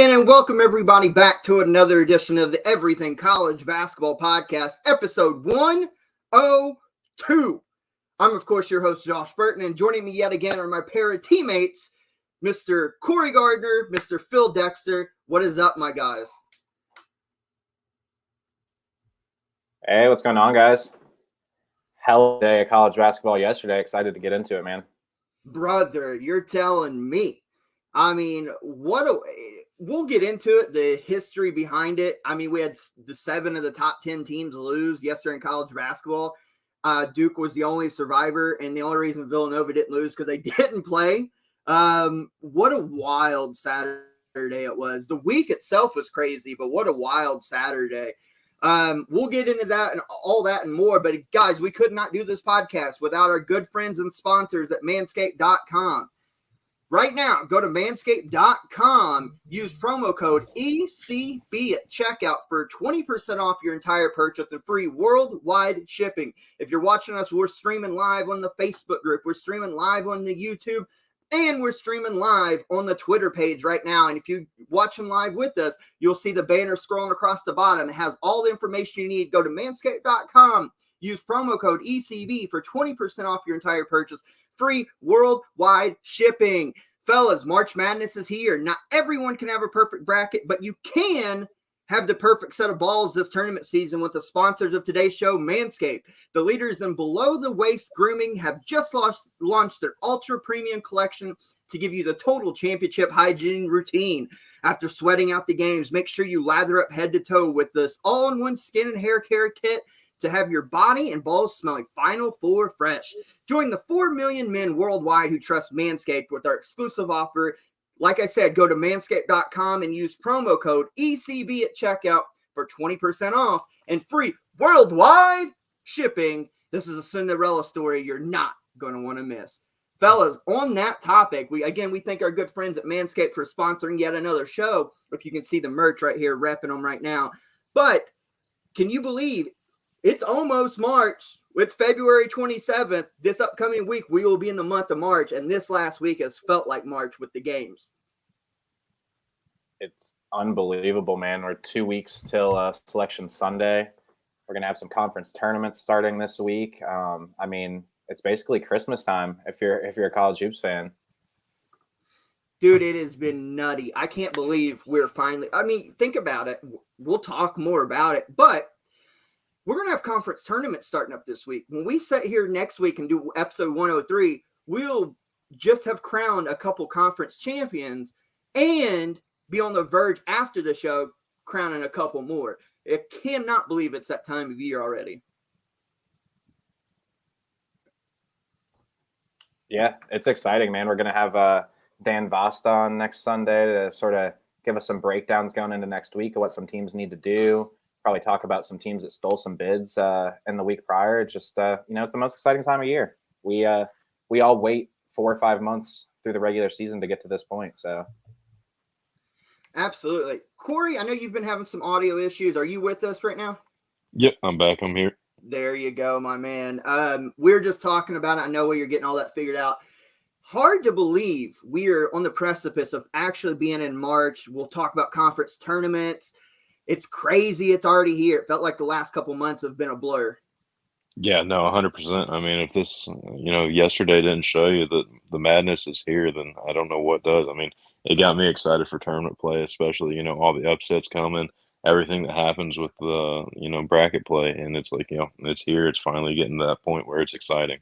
again, and welcome everybody back to another edition of the Everything College Basketball Podcast, episode 102. I'm, of course, your host, Josh Burton, and joining me yet again are my pair of teammates, Mr. Corey Gardner, Mr. Phil Dexter. What is up, my guys? Hey, what's going on, guys? Hell of a day of college basketball yesterday. Excited to get into it, man. Brother, you're telling me. I mean, we'll get into it, the history behind it. I mean, we had the 7 of the top 10 teams lose yesterday in college basketball. Duke was the only survivor, and the only reason Villanova didn't lose because they didn't play. What a wild Saturday it was. The week itself was crazy, but what a wild Saturday. We'll get into that and all that and more, but guys, we could not do this podcast without our good friends and sponsors at manscaped.com. Right now, go to manscaped.com, use promo code ECB at checkout for 20% off your entire purchase and free worldwide shipping. If you're watching us, we're streaming live on the Facebook group, we're streaming live on the YouTube, and we're streaming live on the Twitter page right now. And if you're watching live with us, you'll see the banner scrolling across the bottom. It has all the information you need. Go to manscaped.com, use promo code ECB for 20% off your entire purchase. Free worldwide shipping. Fellas, March Madness is here. Not everyone can have a perfect bracket, but you can have the perfect set of balls this tournament season with the sponsors of today's show, Manscaped. The leaders in below-the-waist grooming have just launched their ultra premium collection to give you the total championship hygiene routine. After sweating out the games, make sure you lather up head to toe with this all-in-one skin and hair care kit to have your body and balls smelling Final Four fresh. Join the 4 million men worldwide who trust Manscaped with our exclusive offer. Like I said, go to manscaped.com and use promo code ECB at checkout for 20% off and free worldwide shipping. This is a Cinderella story you're not going to want to miss. Fellas, on that topic, we thank our good friends at Manscaped for sponsoring yet another show. If you can see the merch right here, repping them right now. But can you believe it's almost March? It's February 27th. This upcoming week, we will be in the month of March, and this last week has felt like March with the games. It's unbelievable, man. We're 2 weeks till Selection Sunday. We're going to have some conference tournaments starting this week. I mean, it's basically Christmas time if you're a college hoops fan. Dude, it has been nutty. I can't believe we're finally – I mean, think about it. We'll talk more about it, but we're going to have conference tournaments starting up this week. When we sit here next week and do episode 103, we'll just have crowned a couple conference champions and be on the verge after the show crowning a couple more. I cannot believe it's that time of year already. Yeah, it's exciting, man. We're going to have Dan Vost on next Sunday to sort of give us some breakdowns going into next week of what some teams need to do. Probably talk about some teams that stole some bids in the week prior. It's just, it's the most exciting time of year. We all wait 4 or 5 months through the regular season to get to this point. So, absolutely. Corey, I know you've been having some audio issues. Are you with us right now? Yep, I'm back. I'm here. There you go, my man. We're just talking about it. I know you're getting all that figured out. Hard to believe we're on the precipice of actually being in March. We'll talk about conference tournaments. It's crazy. It's already here. It felt like the last couple months have been a blur. Yeah, no, 100%. I mean, if this, yesterday didn't show you that the madness is here, then I don't know what does. I mean, it got me excited for tournament play, especially, all the upsets coming, everything that happens with the, bracket play. And it's like, it's here. It's finally getting to that point where it's exciting.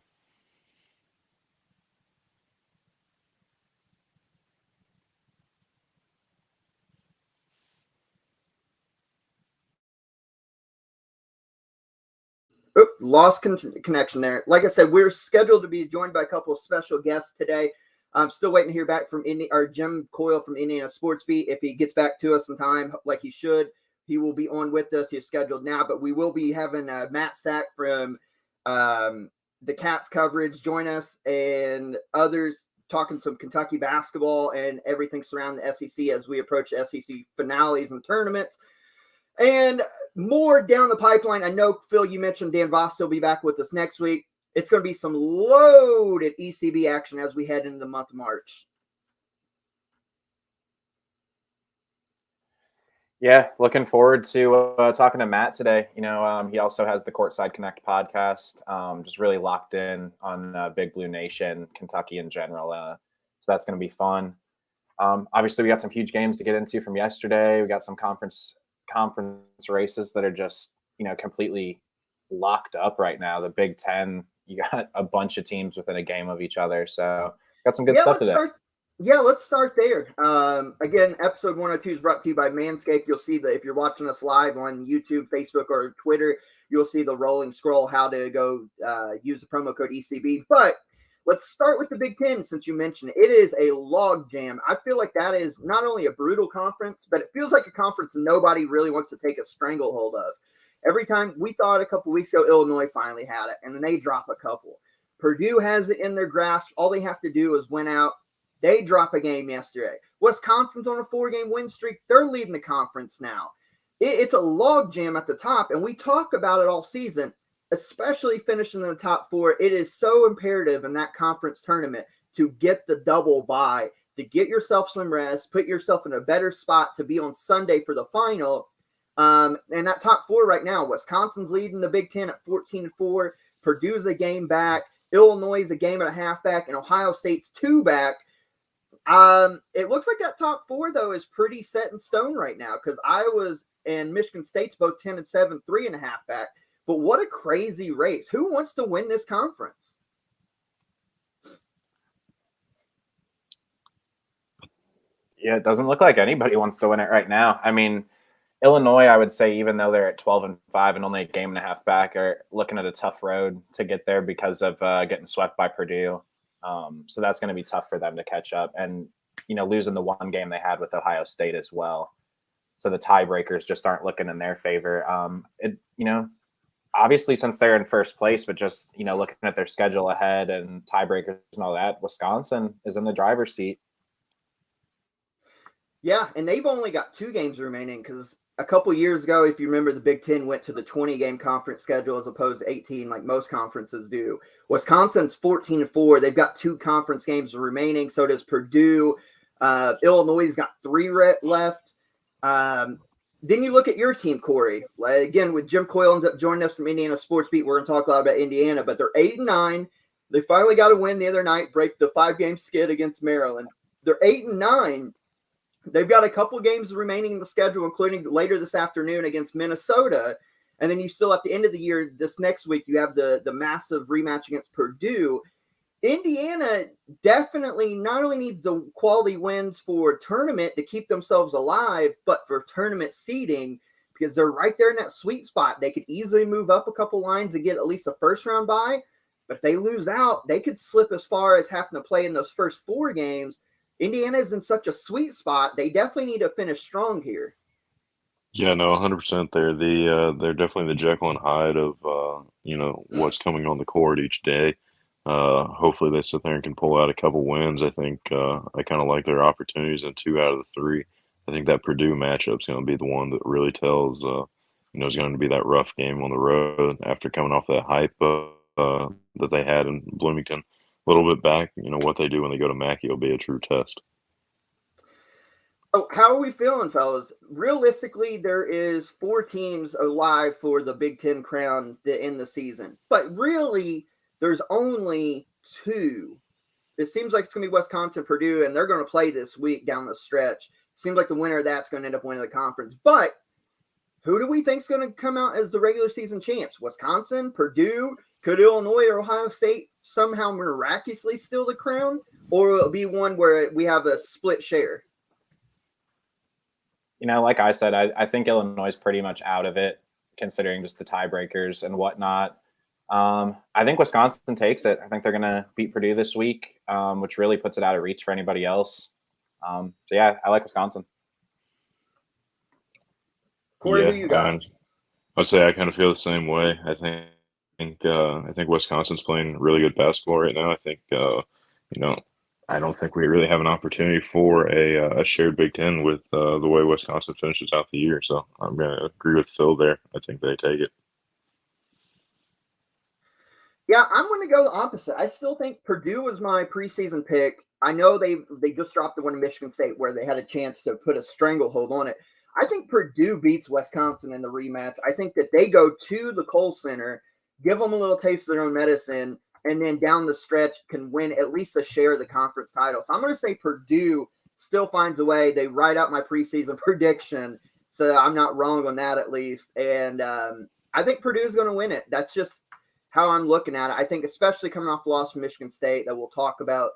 Lost connection there. Like I said, we're scheduled to be joined by a couple of special guests today. I'm still waiting to hear back from Jim Coyle from Indiana Sports Beat. If he gets back to us in time, like he should, he will be on with us. He's scheduled now, but we will be having Matt Sak from the Cats coverage join us and others talking some Kentucky basketball and everything surrounding the SEC as we approach SEC finales and tournaments. And more down the pipeline. I know, Phil, you mentioned Dan Vost will be back with us next week. It's going to be some loaded ECB action as we head into the month of March. Yeah, looking forward to talking to Matt today. He also has the Courtside Connect podcast. Just really locked in on Big Blue Nation, Kentucky in general. So that's going to be fun. Obviously, we got some huge games to get into from yesterday. We got some conference races that are just completely locked up right now. The Big Ten, you got a bunch of teams within a game of each other. So got some good stuff today. Let's start there. Again, episode 102 is brought to you by Manscaped. You'll see if you're watching us live on YouTube, Facebook, or Twitter, you'll see the rolling scroll how to go use the promo code ECB. But let's start with the Big Ten since you mentioned it. It is a log jam. I feel like that is not only a brutal conference, but it feels like a conference nobody really wants to take a stranglehold of. Every time we thought a couple weeks ago, Illinois finally had it, and then they drop a couple. Purdue has it in their grasp. All they have to do is win out. They drop a game yesterday. Wisconsin's on a 4-game win streak. They're leading the conference now. It's a log jam at the top, and we talk about it all season, especially finishing in the top 4. It is so imperative in that conference tournament to get the double bye, to get yourself some rest, put yourself in a better spot to be on Sunday for the final. And that top 4 right now, Wisconsin's leading the Big Ten at 14-4. Purdue's a game back. Illinois is a game and a half back, and Ohio State's 2 back. It looks like that top 4 though is pretty set in stone right now because Iowa's and Michigan State's both 10-7, 3.5 back. But what a crazy race! Who wants to win this conference? Yeah, it doesn't look like anybody wants to win it right now. I mean, Illinois, I would say, even though they're at 12-5 and only a game and a half back, are looking at a tough road to get there because of getting swept by Purdue. So that's going to be tough for them to catch up, and losing the one game they had with Ohio State as well. So the tiebreakers just aren't looking in their favor. Obviously since they're in first place, but just looking at their schedule ahead and tiebreakers and all that, Wisconsin is in the driver's seat. Yeah, and they've only got 2 games remaining because a couple years ago, if you remember, the Big Ten went to the 20-game conference schedule as opposed to 18 like most conferences do. Wisconsin's 14-4. They've got 2 conference games remaining. So does Purdue. Illinois has got 3 left. Then you look at your team, Corey. Again, with Jim Coyle ends up joining us from Indiana Sports Beat, we're going to talk a lot about Indiana, but they're 8-9. They finally got a win the other night, break the 5-game skid against Maryland. They're 8-9. They've got a couple games remaining in the schedule, including later this afternoon against Minnesota. And then you still at the end of the year, this next week, you have the massive rematch against Purdue. Indiana definitely not only needs the quality wins for tournament to keep themselves alive, but for tournament seeding, because they're right there in that sweet spot. They could easily move up a couple lines and get at least a first round bye. But if they lose out, they could slip as far as having to play in those first 4 games. Indiana is in such a sweet spot. They definitely need to finish strong here. Yeah, no, 100% they're definitely the Jekyll and Hyde of what's coming on the court each day. Hopefully they sit there and can pull out a couple wins. I think I kind of like their opportunities in 2 out of the 3. I think that Purdue matchup's going to be the one that really tells it's going to be that rough game on the road after coming off that hype that they had in Bloomington. A little bit back, what they do when they go to Mackey will be a true test. Oh, how are we feeling, fellas? Realistically, there is 4 teams alive for the Big Ten crown to end the season. But really, there's only 2. It seems like it's going to be Wisconsin, Purdue, and they're going to play this week down the stretch. Seems like the winner of that's going to end up winning the conference. But who do we think is going to come out as the regular season champs? Wisconsin, Purdue? Could Illinois or Ohio State somehow miraculously steal the crown? Or will it be one where we have a split share? Like I said, I think Illinois is pretty much out of it, considering just the tiebreakers and whatnot. I think Wisconsin takes it. I think they're going to beat Purdue this week, which really puts it out of reach for anybody else. So, yeah, I like Wisconsin. Corey, who you got? I'd say I kind of feel the same way. I think Wisconsin's playing really good basketball right now. I think I don't think we really have an opportunity for a shared Big Ten with the way Wisconsin finishes out the year. So I'm going to agree with Phil there. I think they take it. Yeah, I'm going to go the opposite. I still think Purdue was my preseason pick. I know they just dropped the one in Michigan State where they had a chance to put a stranglehold on it. I think Purdue beats Wisconsin in the rematch. I think that they go to the Kohl Center, give them a little taste of their own medicine, and then down the stretch can win at least a share of the conference title. So I'm going to say Purdue still finds a way. They write out my preseason prediction, so I'm not wrong on that at least. And I think Purdue's going to win it. That's just how I'm looking at it. I think especially coming off the loss from Michigan State that we'll talk about.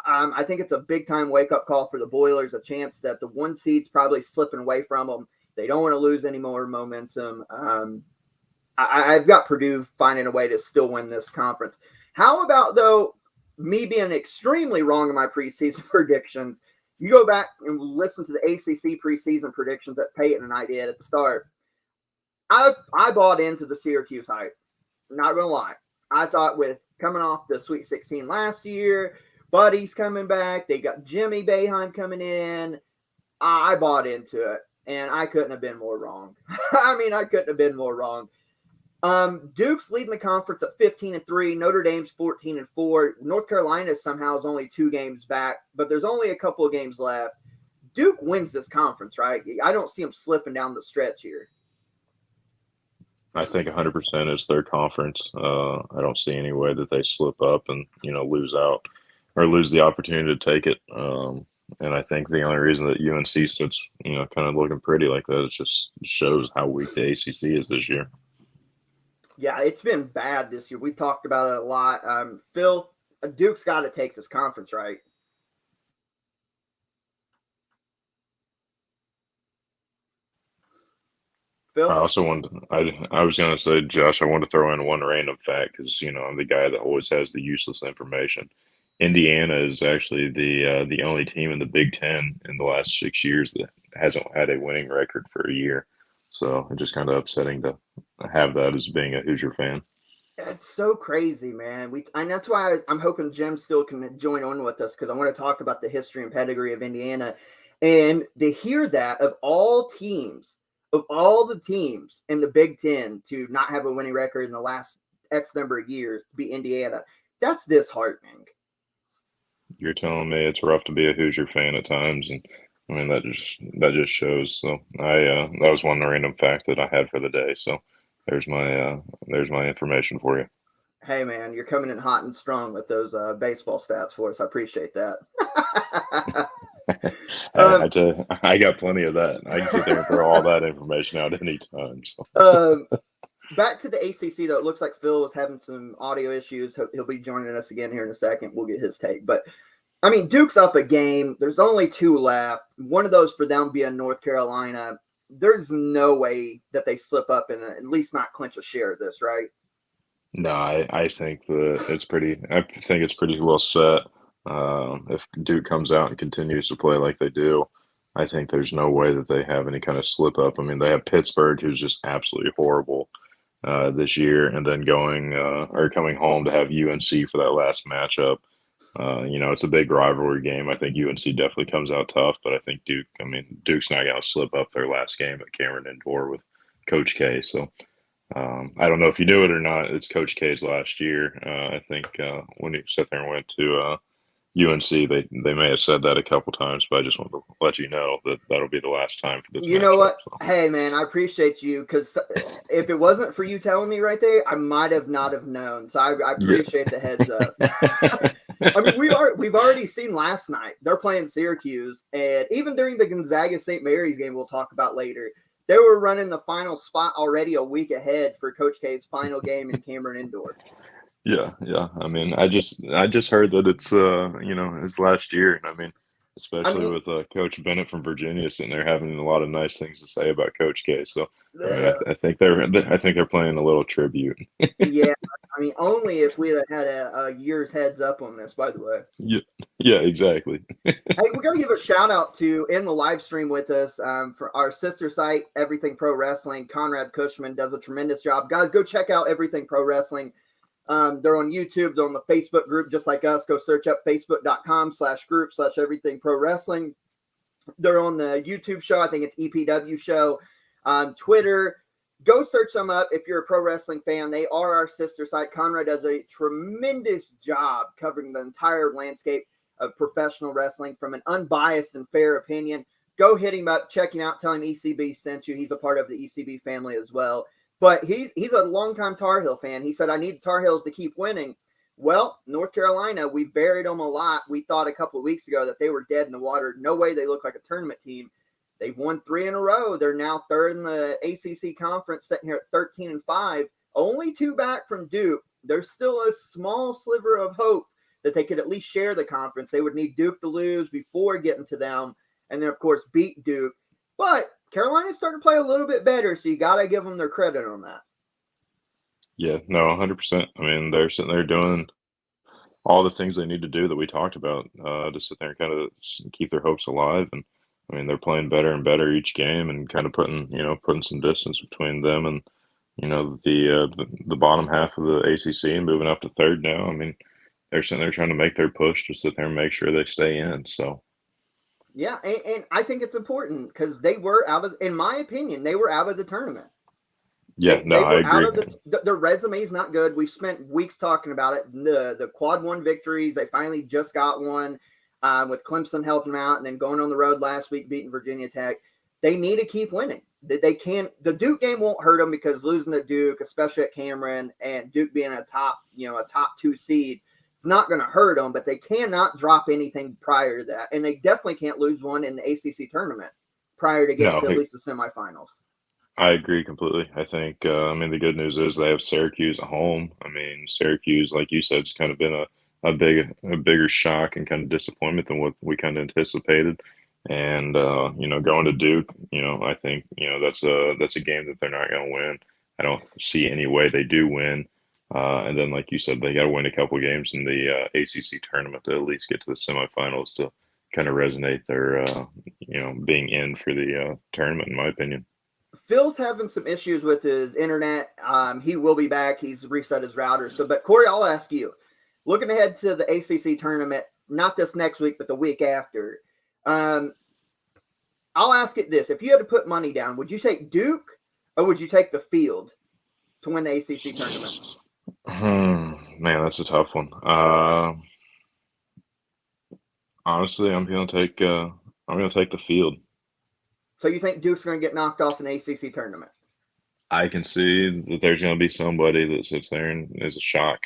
I think it's a big-time wake-up call for the Boilers, a chance that the 1 seed's probably slipping away from them. They don't want to lose any more momentum. I've got Purdue finding a way to still win this conference. How about, though, me being extremely wrong in my preseason predictions? You go back and listen to the ACC preseason predictions that Peyton and I did at the start. I bought into the Syracuse hype. Not going to lie. I thought with coming off the Sweet 16 last year, Buddy's coming back, they got Jimmy Boeheim coming in. I bought into it, and I couldn't have been more wrong. I couldn't have been more wrong. Duke's leading the conference at 15-3. Notre Dame's 14-4. North Carolina somehow is only 2 games back, but there's only a couple of games left. Duke wins this conference, right? I don't see them slipping down the stretch here. I think 100% is their conference. I don't see any way that they slip up and lose out or lose the opportunity to take it. And I think the only reason that UNC sits kind of looking pretty like that, it just shows how weak the ACC is this year. Yeah, it's been bad this year. We've talked about it a lot. Phil, Duke's got to take this conference, right? Phil? I also wanted I was going to say, Josh, I want to throw in one random fact because, I'm the guy that always has the useless information. Indiana is actually the only team in the Big Ten in the last 6 years that hasn't had a winning record for a year. So it's just kind of upsetting to have that as being a Hoosier fan. It's so crazy, man. And that's why I'm hoping Jim still can join on with us because I want to talk about the history and pedigree of Indiana. And to hear that of all the teams in the Big Ten to not have a winning record in the last X number of years be Indiana, that's disheartening. You're telling me it's rough to be a Hoosier fan at times, and that just shows. So that was one random fact that I had for the day. So there's my information for you. Hey man, you're coming in hot and strong with those baseball stats for us. I appreciate that. I got plenty of that. I can sit there and throw all that information out anytime. So. Back to the ACC, though, it looks like Phil was having some audio issues. He'll be joining us again here in a second. We'll get his take. But, Duke's up a game. There's only 2 left. One of those for them being North Carolina. There's no way that they slip up and at least not clinch a share of this, right? No, I think it's pretty well set. If Duke comes out and continues to play like they do, I think there's no way that they have any kind of slip up. They have Pittsburgh, who's just absolutely horrible this year, and then coming home to have UNC for that last matchup. It's a big rivalry game. I think UNC definitely comes out tough, but I think Duke's not going to slip up their last game at Cameron Indoor with Coach K. So I don't know if you knew it or not. It's Coach K's last year. I think when he sat there and went to UNC, they may have said that a couple times, but I just want to let you know that that'll be the last time for this. You know what? So. Hey, man, I appreciate you because if it wasn't for you telling me right there, I might have not have known. So I appreciate the heads up. We've already seen last night. They're playing Syracuse, and even during the Gonzaga-St. Mary's game we'll talk about later, they were running the final spot already a week ahead for Coach K's final game in Cameron Indoor. Yeah. I just heard that it's his last year, and especially with Coach Bennett from Virginia sitting there having a lot of nice things to say about Coach K. So I think they're playing a little tribute. Yeah, only if we had a year's heads up on this. By the way. Yeah, exactly. Hey, we got to give a shout out to in the live stream with us for our sister site, Everything Pro Wrestling. Conrad Cushman does a tremendous job. Guys, go check out Everything Pro Wrestling. They're on YouTube. They're on the Facebook group, just like us. Go search up facebook.com/group/everything pro wrestling. They're on the YouTube show. I think it's EPW show. Twitter. Go search them up if you're a pro wrestling fan. They are our sister site. Conrad does a tremendous job covering the entire landscape of professional wrestling from an unbiased and fair opinion. go hit him up, check him out, tell him ECB sent you. He's a part of the ECB family as well. But he's a longtime Tar Heel fan. He said, I need the Tar Heels to keep winning. Well, North Carolina, we buried them a lot. We thought a couple of weeks ago that they were dead in the water. No way they look like a tournament team. They've won 3 in a row. They're now third in the ACC conference, sitting here at 13-5. Only 2 back from Duke. There's still a small sliver of hope that they could at least share the conference. They would need Duke to lose before getting to them, and then, of course, beat Duke. But Carolina's starting to play a little bit better, so you got to give them their credit on that. Yeah, no, 100%. I mean, they're sitting there doing all the things they need to do that we talked about to sit there and kind of keep their hopes alive. And I mean, they're playing better and better each game, and kind of putting some distance between them and the bottom half of the ACC and moving up to third now. I mean, they're sitting there trying to make their push to sit there and make sure they stay in. So. Yeah, and I think it's important because they were in my opinion, they were out of the tournament. Yeah, I agree. Their resume is not good. We've spent weeks talking about it. The quad 1 victories, they finally just got one with Clemson helping them out, and then going on the road last week, beating Virginia Tech. They need to keep winning. They can't. The Duke game won't hurt them because losing to Duke, especially at Cameron, and Duke being a top 2 seed, it's not going to hurt them. But they cannot drop anything prior to that, and they definitely can't lose one in the ACC tournament prior to getting to at least the semifinals. I agree completely. I think, the good news is they have Syracuse at home. I mean, Syracuse, like you said, has kind of been a bigger shock and kind of disappointment than what we kind of anticipated. And, going to Duke, I think, that's a game that they're not going to win. I don't see any way they do win. And then, like you said, they got to win a couple games in the ACC tournament to at least get to the semifinals to kind of resonate their, being in for the tournament, in my opinion. Phil's having some issues with his internet. He will be back. He's reset his router. But Corey, I'll ask you, looking ahead to the ACC tournament, not this next week, but the week after, I'll ask it this. If you had to put money down, would you take Duke or would you take the field to win the ACC tournament? Man, that's a tough one. Honestly, I'm going to take the field. So you think Duke's going to get knocked off in the ACC tournament? I can see that there's going to be somebody that sits there and is a shock.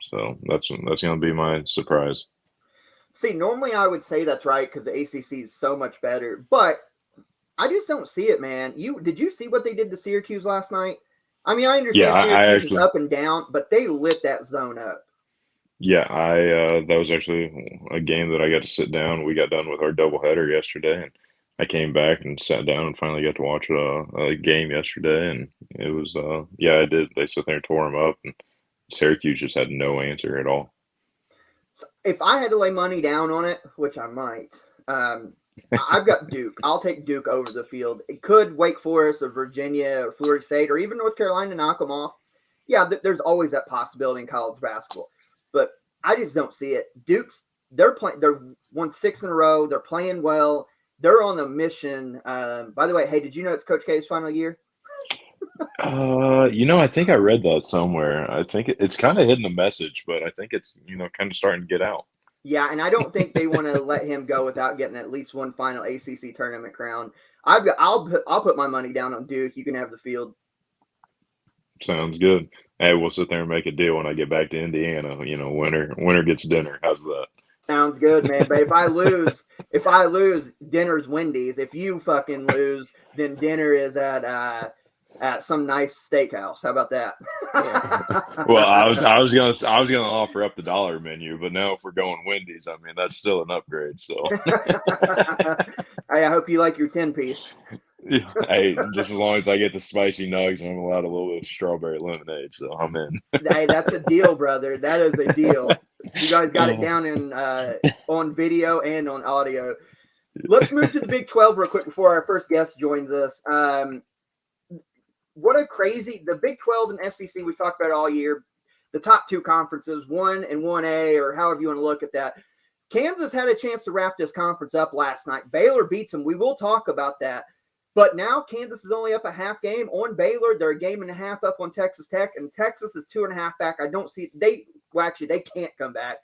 So that's going to be my surprise. See, normally I would say that's right because the ACC is so much better, but I just don't see it, man. Did you see what they did to Syracuse last night? I mean, I understand Syracuse is up and down, but they lit that zone up. Yeah, that was actually a game that I got to sit down. We got done with our doubleheader yesterday, and I came back and sat down and finally got to watch a game yesterday, and it was I did. They sat there and tore them up, and Syracuse just had no answer at all. So if I had to lay money down on it, which I might, I've got Duke. I'll take Duke over the field. It could Wake Forest or Virginia or Florida State or even North Carolina knock them off. Yeah, there's always that possibility in college basketball, but I just don't see it. They're won 6 in a row. They're playing well. They're on a mission. By the way, hey, did you know it's Coach K's final year? I think I read that somewhere. I think it's kind of hidden a message, but I think it's, kind of starting to get out. Yeah, and I don't think they want to let him go without getting at least one final ACC tournament crown. I'll put my money down on Duke. You can have the field. Sounds good. Hey, we'll sit there and make a deal when I get back to Indiana. Winner gets dinner. How's that? Sounds good, man. But if I lose, dinner's Wendy's. If you fucking lose, then dinner is at some nice steakhouse. How about that? Well, I was gonna offer up the dollar menu, but now if we're going Wendy's, I mean that's still an upgrade. So I hope you like your 10-piece. Hey, just as long as I get the spicy nugs and I'm allowed a little bit of strawberry lemonade, so I'm in. Hey, that's a deal, brother. That is a deal. You guys got it down on video and on audio. Let's move to the Big 12 real quick before our first guest joins us. The Big 12 and SEC we've talked about all year, the top 2 conferences, 1 and 1A, or however you want to look at that. Kansas had a chance to wrap this conference up last night. Baylor beats them. We will talk about that. But now Kansas is only up a half game on Baylor. They're a game and a half up on Texas Tech, and Texas is 2.5 back. I don't see they can't come back.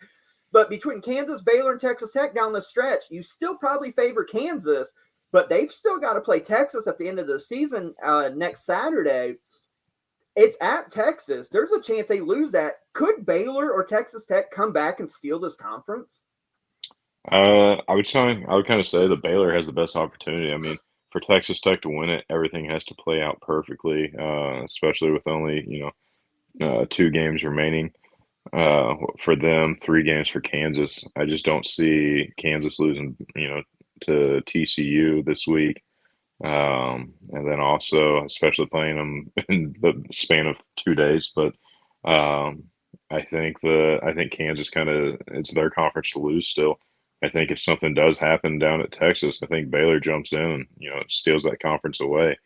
But between Kansas, Baylor, and Texas Tech down the stretch, you still probably favor Kansas. but they've still got to play Texas at the end of the season next Saturday. It's at Texas. There's a chance they lose that. Could Baylor or Texas Tech come back and steal this conference? I would kind of say that Baylor has the best opportunity. I mean, for Texas Tech to win it, everything has to play out perfectly, especially with only 2 games remaining. For them, 3 games for Kansas. I just don't see Kansas losing, to TCU this week. And then also, especially playing them in the span of 2 days. But I think Kansas it's their conference to lose still. I think if something does happen down at Texas, I think Baylor jumps in and steals that conference away.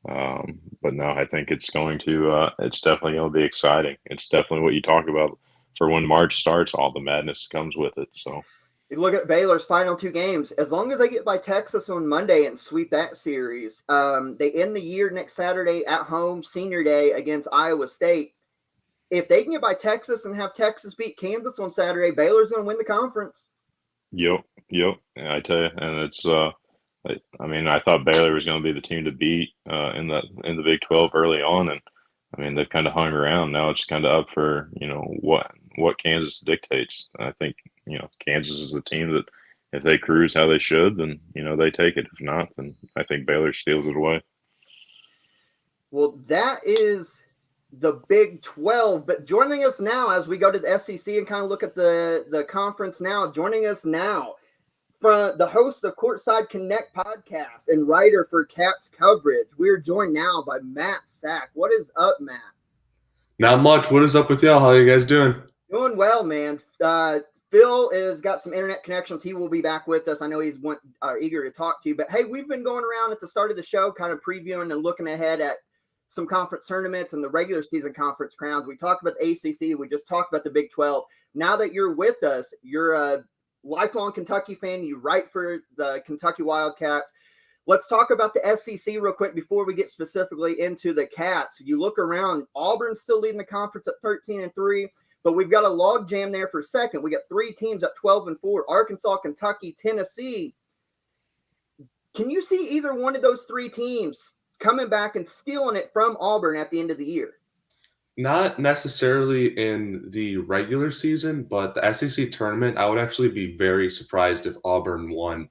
But no, I think it's definitely going to be exciting. It's definitely what you talk about for when March starts. All the madness comes with it. So. You look at Baylor's final 2 games. As long as they get by Texas on Monday and sweep that series, they end the year next Saturday at home, Senior Day against Iowa State. If they can get by Texas and have Texas beat Kansas on Saturday, Baylor's going to win the conference. Yep. I tell you, and it's. I mean, I thought Baylor was going to be the team to beat in the Big 12 early on, and I mean they've kind of hung around. Now it's kind of up for what Kansas dictates. I think Kansas is the team that if they cruise how they should, then they take it. If not, then I think Baylor steals it away. Well, that is the Big 12. But joining us now as we go to the SEC and kind of look at the conference now, joining us now from the host of Courtside Connect podcast and writer for Cats Coverage, we're joined now by Matt Sak. What is up, Matt? Not much. What is up with y'all? How are you guys doing? Doing well, man. Phil has got some internet connections. He will be back with us. I know he's eager to talk to you. But, hey, we've been going around at the start of the show kind of previewing and looking ahead at some conference tournaments and the regular season conference crowns. We talked about the ACC. We just talked about the Big 12. Now that you're with us, you're a lifelong Kentucky fan. You write for the Kentucky Wildcats. Let's talk about the SEC real quick before we get specifically into the Cats. You look around, Auburn's still leading the conference at 13-3. But we've got a log jam there for second. We got 3 teams at 12-4, Arkansas, Kentucky, Tennessee. Can you see either one of those 3 teams coming back and stealing it from Auburn at the end of the year? Not necessarily in the regular season, but the SEC tournament, I would actually be very surprised if Auburn won.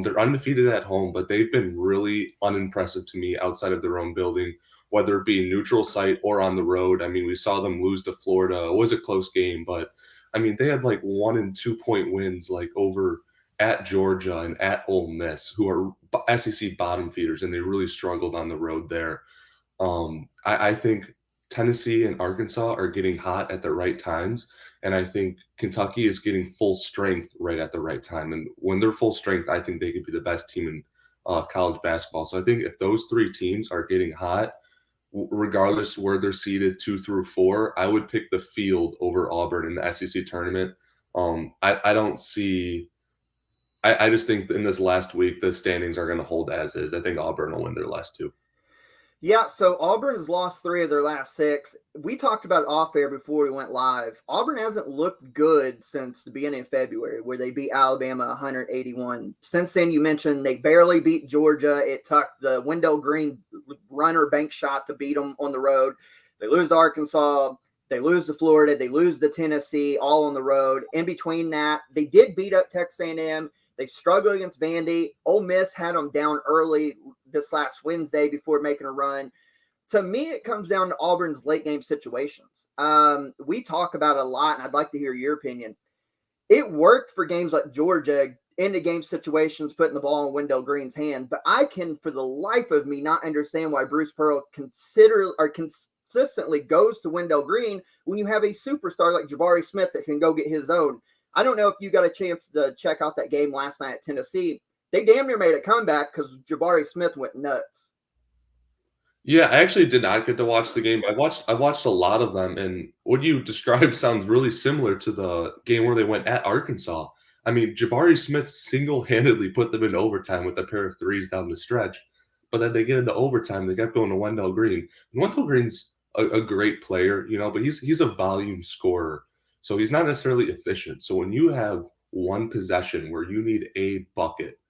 They're undefeated at home, but they've been really unimpressive to me outside of their own building, whether it be neutral site or on the road. I mean, we saw them lose to Florida. It was a close game, but I mean, they had like 1 and 2 point wins like over at Georgia and at Ole Miss, who are SEC bottom feeders, and they really struggled on the road there. I think Tennessee and Arkansas are getting hot at the right times, and I think Kentucky is getting full strength right at the right time. And when they're full strength, I think they could be the best team in college basketball. So I think if those 3 teams are getting hot, regardless where they're seeded 2 through 4, I would pick the field over Auburn in the SEC tournament. I don't see. I just think in this last week the standings are going to hold as is. I think Auburn will win their last 2. Yeah, so Auburn has lost 3 of their last 6. We talked about it off air before we went live. Auburn hasn't looked good since the beginning of February, where they beat Alabama 181. Since then, you mentioned they barely beat Georgia. It took the Wendell Green runner bank shot to beat them on the road. They lose to Arkansas. They lose to Florida. They lose to Tennessee, all on the road. In between that, they did beat up Texas A&M. They struggled against Vandy. Ole Miss had them down early this last Wednesday before making a run. To me, it comes down to Auburn's late game situations. We talk about it a lot, and I'd like to hear your opinion. It worked for games like Georgia, into game situations, putting the ball in Wendell Green's hand. But I can, for the life of me, not understand why Bruce Pearl consistently goes to Wendell Green when you have a superstar like Jabari Smith that can go get his own. I don't know if you got a chance to check out that game last night at Tennessee. They damn near made a comeback because Jabari Smith went nuts. Yeah, I actually did not get to watch the game. I watched a lot of them, and what you described sounds really similar to the game where they went at Arkansas. I mean, Jabari Smith single-handedly put them in overtime with a pair of 3s down the stretch. But then they get into overtime, they kept going to Wendell Green. And Wendell Green's a great player, but he's a volume scorer. So he's not necessarily efficient. So when you have one possession where you need a bucket,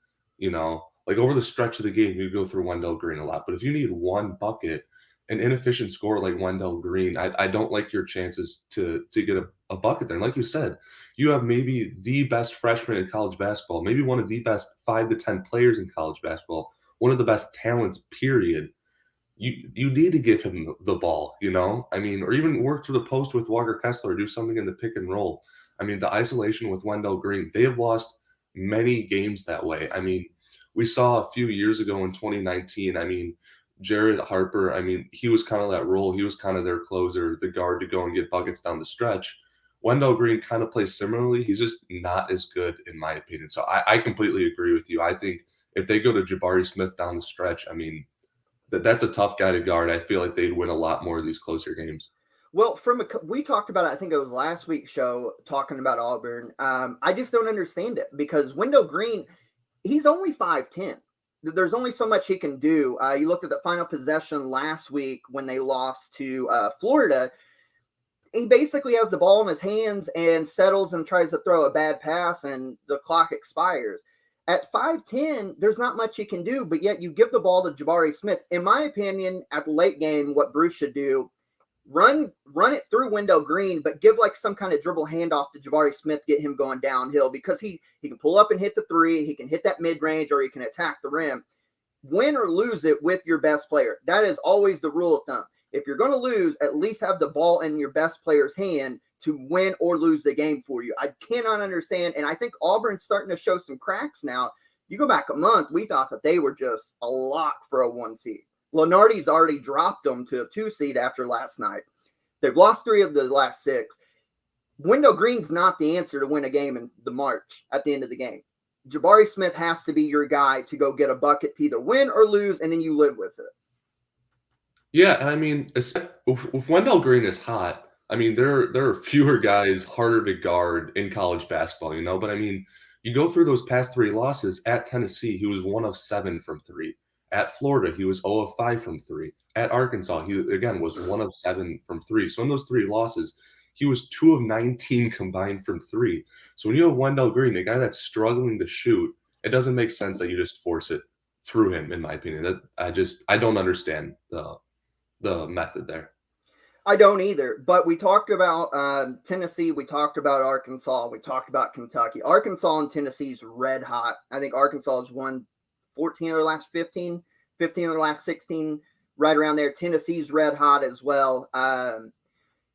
Like over the stretch of the game, you go through Wendell Green a lot. But if you need one bucket, an inefficient scorer like Wendell Green, I don't like your chances to get a bucket there. And like you said, you have maybe the best freshman in college basketball, maybe one of the best 5 to 10 players in college basketball, one of the best talents, period. You need to give him the ball, I mean, or even work through the post with Walker Kessler, do something in the pick and roll. I mean, the isolation with Wendell Green, they have lost many games that way. I mean, we saw a few years ago in 2019, I mean, Jared Harper, I mean, he was kind of that role. He was kind of their closer, the guard to go and get buckets down the stretch. Wendell Green kind of plays similarly. He's just not as good, in my opinion. So I completely agree with you. I think if they go to Jabari Smith down the stretch, I mean, that's a tough guy to guard. I feel like they'd win a lot more of these closer games. Well, we talked about it, I think it was last week's show, talking about Auburn. I just don't understand it because Wendell Green, he's only 5'10". There's only so much he can do. You looked at the final possession last week when they lost to Florida. He basically has the ball in his hands and settles and tries to throw a bad pass, and the clock expires. At 5'10", there's not much he can do, but yet you give the ball to Jabari Smith. In my opinion, at the late game, what Bruce should do, run it through Wendell Green, but give like some kind of dribble handoff to Jabari Smith, get him going downhill, because he can pull up and hit the three, he can hit that mid-range, or he can attack the rim. Win or lose it with your best player. That is always the rule of thumb. If you're going to lose, at least have the ball in your best player's hand to win or lose the game for you. I cannot understand, and I think Auburn's starting to show some cracks now. You go back a month, we thought that they were just a lock for a 1 seed. Lenardi's already dropped them to a 2 seed after last night. They've lost 3 of the last 6. Wendell Green's not the answer to win a game in the March at the end of the game. Jabari Smith has to be your guy to go get a bucket to either win or lose, and then you live with it. Yeah, and I mean, if Wendell Green is hot, I mean, there are fewer guys harder to guard in college basketball, but I mean, you go through those past 3 losses. At Tennessee, he was 1 of 7 from 3. At Florida, he was 0 of 5 from 3. At Arkansas, he, again, was 1 of 7 from 3. So in those 3 losses, he was 2 of 19 combined from 3. So when you have Wendell Green, a guy that's struggling to shoot, it doesn't make sense that you just force it through him, in my opinion. I don't understand the method there. I don't either, but we talked about Tennessee, we talked about Arkansas, we talked about Kentucky. Arkansas and Tennessee's red hot. I think Arkansas has won 14 of their last 15 of their last 16, right around there. Tennessee's red hot as well.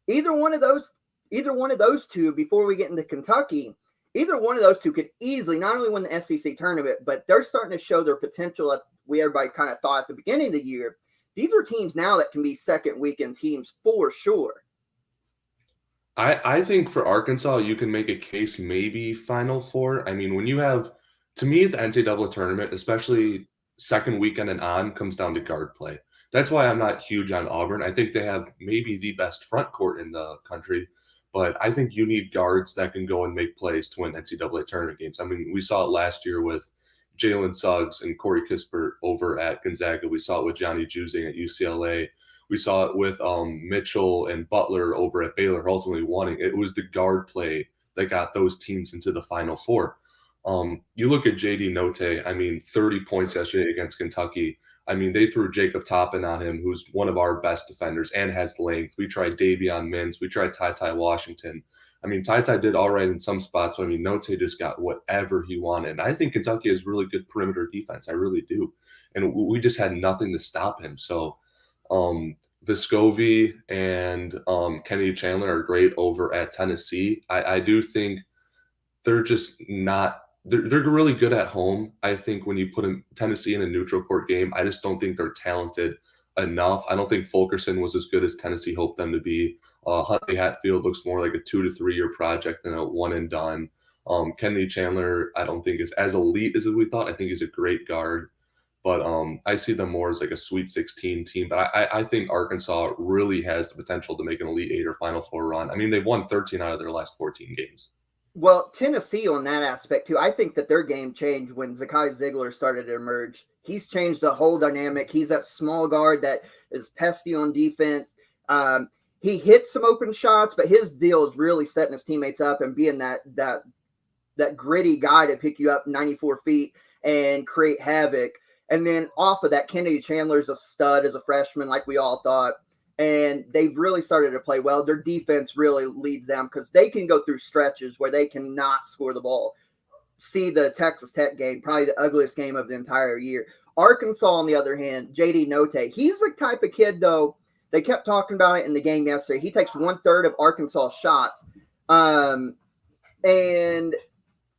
Either one of those two, before we get into Kentucky, either one of those two could easily not only win the SEC tournament, but they're starting to show their potential that everybody kind of thought at the beginning of the year. These are teams now that can be second weekend teams for sure. I think for Arkansas, you can make a case maybe Final Four. I mean, when you have, to me, the NCAA tournament, especially second weekend and on, comes down to guard play. That's why I'm not huge on Auburn. I think they have maybe the best front court in the country, but I think you need guards that can go and make plays to win NCAA tournament games. I mean, we saw it last year with Jalen Suggs and Corey Kispert over at Gonzaga. We saw it with Johnny Juzang at UCLA. We saw it with Mitchell and Butler over at Baylor, ultimately winning. It was the guard play that got those teams into the Final Four. You look at JD Notae, I mean, 30 points yesterday against Kentucky. I mean, they threw Jacob Toppin on him, who's one of our best defenders and has length. We tried Davion Mintz. We tried Ty Washington. I mean, Ty did all right in some spots, but I mean, Notae just got whatever he wanted. And I think Kentucky has really good perimeter defense. I really do. And we just had nothing to stop him. So Vescovi and Kennedy Chandler are great over at Tennessee. I do think they're just not – they're really good at home. I think when you put Tennessee in a neutral court game, I just don't think they're talented enough. I don't think Fulkerson was as good as Tennessee hoped them to be. Huntley Hatfield looks more like a 2 to 3 year project than a one and done. Kennedy Chandler, I don't think is as elite as we thought. I think he's a great guard, but I see them more as like a Sweet 16 team. But I think Arkansas really has the potential to make an Elite 8 or Final Four run. I mean, they've won 13 out of their last 14 games. Well, Tennessee on that aspect too, I think that their game changed when Zakai Ziegler started to emerge. He's changed the whole dynamic. He's that small guard that is pesty on defense. He hits some open shots, but his deal is really setting his teammates up and being that gritty guy to pick you up 94 feet. and create havoc. And then off of that, Kennedy Chandler's a stud as a freshman, like we all thought. And they've really started to play well. Their defense really leads them because they can go through stretches where they cannot score the ball. See the Texas Tech game, probably the ugliest game of the entire year. Arkansas, on the other hand, J.D. Notae, he's the type of kid, though, they kept talking about it in the game yesterday. He takes 1/3 of Arkansas shots. And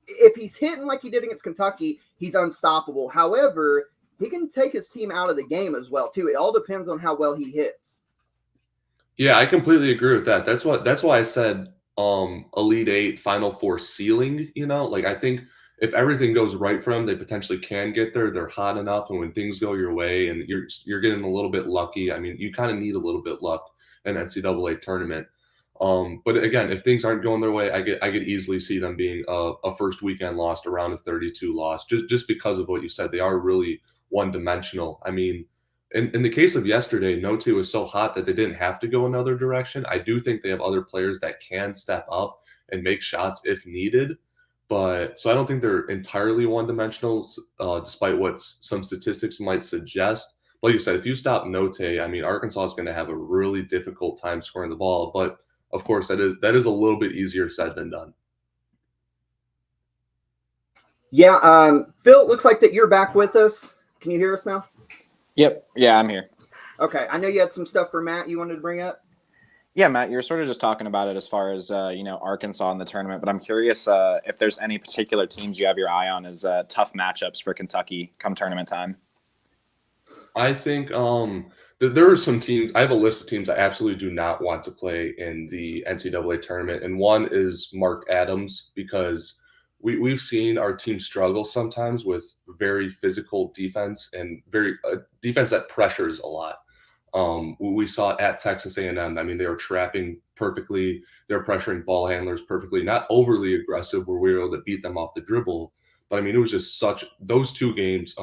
if he's hitting like he did against Kentucky, he's unstoppable. However, he can take his team out of the game as well, too. It all depends on how well he hits. Yeah, I completely agree with that. That's why I said Elite Eight, Final Four ceiling, like I think if everything goes right for them, they potentially can get there. They're hot enough, and when things go your way and you're getting a little bit lucky, I mean, you kind of need a little bit luck in an NCAA tournament. But again, if things aren't going their way, I could easily see them being a first weekend loss, a round of 32 loss, just because of what you said. They are really one-dimensional. I mean, in the case of yesterday, Note was so hot that they didn't have to go another direction. I do think they have other players that can step up and make shots if needed. But so I don't think they're entirely one-dimensional, despite what some statistics might suggest. Like you said, if you stop Note, I mean, Arkansas is going to have a really difficult time scoring the ball. But of course, that is a little bit easier said than done. Yeah, Phil, it looks like that you're back with us. Can you hear us now? Yep. Yeah, I'm here. Okay. I know you had some stuff for Matt you wanted to bring up. Yeah, Matt, you're sort of just talking about it as far as, Arkansas in the tournament, but I'm curious if there's any particular teams you have your eye on as tough matchups for Kentucky come tournament time. I think there are some teams. I have a list of teams I absolutely do not want to play in the NCAA tournament, and one is Mark Adams, because we've seen our team struggle sometimes with very physical defense and very defense that pressures a lot. We saw at Texas A&M. I mean, they were trapping perfectly. They're pressuring ball handlers perfectly, not overly aggressive where we were able to beat them off the dribble. But I mean, it was just those two games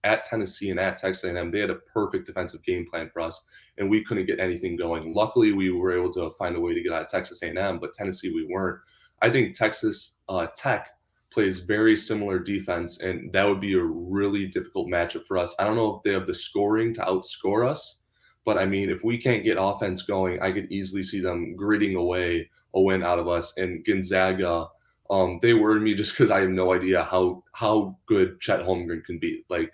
at Tennessee and at Texas A&M, they had a perfect defensive game plan for us, and we couldn't get anything going. Luckily, we were able to find a way to get out of Texas A&M, but Tennessee, we weren't. I think Texas Tech plays very similar defense, and that would be a really difficult matchup for us. I don't know if they have the scoring to outscore us, but I mean, if we can't get offense going, I could easily see them gritting away a win out of us. And Gonzaga, they worry me just because I have no idea how good Chet Holmgren can be. Like,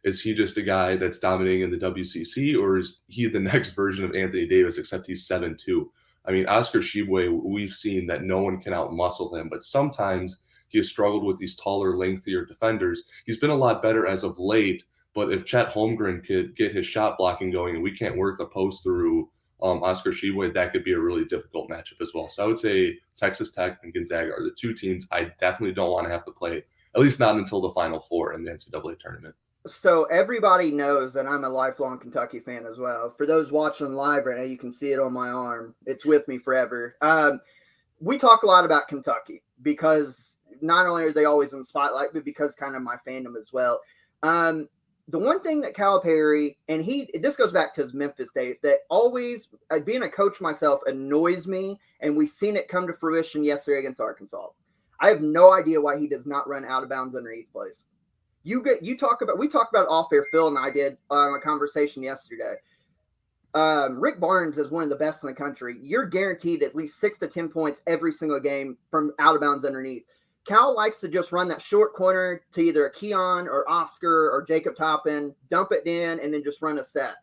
is he just a guy that's dominating in the WCC, or is he the next version of Anthony Davis, except he's 7'2"? I mean, Oscar Tshiebwe, we've seen that no one can outmuscle him, but sometimes he has struggled with these taller, lengthier defenders. He's been a lot better as of late, but if Chet Holmgren could get his shot blocking going and we can't work the post through Oscar Tshiebwe, that could be a really difficult matchup as well. So I would say Texas Tech and Gonzaga are the two teams I definitely don't want to have to play, at least not until the Final Four in the NCAA tournament. So everybody knows that I'm a lifelong Kentucky fan as well. For those watching live right now, you can see it on my arm. It's with me forever. We talk a lot about Kentucky because not only are they always in the spotlight, but because kind of my fandom as well. The one thing that Calipari, and this goes back to his Memphis days, that always, being a coach myself, annoys me, and we've seen it come to fruition yesterday against Arkansas. I have no idea why he does not run out of bounds underneath plays. We talked about off air, Phil and I did a conversation yesterday. Rick Barnes is one of the best in the country. You're guaranteed at least 6 to 10 points every single game from out of bounds underneath. Cal likes to just run that short corner to either a Keon or Oscar or Jacob Toppin, dump it in, and then just run a set.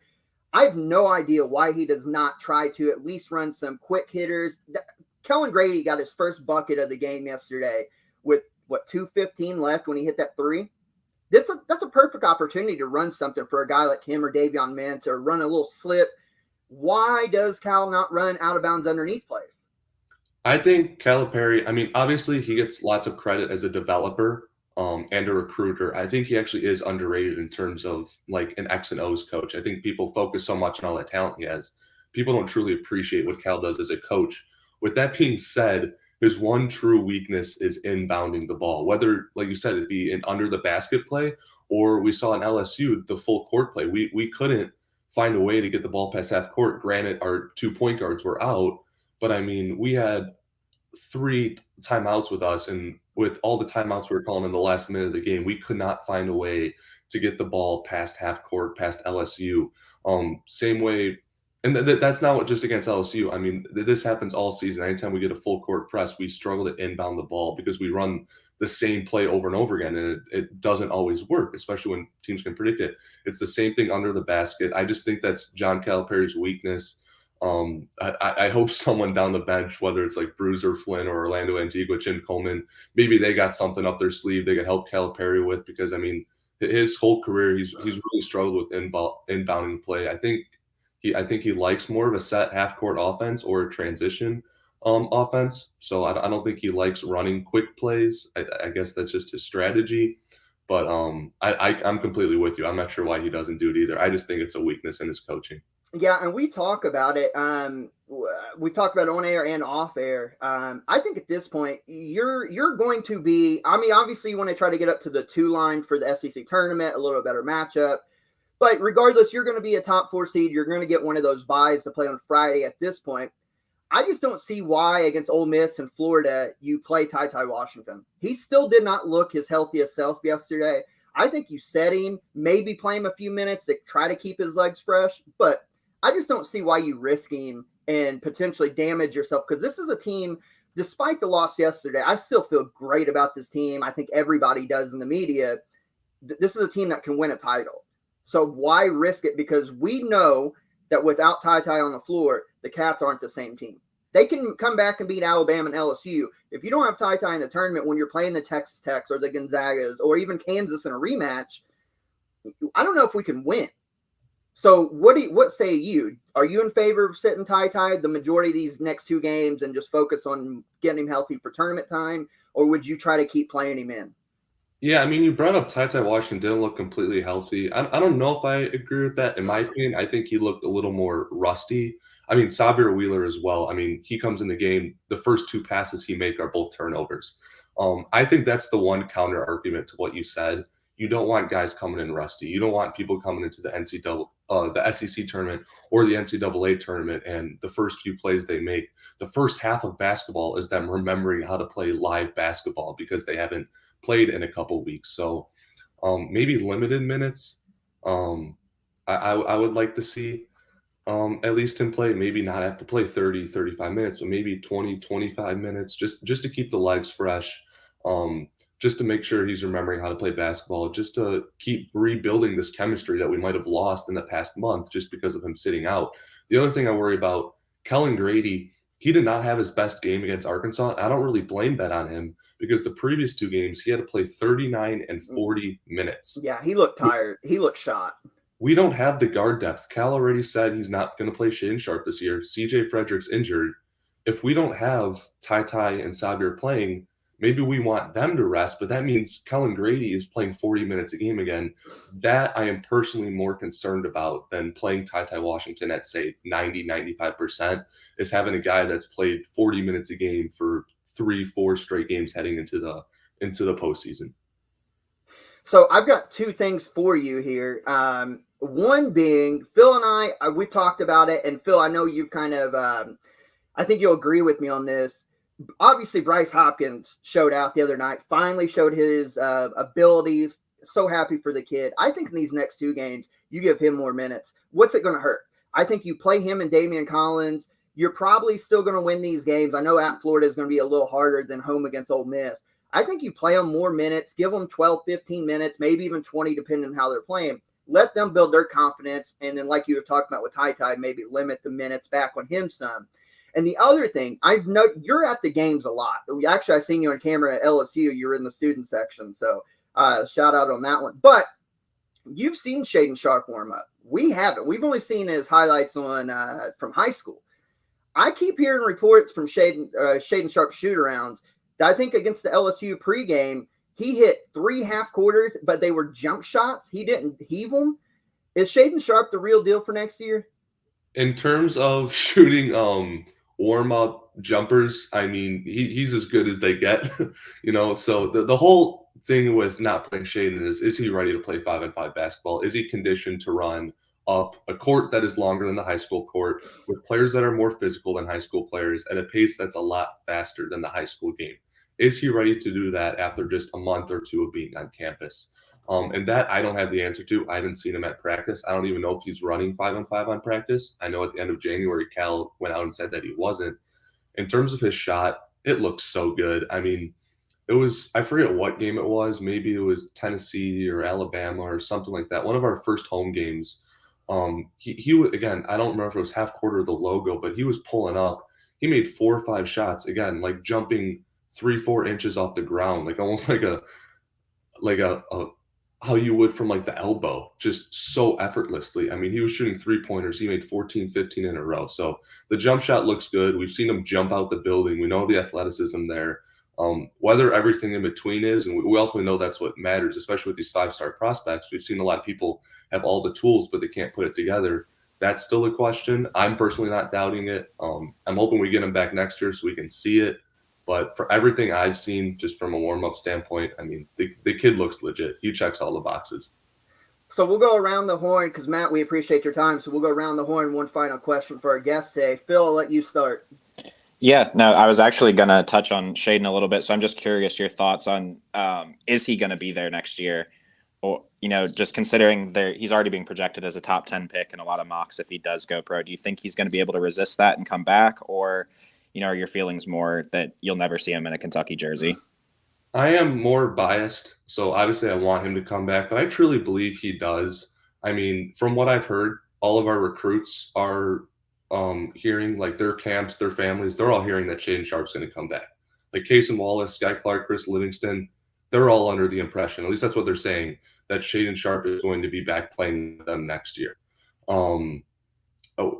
I have no idea why he does not try to at least run some quick hitters. Kellen Grady got his first bucket of the game yesterday with, 2:15 left when he hit that three. That's a perfect opportunity to run something for a guy like him or Davion Mintz, or run a little slip. Why does Cal not run out of bounds underneath plays? I think Calipari, I mean, obviously he gets lots of credit as a developer and a recruiter. I think he actually is underrated in terms of like an X and O's coach. I think people focus so much on all the talent he has. People don't truly appreciate what Cal does as a coach. With that being said, his one true weakness is inbounding the ball, whether, like you said, it be an under the basket play, or we saw in LSU, the full court play. We couldn't find a way to get the ball past half court. Granted, our 2 point guards were out, but I mean, we had 3 timeouts with us, and with all the timeouts we were calling in the last minute of the game, we could not find a way to get the ball past half court, past LSU. Same way, and that's not just against LSU. I mean, this happens all season. Anytime we get a full court press, we struggle to inbound the ball because we run the same play over and over again, and it doesn't always work, especially when teams can predict it. It's the same thing under the basket. I just think that's John Calipari's weakness. I hope someone down the bench, whether it's like Bruiser Flynn or Orlando Antigua, Jim Coleman, maybe they got something up their sleeve they could help Calipari with, because I mean, his whole career he's really struggled with inbounding play. I think he likes more of a set half court offense or a transition offense. So I don't think he likes running quick plays. I guess that's just his strategy. But I'm completely with you. I'm not sure why he doesn't do it either. I just think it's a weakness in his coaching. Yeah, and we talk about it. We talked about it on air and off air. I think at this point, you're going to be. I mean, obviously, you want to try to get up to the 2 line for the SEC tournament, a little better matchup. But regardless, you're going to be a top 4 seed. You're going to get one of those buys to play on Friday. At this point, I just don't see why against Ole Miss and Florida you play Ty Washington. He still did not look his healthiest self yesterday. I think you set him, maybe play him a few minutes to try to keep his legs fresh, but I just don't see why you risk him and potentially damage yourself, because this is a team, despite the loss yesterday, I still feel great about this team. I think everybody does in the media. This is a team that can win a title. So why risk it? Because we know that without Ty on the floor, the Cats aren't the same team. They can come back and beat Alabama and LSU. If you don't have Ty in the tournament when you're playing the Texas Techs or the Gonzagas or even Kansas in a rematch, I don't know if we can win. So what say you? Are you in favor of sitting Ty the majority of these next 2 games and just focus on getting him healthy for tournament time? Or would you try to keep playing him in? Yeah, I mean, you brought up Ty Washington didn't look completely healthy. I don't know if I agree with that. In my opinion, I think he looked a little more rusty. I mean, Sabir Wheeler as well. I mean, he comes in the game, the first 2 passes he make are both turnovers. I think that's the one counter argument to what you said. You don't want guys coming in rusty. You don't want people coming into the the SEC tournament or the NCAA tournament, and the first few plays they make, the first half of basketball is them remembering how to play live basketball because they haven't played in a couple weeks. So maybe limited minutes. I would like to see at least him play, maybe not have to play 30, 35 minutes, but maybe 20, 25 minutes just to keep the legs fresh. Just to make sure he's remembering how to play basketball, just to keep rebuilding this chemistry that we might have lost in the past month just because of him sitting out. The other thing I worry about, Kellen Grady, he did not have his best game against Arkansas. I don't really blame that on him because the previous 2 games, he had to play 39 and 40 minutes. Yeah, he looked tired. He looked shot. We don't have the guard depth. Cal already said he's not going to play Shaden Sharp this year. CJ Frederick's injured. If we don't have Ty and Sabir playing, maybe we want them to rest, but that means Kellen Grady is playing 40 minutes a game again. That I am personally more concerned about than playing Ty Washington at, say, 90, 95%, is having a guy that's played 40 minutes a game for 3-4 straight games heading into the postseason. So I've got 2 things for you here. One being, Phil and I, we've talked about it, and Phil, I know you've kind of, I think you'll agree with me on this. Obviously, Bryce Hopkins showed out the other night, finally showed his abilities. So happy for the kid. I think in these next 2 games, you give him more minutes. What's it going to hurt? I think you play him and Damian Collins. You're probably still going to win these games. I know at Florida is going to be a little harder than home against Ole Miss. I think you play them more minutes, give them 12, 15 minutes, maybe even 20, depending on how they're playing. Let them build their confidence. And then like you were talking about with Ty, maybe limit the minutes back on him some. And the other thing, I've noticed you're at the games a lot. Actually, I seen you on camera at LSU. You were in the student section. So shout out on that one. But you've seen Shaden Sharp warm up. We haven't. We've only seen his highlights on from high school. I keep hearing reports from Shaden Sharp shoot-arounds that I think against the LSU pregame, he hit 3 half quarters, but they were jump shots. He didn't heave them. Is Shaden Sharp the real deal for next year? In terms of shooting warm-up jumpers, I mean, he's as good as they get, So the whole thing with not playing Shaden is he ready to play 5-on-5 basketball? Is he conditioned to run up a court that is longer than the high school court with players that are more physical than high school players at a pace that's a lot faster than the high school game? Is he ready to do that after just a month or two of being on campus? And that I don't have the answer to. I haven't seen him at practice. I don't even know if he's running 5-on-5 on practice. I know at the end of January, Cal went out and said that he wasn't. In terms of his shot, it looks so good. I mean, it was, I forget what game it was. Maybe it was Tennessee or Alabama or something like that. One of our first home games. He again, I don't remember if it was half quarter of the logo, but he was pulling up. He made 4 or 5 shots again, like jumping 3-4 inches off the ground, like almost like a how you would from like the elbow, just so effortlessly. I mean, he was shooting 3-pointers. He made 14, 15 in a row. So the jump shot looks good. We've seen him jump out the building. We know the athleticism there. Whether everything in between is, and we ultimately know that's what matters, especially with these 5-star prospects. We've seen a lot of people have all the tools, but they can't put it together. That's still a question. I'm personally not doubting it. I'm hoping we get him back next year so we can see it. But for everything I've seen, just from a warm-up standpoint, I mean, the kid looks legit. He checks all the boxes. So we'll go around the horn because, Matt, we appreciate your time. So we'll go around the horn. One final question for our guest today. Phil, I'll let you start. Yeah, no, I was actually going to touch on Shaden a little bit. So I'm just curious your thoughts on is he going to be there next year? Or, just considering he's already being projected as a top 10 pick in a lot of mocks if he does go pro. Do you think he's going to be able to resist that and come back? Or are your feelings more that you'll never see him in a Kentucky jersey? I am more biased, so obviously I want him to come back, but I truly believe he does. I mean, from what I've heard, all of our recruits are hearing, like their camps, their families, they're all hearing that Shaden Sharp's going to come back. Like Cason Wallace, Sky Clark, Chris Livingston, they're all under the impression, at least that's what they're saying, that Shaden Sharp is going to be back playing with them next year.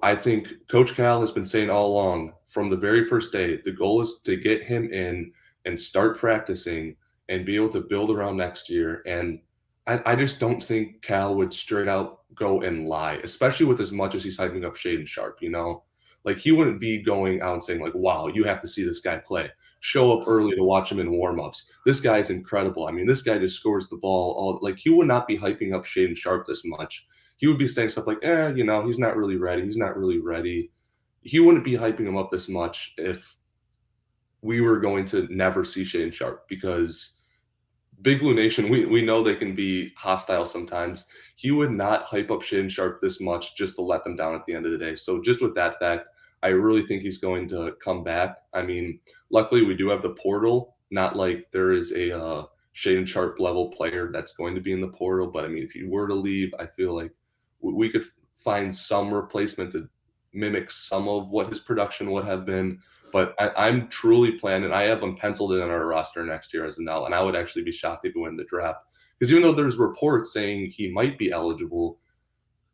I think Coach Cal has been saying all along from the very first day, the goal is to get him in and start practicing and be able to build around next year. And I just don't think Cal would straight out go and lie, especially with as much as he's hyping up Shaden Sharp, Like he wouldn't be going out and saying like, wow, you have to see this guy play. Show up early to watch him in warmups. This guy's incredible. I mean, this guy just scores the ball. He would not be hyping up Shaden Sharp this much. He would be saying stuff like, he's not really ready. He's not really ready. He wouldn't be hyping him up this much if we were going to never see Shaden Sharp, because Big Blue Nation, we know they can be hostile sometimes. He would not hype up Shaden Sharp this much just to let them down at the end of the day. So just with that fact, I really think he's going to come back. I mean, luckily we do have the portal, not like there is a Shaden Sharp level player that's going to be in the portal. But I mean, if he were to leave, I feel like we could find some replacement to mimic some of what his production would have been. But I'm truly planning. I have him penciled in on our roster next year as of now, and I would actually be shocked if he win the draft. Because even though there's reports saying he might be eligible,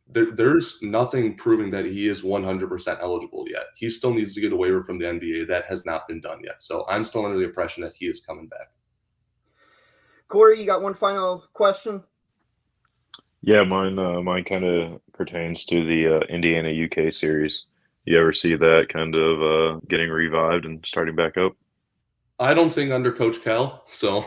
there's nothing proving that he is 100% eligible yet. He still needs to get a waiver from the NBA. That has not been done yet. So I'm still under the impression that he is coming back. Corey, you got one final question? Yeah, mine kind of pertains to the Indiana UK series. You ever see that kind of getting revived and starting back up? I don't think under Coach Cal. So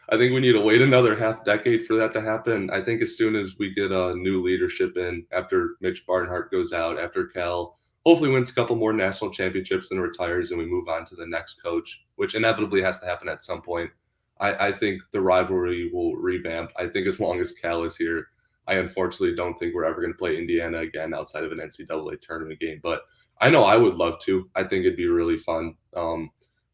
I think we need to wait another half decade for that to happen. I think as soon as we get a new leadership in, after Mitch Barnhart goes out, after Cal hopefully wins a couple more national championships and retires, and we move on to the next coach, which inevitably has to happen at some point, I think the rivalry will revamp. I think as long as Cal is here, I unfortunately don't think we're ever going to play Indiana again outside of an NCAA tournament game. But I know I would love to. I think it'd be really fun.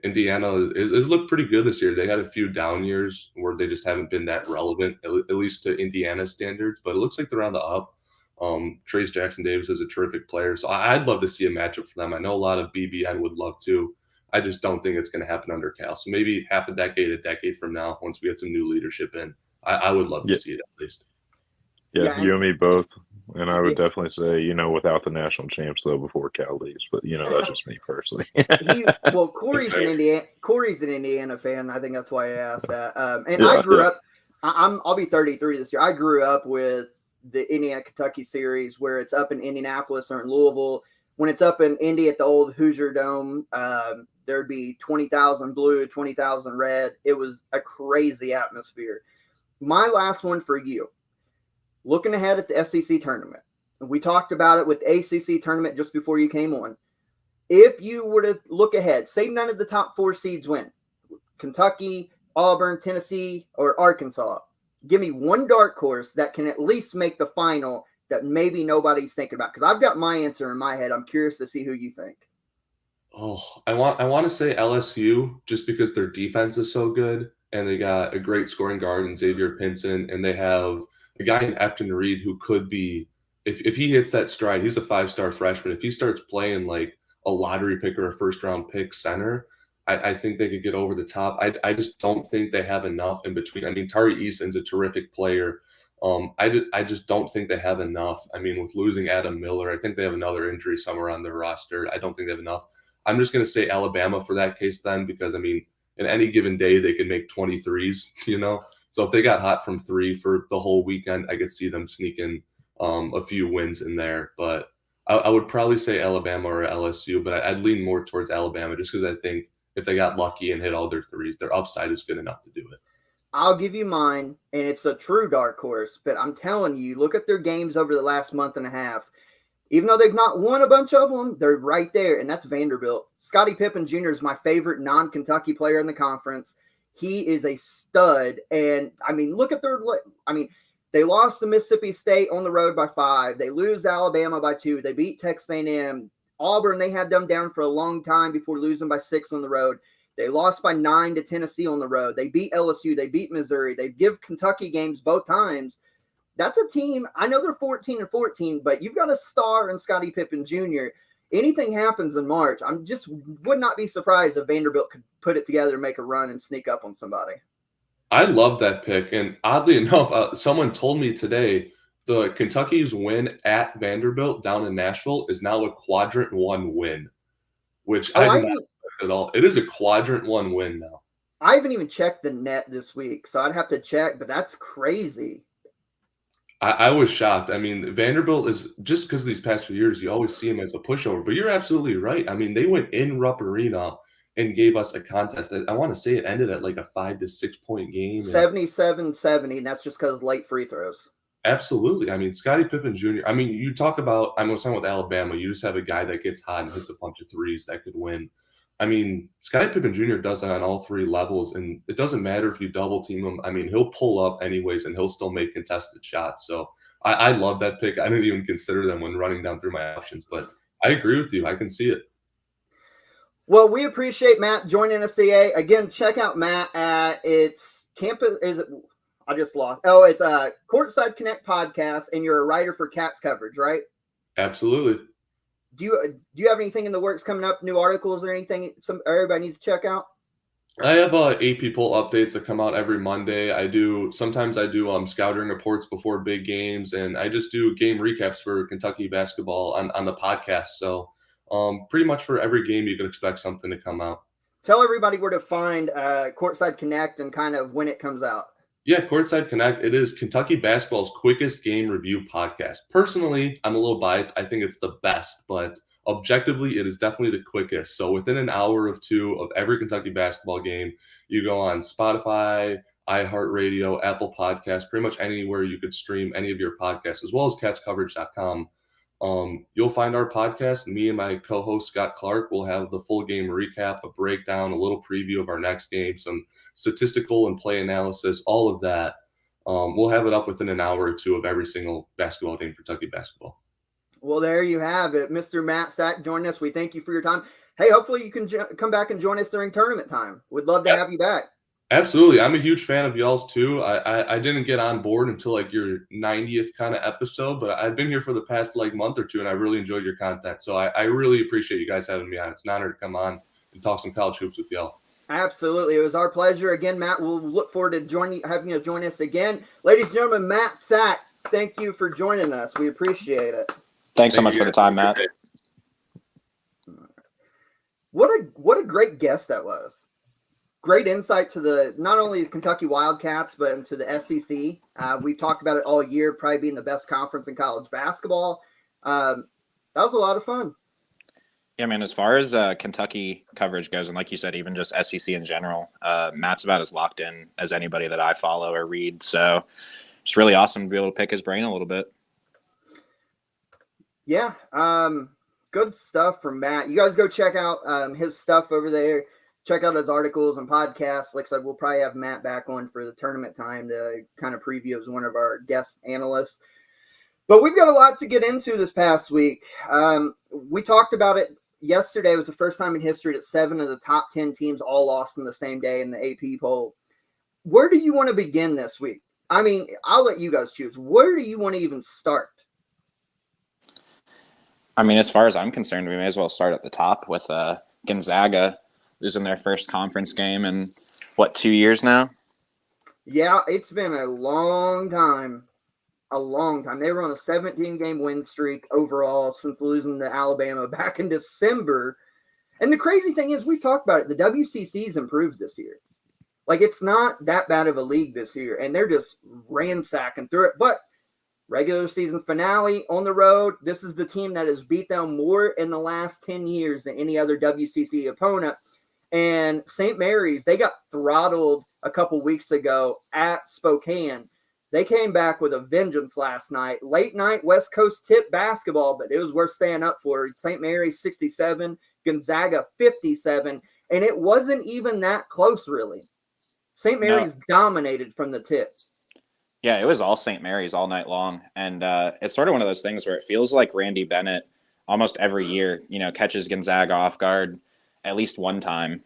Indiana has looked pretty good this year. They had a few down years where they just haven't been that relevant, at least to Indiana standards. But it looks like they're on the up. Trace Jackson-Davis is a terrific player. So I'd love to see a matchup for them. I know a lot of BBN would love to. I just don't think it's going to happen under Cal. So maybe half a decade from now, once we get some new leadership in, I would love to see it at least. Yeah, you and me both. And I would definitely say, without the national champs, though, before Cal leaves. But, that's just me personally. Corey's an Indiana fan. I think that's why I asked that. I grew up, I'll be 33 this year. I grew up with the Indiana-Kentucky series where it's up in Indianapolis or in Louisville. When it's up in Indy at the old Hoosier Dome, there'd be 20,000 blue, 20,000 red. It was a crazy atmosphere. My last one for you. Looking ahead at the SEC tournament, we talked about it with the ACC tournament just before you came on. If you were to look ahead, say none of the top 4 seeds win, Kentucky, Auburn, Tennessee, or Arkansas. Give me one dark horse that can at least make the final that maybe nobody's thinking about. Because I've got my answer in my head. I'm curious to see who you think. Oh, I want to say LSU just because their defense is so good and they got a great scoring guard in Xavier Pinson, and they have a guy in Efton Reed who could be, if he hits that stride, he's a 5-star freshman. If he starts playing like a lottery pick or a first-round pick center, I think they could get over the top. I just don't think they have enough in between. I mean, Tari Eason's a terrific player. I just don't think they have enough. I mean, with losing Adam Miller, I think they have another injury somewhere on their roster. I don't think they have enough. I'm just going to say Alabama for that case then, because, I mean, in any given day, they could make 23s, you know? So if they got hot from 3 for the whole weekend, I could see them sneaking a few wins in there. But I would probably say Alabama or LSU, but I'd lean more towards Alabama just because I think if they got lucky and hit all their threes, their upside is good enough to do it. I'll give you mine, and it's a true dark horse, but I'm telling you, look at their games over the last month and a half. Even though they've not won a bunch of them, they're right there, and that's Vanderbilt. Scottie Pippen Jr. is my favorite non-Kentucky player in the conference. He is a stud, and, I mean, look at they lost to Mississippi State on the road by 5. They lose Alabama by 2. They beat Texas A&M. Auburn, they had them down for a long time before losing by 6 on the road. They lost by 9 to Tennessee on the road. They beat LSU. They beat Missouri. They give Kentucky games both times. That's a team. I know they're 14-14, but you've got a star in Scottie Pippen Jr. Anything happens in March, would not be surprised if Vanderbilt could put it together and make a run and sneak up on somebody. I love that pick. And oddly enough, someone told me today the Kentucky's win at Vanderbilt down in Nashville is now a quadrant 1 win, which I did not expect at all. It is a quadrant 1 win now. I haven't even checked the net this week, so I'd have to check, but that's crazy. I was shocked. I mean, Vanderbilt is just because of these past few years, you always see them as a pushover, but you're absolutely right. I mean, they went in Rupp Arena and gave us a contest. I want to say it ended at like a 5 to 6 point game. 77-70, and that's just because of late free throws. Absolutely. I mean, Scottie Pippen Jr. I mean, you talk about, I was talking with Alabama, you just have a guy that gets hot and hits a bunch of threes that could win. I mean, Scottie Pippen Jr. does that on all 3 levels, and it doesn't matter if you double team him. I mean, he'll pull up anyways, and he'll still make contested shots. So I love that pick. I didn't even consider them when running down through my options, but I agree with you. I can see it. Well, we appreciate Matt joining us today. Again, check out Matt at its campus. I just lost. Oh, it's a Courtside Connect podcast, and you're a writer for Cats coverage, right? Absolutely. Do you have anything in the works coming up? New articles or anything? Everybody needs to check out. I have AP poll updates that come out every Monday. Sometimes I do scouting reports before big games, and I just do game recaps for Kentucky basketball on the podcast. So pretty much for every game, you can expect something to come out. Tell everybody where to find Courtside Connect and kind of when it comes out. Yeah, Courtside Connect. It is Kentucky basketball's quickest game review podcast. Personally, I'm a little biased. I think it's the best, but objectively, it is definitely the quickest. So within an hour or 2 of every Kentucky basketball game, you go on Spotify, iHeartRadio, Apple Podcasts, pretty much anywhere you could stream any of your podcasts, as well as catscoverage.com. You'll find our podcast. Me and my co-host Scott Clark will have the full game recap, a breakdown, a little preview of our next game, some statistical and play analysis, all of that. We'll have it up within an hour or 2 of every single basketball game for Kentucky basketball. Well, there you have it. Mr. Matt Sak joining us. We thank you for your time. Hey, hopefully you can come back and join us during tournament time. We'd love to have you back. Absolutely. I'm a huge fan of y'all's too. I didn't get on board until like your 90th kind of episode, but I've been here for the past like month or 2, and I really enjoyed your content. So I really appreciate you guys having me on. It's an honor to come on and talk some college hoops with y'all. Absolutely. It was our pleasure. Again, Matt, we'll look forward to having you join us again. Ladies and gentlemen, Matt Sak, thank you for joining us. We appreciate it. Thanks so much for the time, Matt. What a great guest that was. Great insight to not only the Kentucky Wildcats, but into the SEC. We've talked about it all year, probably being the best conference in college basketball. That was a lot of fun. Yeah, man, as far as Kentucky coverage goes, and like you said, even just SEC in general, Matt's about as locked in as anybody that I follow or read. So it's really awesome to be able to pick his brain a little bit. Yeah, good stuff from Matt. You guys go check out his stuff over there. check out his articles and podcasts. Like I said, we'll probably have Matt back on for the tournament time to kind of preview as one of our guest analysts. But we've got a lot to get into this past week. We talked about it yesterday. It was the first time in history that 7 of the top 10 teams all lost in the same day in the AP poll. Where do you want to begin this week? I mean, I'll let you guys choose. Where do you want to even start? I mean, as far as I'm concerned, we may as well start at the top with Gonzaga losing their first conference game in, 2 years now? Yeah, it's been a long time. A long time. They were on a 17-game win streak overall since losing to Alabama back in December. And the crazy thing is, we've talked about it. The WCC's improved this year. Like, it's not that bad of a league this year, and they're just ransacking through it. But regular season finale on the road, this is the team that has beat them more in the last 10 years than any other WCC opponent. And St. Mary's, they got throttled a couple weeks ago at Spokane. They came back with a vengeance last night. Late night West Coast tip basketball, but it was worth staying up for. St. Mary's 67, Gonzaga 57, and it wasn't even that close, really. St. Mary's dominated from the tip. Yeah, it was all St. Mary's all night long. And it's sort of one of those things where it feels like Randy Bennett almost every year, catches Gonzaga off guard at least one time.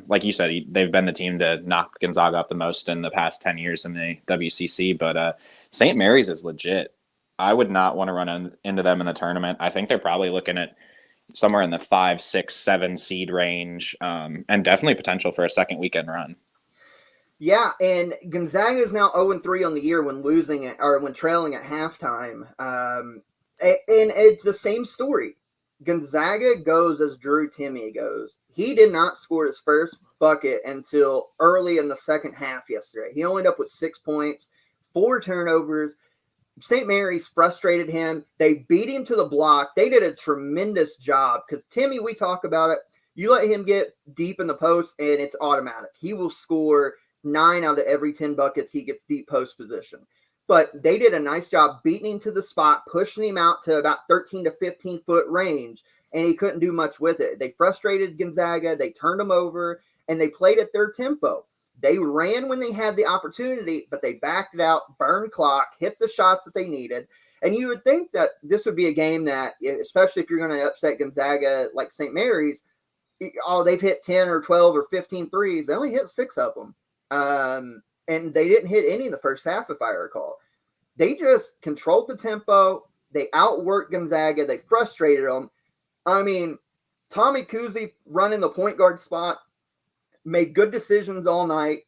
Like you said, they've been the team to knock Gonzaga up the most in the past 10 years in the WCC. But St. Mary's is legit. I would not want to run into them in the tournament. I think they're probably looking at somewhere in the 5, 6, 7 seed range, and definitely potential for a second weekend run. Yeah, and Gonzaga is now 0-3 on the year when losing it or when trailing at halftime. And it's the same story. Gonzaga goes as Drew Timme goes. He did not score his first bucket until early in the second half yesterday. He only ended up with 6 points, 4 turnovers. St. Mary's frustrated him. They beat him to the block. They did a tremendous job because Timme, we talk about it. You let him get deep in the post, and it's automatic. He will score 9 out of every 10 buckets he gets deep post position. But they did a nice job beating him to the spot, pushing him out to about 13 to 15 foot range, and he couldn't do much with it. They frustrated Gonzaga. They turned them over, and they played at their tempo. They ran when they had the opportunity, but they backed it out, burned clock, hit the shots that they needed. And you would think that this would be a game that, especially if you're going to upset Gonzaga like St. Mary's, they've hit 10 or 12 or 15 threes. They only hit 6 of them. And they didn't hit any in the first half, if I recall. They just controlled the tempo. They outworked Gonzaga. They frustrated them. I mean, Tommy Kuhse running the point guard spot, made good decisions all night.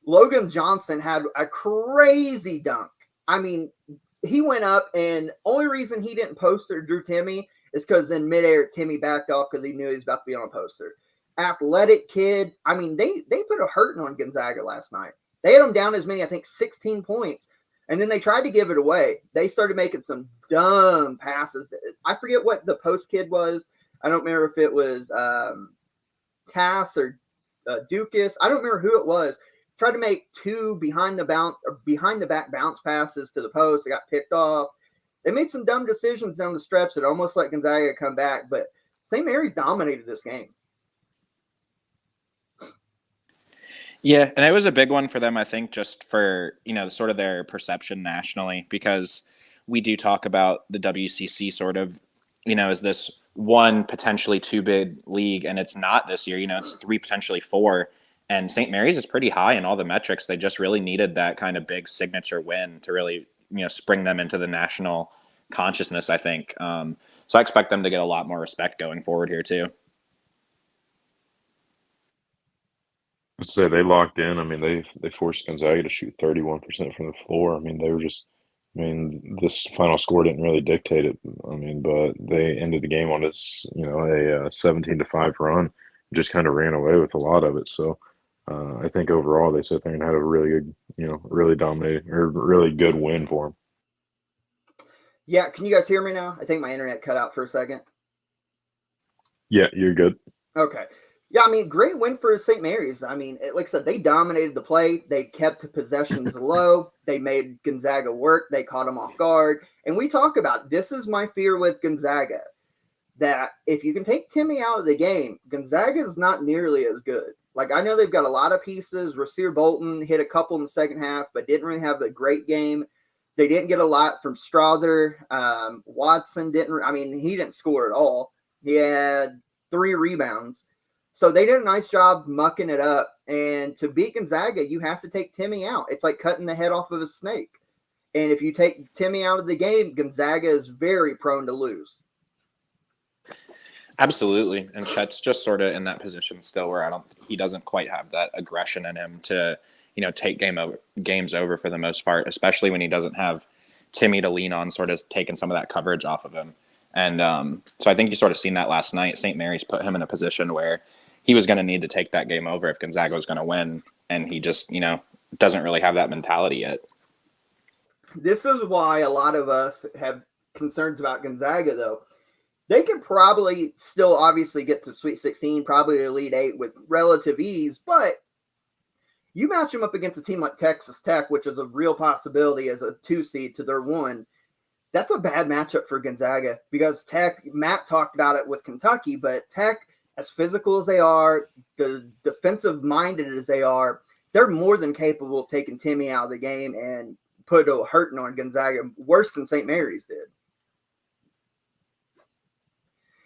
Logan Johnson had a crazy dunk. I mean, he went up, and only reason he didn't poster Drew Timme is because in midair, Timme backed off because he knew he was about to be on a poster. Athletic kid. I mean, they put a hurting on Gonzaga last night. They had them down as many, I think, 16 points. And then they tried to give it away. They started making some dumb passes. I forget what the post kid was. I don't remember if it was Tass or Dukas. I don't remember who it was. Tried to make 2 behind the back bounce passes to the post. They got picked off. They made some dumb decisions down the stretch that almost let Gonzaga come back. But St. Mary's dominated this game. Yeah, and it was a big one for them, I think, just for, sort of their perception nationally, because we do talk about the WCC sort of, as this one potentially 2 bid league, and it's not this year. It's 3, potentially 4, and St. Mary's is pretty high in all the metrics. They just really needed that kind of big signature win to really, spring them into the national consciousness, I think. So I expect them to get a lot more respect going forward here too. I'd say they locked in. I mean, they forced Gonzaga to shoot 31% from the floor. I mean, this final score didn't really dictate it. I mean, but they ended the game on a 17-5 run. Just kind of ran away with a lot of it. So I think overall they sit there and had a really good, really dominating or really good win for them. Yeah, can you guys hear me now? I think my internet cut out for a second. Yeah, you're good. Okay. Yeah, I mean, great win for St. Mary's. I mean, like I said, they dominated the play. They kept possessions low. They made Gonzaga work. They caught them off guard. And we talk about, this is my fear with Gonzaga, that if you can take Timme out of the game, Gonzaga is not nearly as good. Like, I know they've got a lot of pieces. Rasir Bolton hit a couple in the second half, but didn't really have a great game. They didn't get a lot from Strother. Watson he didn't score at all. He had 3 rebounds. So they did a nice job mucking it up. And to beat Gonzaga, you have to take Timmy out. It's like cutting the head off of a snake. And if you take Timmy out of the game, Gonzaga is very prone to lose. Absolutely. And Chet's just sort of in that position still where he doesn't quite have that aggression in him to, take games over for the most part, especially when he doesn't have Timmy to lean on, sort of taking some of that coverage off of him. And so I think you sort of seen that last night. St. Mary's put him in a position where he was going to need to take that game over if Gonzaga was going to win. And he just, doesn't really have that mentality yet. This is why a lot of us have concerns about Gonzaga, though. They could probably still obviously get to Sweet 16, probably Elite 8 with relative ease, but you match them up against a team like Texas Tech, which is a real possibility as a 2 seed to their 1. That's a bad matchup for Gonzaga because Tech, Matt talked about it with Kentucky, but Tech, as physical as they are, the defensive-minded as they are, they're more than capable of taking Timmy out of the game and put a hurting on Gonzaga worse than St. Mary's did.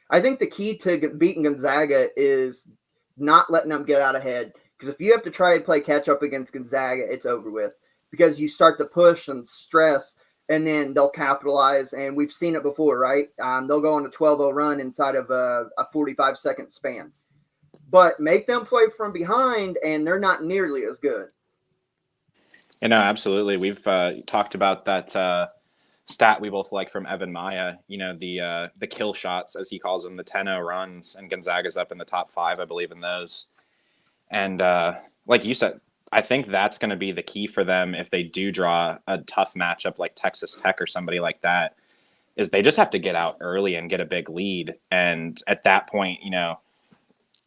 I think the key to beating Gonzaga is not letting them get out ahead. Because if you have to try to play catch up against Gonzaga, it's over with. Because you start to push and stress, and then they'll capitalize. And we've seen it before, right? They'll go on a 12-0 run inside of a 45-second span. But make them play from behind, and they're not nearly as good. Absolutely. We've talked about that stat we both like from Evan Maya, the kill shots, as he calls them, the 10-0 runs, and Gonzaga's up in the top 5, I believe, in those. And like you said, I think that's going to be the key for them if they do draw a tough matchup like Texas Tech or somebody like that, is they just have to get out early and get a big lead. And at that point,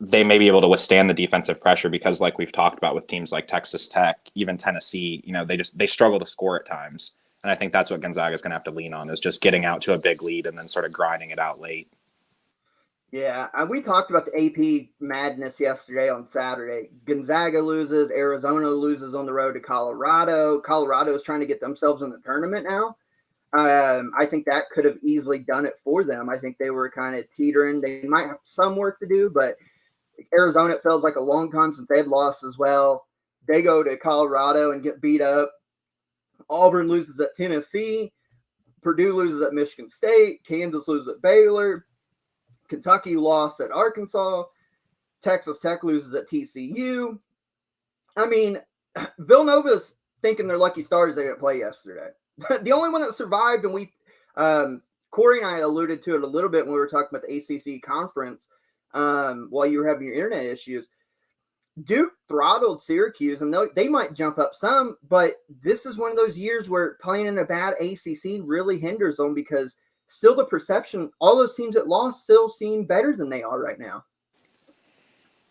they may be able to withstand the defensive pressure because, like we've talked about with teams like Texas Tech, even Tennessee, they struggle to score at times. And I think that's what Gonzaga is going to have to lean on, is just getting out to a big lead and then sort of grinding it out late. Yeah, we talked about the AP madness yesterday on Saturday. Gonzaga loses, Arizona loses on the road to Colorado. Colorado is trying to get themselves in the tournament now. I think that could have easily done it for them. I think they were kind of teetering. They might have some work to do, but Arizona, it feels like a long time since they've lost as well. They go to Colorado and get beat up. Auburn loses at Tennessee. Purdue loses at Michigan State. Kansas loses at Baylor. Kentucky lost at Arkansas. Texas Tech loses at TCU. I mean, Villanova's thinking they're lucky stars they didn't play yesterday. The only one that survived, and Corey and I alluded to it a little bit when we were talking about the ACC conference while you were having your internet issues. Duke throttled Syracuse, and they might jump up some, but this is one of those years where playing in a bad ACC really hinders them because still the perception, all those teams that lost still seem better than they are right now.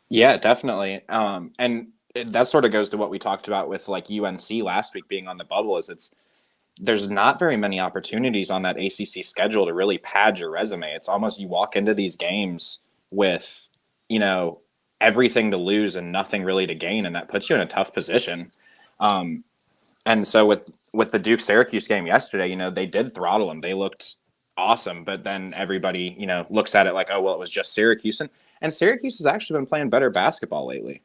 Yeah, definitely. And that sort of goes to what we talked about with like UNC last week being on the bubble, is there's not very many opportunities on that ACC schedule to really pad your resume. It's almost you walk into these games with, everything to lose and nothing really to gain, and that puts you in a tough position. And so with the Duke Syracuse game yesterday, they did throttle them. They looked awesome, but then everybody, looks at it like, oh, well, it was just Syracuse. And Syracuse has actually been playing better basketball lately.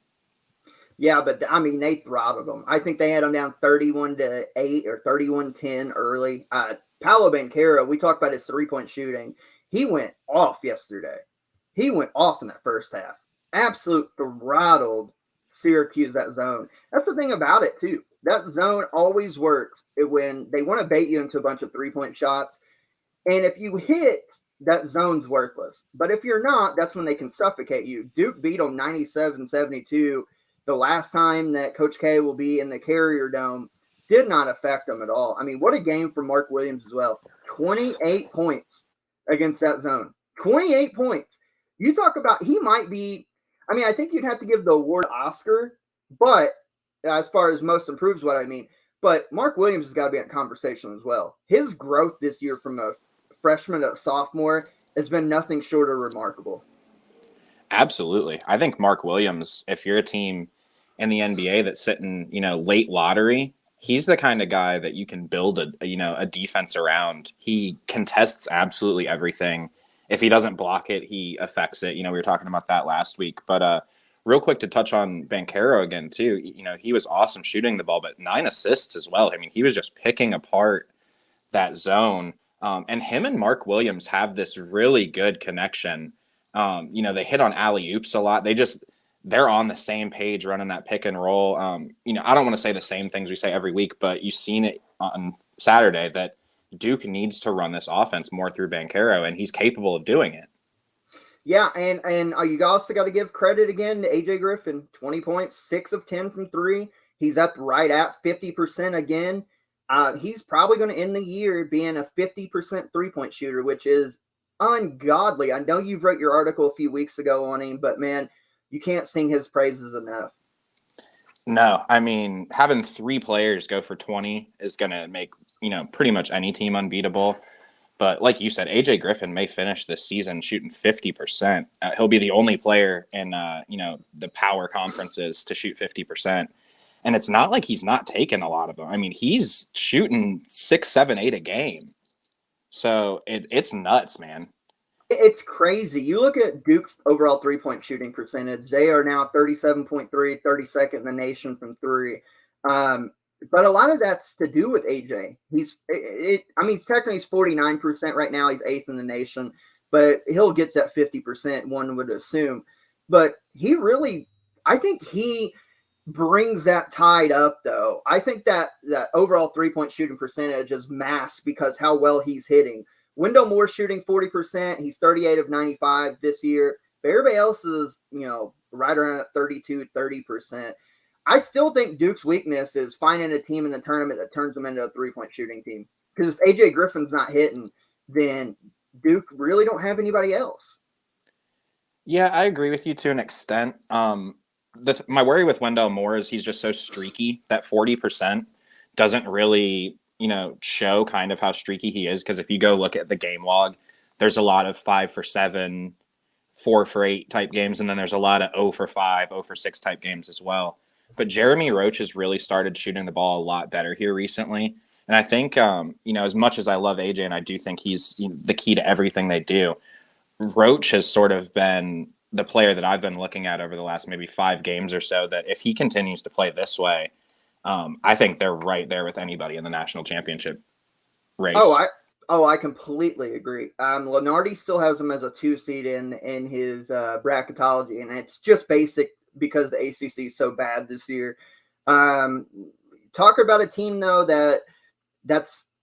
Yeah, but they throttled them. I think they had them down 31-8 or 31-10 early. Paolo Banchero, we talked about his 3-point shooting. He went off yesterday. He went off in that first half. Absolute throttled Syracuse, that zone. That's the thing about it, too. That zone always works when they want to bait you into a bunch of 3-point shots. And if you hit, that zone's worthless. But if you're not, that's when they can suffocate you. Duke beat them 97-72. The last time that Coach K will be in the Carrier Dome did not affect them at all. I mean, what a game for Mark Williams as well. 28 points against that zone. 28 points. You talk about, he might be, I think you'd have to give the award to Oscar, but as far as most improved is what I mean. But Mark Williams has got to be in a conversation as well. His growth this year from a freshman to a sophomore has been nothing short of remarkable. Absolutely. I think Mark Williams, if you're a team in the NBA that's sitting, late lottery, he's the kind of guy that you can build a defense around. He contests absolutely everything. If he doesn't block it, he affects it. We were talking about that last week. But real quick to touch on Banchero again too. He was awesome shooting the ball, but 9 assists as well. I mean, he was just picking apart that zone. And him and Mark Williams have this really good connection. They hit on alley oops a lot. They're on the same page running that pick and roll. I don't want to say the same things we say every week, but you've seen it on Saturday that Duke needs to run this offense more through Banchero, and he's capable of doing it. Yeah, and you also got to give credit again to AJ Griffin. 20 points, 6 of 10 from 3. He's up right at 50% again. He's probably going to end the year being a 50% three-point shooter, which is ungodly. I know you've wrote your article a few weeks ago on him, but man, you can't sing his praises enough. No, I mean, having 3 players go for 20 is going to make, pretty much any team unbeatable. But like you said, AJ Griffin may finish this season shooting 50%. He'll be the only player in, the power conferences to shoot 50%. And it's not like he's not taking a lot of them. I mean, he's shooting 6, 7, 8 a game. So it's nuts, man. It's crazy. You look at Duke's overall three-point shooting percentage. They are now 37.3, 32nd in the nation from 3. But a lot of that's to do with AJ. He's technically 49% right now. He's 8th in the nation, but he'll get that 50%, one would assume. But I think he brings that tide up, though. I think that overall three-point shooting percentage is masked because how well he's hitting. Wendell Moore's shooting 40%. He's 38 of 95 this year. But everybody else is, right around 32, 30%. I still think Duke's weakness is finding a team in the tournament that turns them into a three-point shooting team. Because if AJ Griffin's not hitting, then Duke really don't have anybody else. Yeah, I agree with you to an extent. My worry with Wendell Moore is he's just so streaky that 40% doesn't really, show kind of how streaky he is. Because if you go look at the game log, there's a lot of 5 for 7, 4 for 8 type games, and then there's a lot of 0 for 5, 0 for 6 type games as well. But Jeremy Roach has really started shooting the ball a lot better here recently. And I think, as much as I love AJ and I do think he's the key to everything they do, Roach has sort of been the player that I've been looking at over the last maybe 5 games or so that if he continues to play this way, I think they're right there with anybody in the national championship race. I completely agree. Lenardi still has him as a 2 seed in his bracketology, and it's just basic because the ACC is so bad this year. Talk about a team though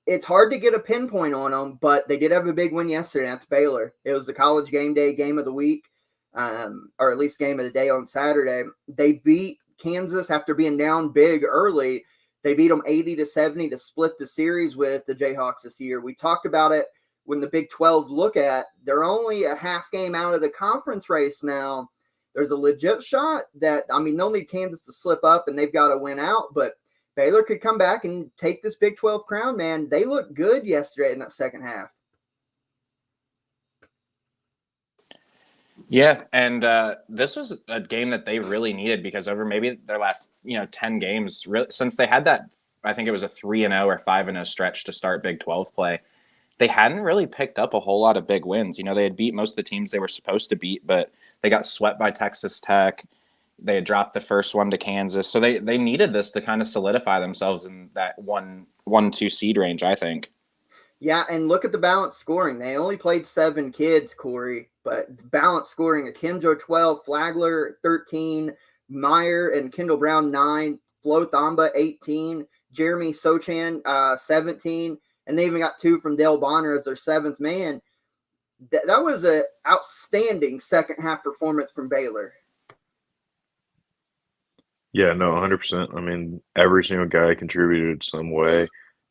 it's hard to get a pinpoint on them, but they did have a big win yesterday. That's Baylor. It was the college game day game of the week, or at least game of the day on Saturday. They beat Kansas after being down big early. They beat them 80-70 to split the series with the Jayhawks this year. We talked about it when the Big 12 look at, they're only a half game out of the conference race now. There's a legit shot that, they'll need Kansas to slip up and they've got to win out, but Baylor could come back and take this Big 12 crown, man. They looked good yesterday in that second half. Yeah, and this was a game that they really needed because over maybe their last 10 games, since they had that, I think it was a 3-0 or 5-0 stretch to start Big 12 play, they hadn't really picked up a whole lot of big wins. They had beat most of the teams they were supposed to beat, but they got swept by Texas Tech. They had dropped the first one to Kansas, so they needed this to kind of solidify themselves in that 1-2 seed range, I think. Yeah, and look at the balanced scoring. They only played 7 kids, Corey, but balanced scoring: Akinjo 12, Flagler 13, Meyer and Kendall Brown 9, Flo Thamba 18, Jeremy Sochan 17, and they even got 2 from Dale Bonner as their 7th man. That was an outstanding second half performance from Baylor. Yeah, no, 100%. Every single guy contributed some way.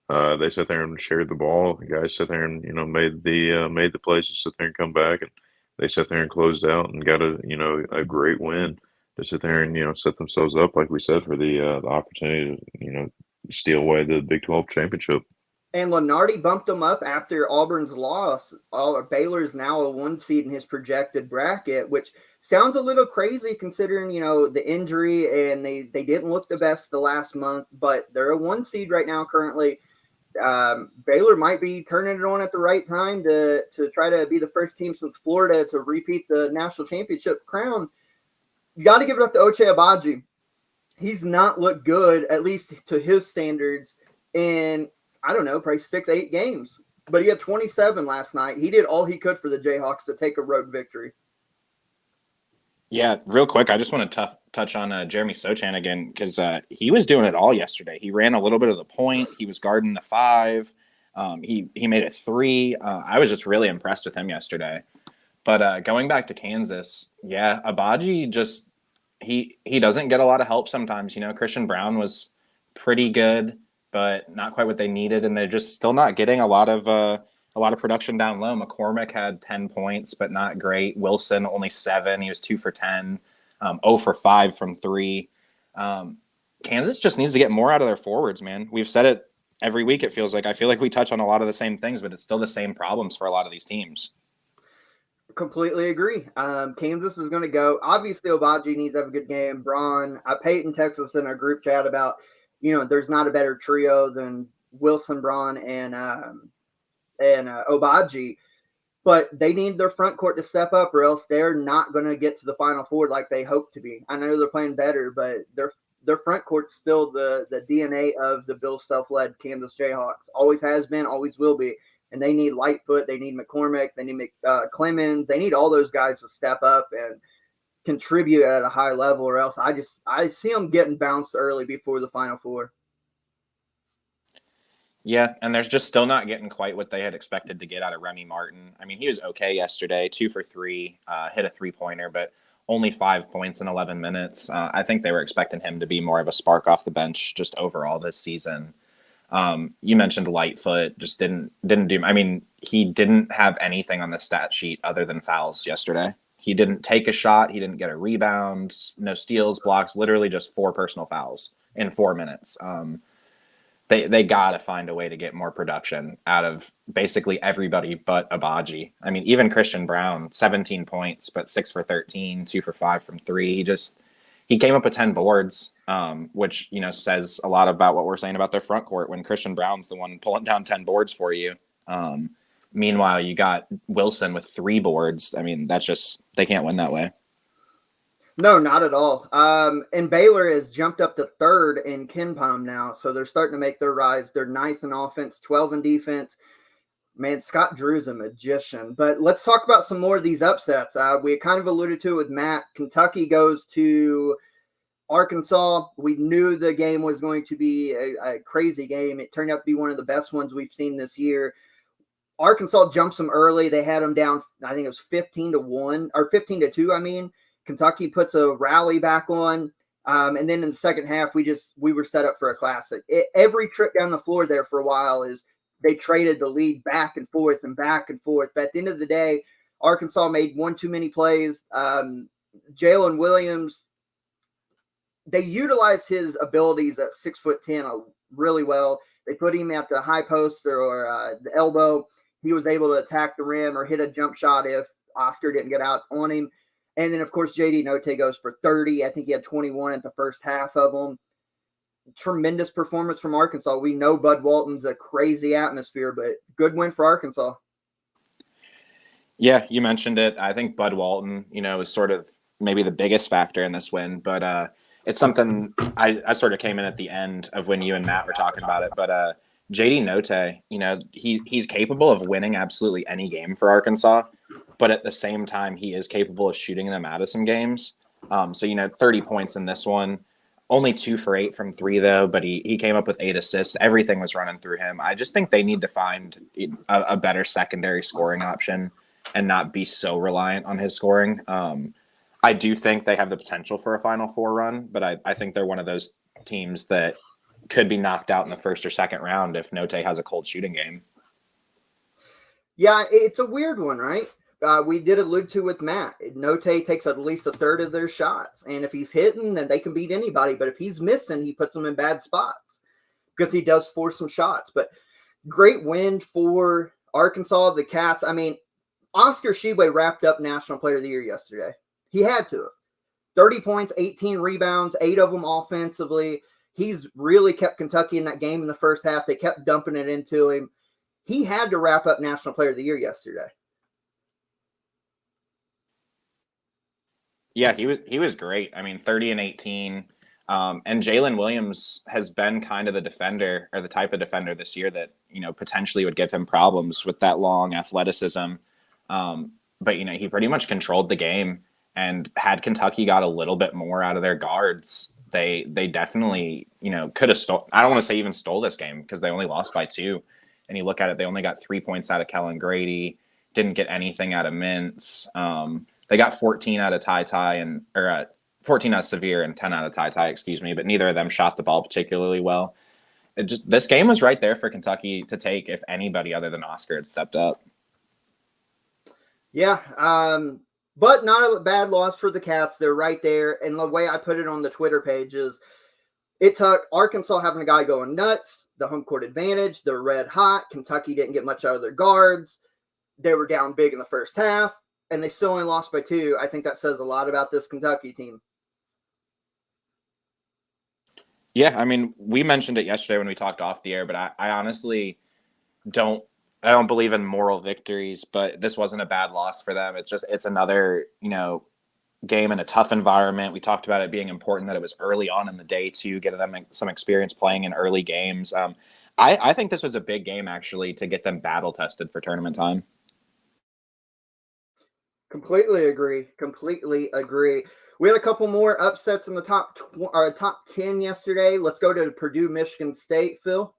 They sat there and shared the ball. The guys sat there and made the plays to sit there and come back, and they sat there and closed out and got a great win to sit there and set themselves up, like we said, for the opportunity to steal away the Big 12 championship. And Lenardi bumped them up after Auburn's loss. Baylor's now a 1 seed in his projected bracket, which sounds a little crazy considering, the injury, and they didn't look the best the last month, but they're a 1 seed right now currently. Baylor might be turning it on at the right time to try to be the first team since Florida to repeat the national championship crown. You got to give it up to Ochai Agbaji. He's not looked good, at least to his standards, in I don't know, probably 6-8 games. But he had 27 last night. He did all he could for the Jayhawks to take a road victory. Yeah, real quick, I just want to touch on Jeremy Sochan again because he was doing it all yesterday. He ran a little bit of the point. He was guarding the 5. He made a 3. I was just really impressed with him yesterday. But going back to Kansas, yeah, Agbaji just he doesn't get a lot of help sometimes. Christian Brown was pretty good, but not quite what they needed, and they're just still not getting a lot of production down low. McCormick had 10 points, but not great. Wilson only 7. He was 2 for 10, 0 for 5 from 3. Kansas just needs to get more out of their forwards, man. We've said it every week. It feels like I feel like we touch on a lot of the same things, but it's still the same problems for a lot of these teams. Completely agree. Kansas is going to go. Obviously, Agbaji needs to have a good game. Braun, Peyton texted us in our group chat about, there's not a better trio than Wilson, Braun, and Agbaji. But they need their front court to step up, or else they're not going to get to the Final Four like they hope to be. I know they're playing better, but their front court's still the DNA of the Bill Self-led Kansas Jayhawks. Always has been, always will be. And they need Lightfoot, they need McCormick, they need Clemens, they need all those guys to step up and contribute at a high level, or else I see them getting bounced early before the Final Four. Yeah, and they're just still not getting quite what they had expected to get out of Remy Martin. I mean, he was okay yesterday, 2 for 3, hit a 3-pointer, but only 5 points in 11 minutes. I think they were expecting him to be more of a spark off the bench just overall this season. You mentioned Lightfoot just didn't do. I mean, he didn't have anything on the stat sheet other than fouls yesterday. He didn't take a shot. He didn't get a rebound. No steals, blocks. Literally just 4 personal fouls in 4 minutes. They got to find a way to get more production out of basically everybody but Agbaji. I mean, even Christian Brown, 17 points, but 6 for 13, 2 for 5 from 3. He came up with 10 boards, which, says a lot about what we're saying about their front court when Christian Brown's the one pulling down 10 boards for you. Meanwhile, you got Wilson with 3 boards. I mean, they can't win that way. No, not at all. And Baylor has jumped up to 3rd in KenPom now, so they're starting to make their rise. They're 9th in offense, 12 in defense. Man, Scott Drew's a magician. But let's talk about some more of these upsets. We kind of alluded to it with Matt. Kentucky goes to Arkansas. We knew the game was going to be a crazy game. It turned out to be one of the best ones we've seen this year. Arkansas jumps them early. They had them down, I think it was 15-1 or 15-2. I mean, Kentucky puts a rally back on. And then in the second half, we were set up for a classic. Every trip down the floor there for a while is they traded the lead back and forth and back and forth. But at the end of the day, Arkansas made one too many plays. Jalen Williams, they utilized his abilities at 6'10" really well. They put him at the high post or the elbow. He was able to attack the rim or hit a jump shot if Oscar didn't get out on him. And then, of course, J.D. Notae goes for 30. I think he had 21 at the first half of them. Tremendous performance from Arkansas. We know Bud Walton's a crazy atmosphere, but good win for Arkansas. Yeah, you mentioned it. I think Bud Walton, is sort of maybe the biggest factor in this win, but it's something I sort of came in at the end of when you and Matt were talking about it. But J.D. Notae, he's capable of winning absolutely any game for Arkansas, but at the same time, he is capable of shooting them out of some games. So 30 points in this one. Only 2 for 8 from 3, though, but he came up with 8 assists. Everything was running through him. I just think they need to find a better secondary scoring option and not be so reliant on his scoring. I do think they have the potential for a Final Four run, but I think they're one of those teams that could be knocked out in the first or second round if Notae has a cold shooting game. Yeah, it's a weird one, right? We did allude to with Matt. Notae takes at least a third of their shots. And if he's hitting, then they can beat anybody. But if he's missing, he puts them in bad spots because he does force some shots. But great win for Arkansas. The Cats, I mean, Oscar Tshiebwe wrapped up National Player of the Year yesterday. He had to. 30 points, 18 rebounds, 8 of them offensively. He's really kept Kentucky in that game in the first half. They kept dumping it into him. He had to wrap up National Player of the Year yesterday. Yeah, he was great. I mean, 30 and 18. And Jalen Williams has been kind of the defender, or the type of defender this year that, potentially would give him problems with that long athleticism. But, he pretty much controlled the game, and had Kentucky got a little bit more out of their guards, they definitely, could have I don't want to say even stole this game, because they only lost by 2. And you look at it, they only got 3 points out of Kellen Grady, didn't get anything out of Mintz. They got 14 out of Ty, 14 out of Severe and 10 out of Ty, excuse me, but neither of them shot the ball particularly well. This game was right there for Kentucky to take if anybody other than Oscar had stepped up. Yeah, but not a bad loss for the Cats. They're right there. And the way I put it on the Twitter page is it took Arkansas having a guy going nuts, the home court advantage, they're red hot. Kentucky didn't get much out of their guards. They were down big in the first half, and they still only lost by 2. I think that says a lot about this Kentucky team. Yeah, I mean, we mentioned it yesterday when we talked off the air, but I honestly don't believe in moral victories, but this wasn't a bad loss for them. It's another, game in a tough environment. We talked about it being important that it was early on in the day to get them some experience playing in early games. I think this was a big game, actually, to get them battle tested for tournament time. Completely agree. We had a couple more upsets in the top 10 yesterday. Let's go to Purdue, Michigan State, Phil.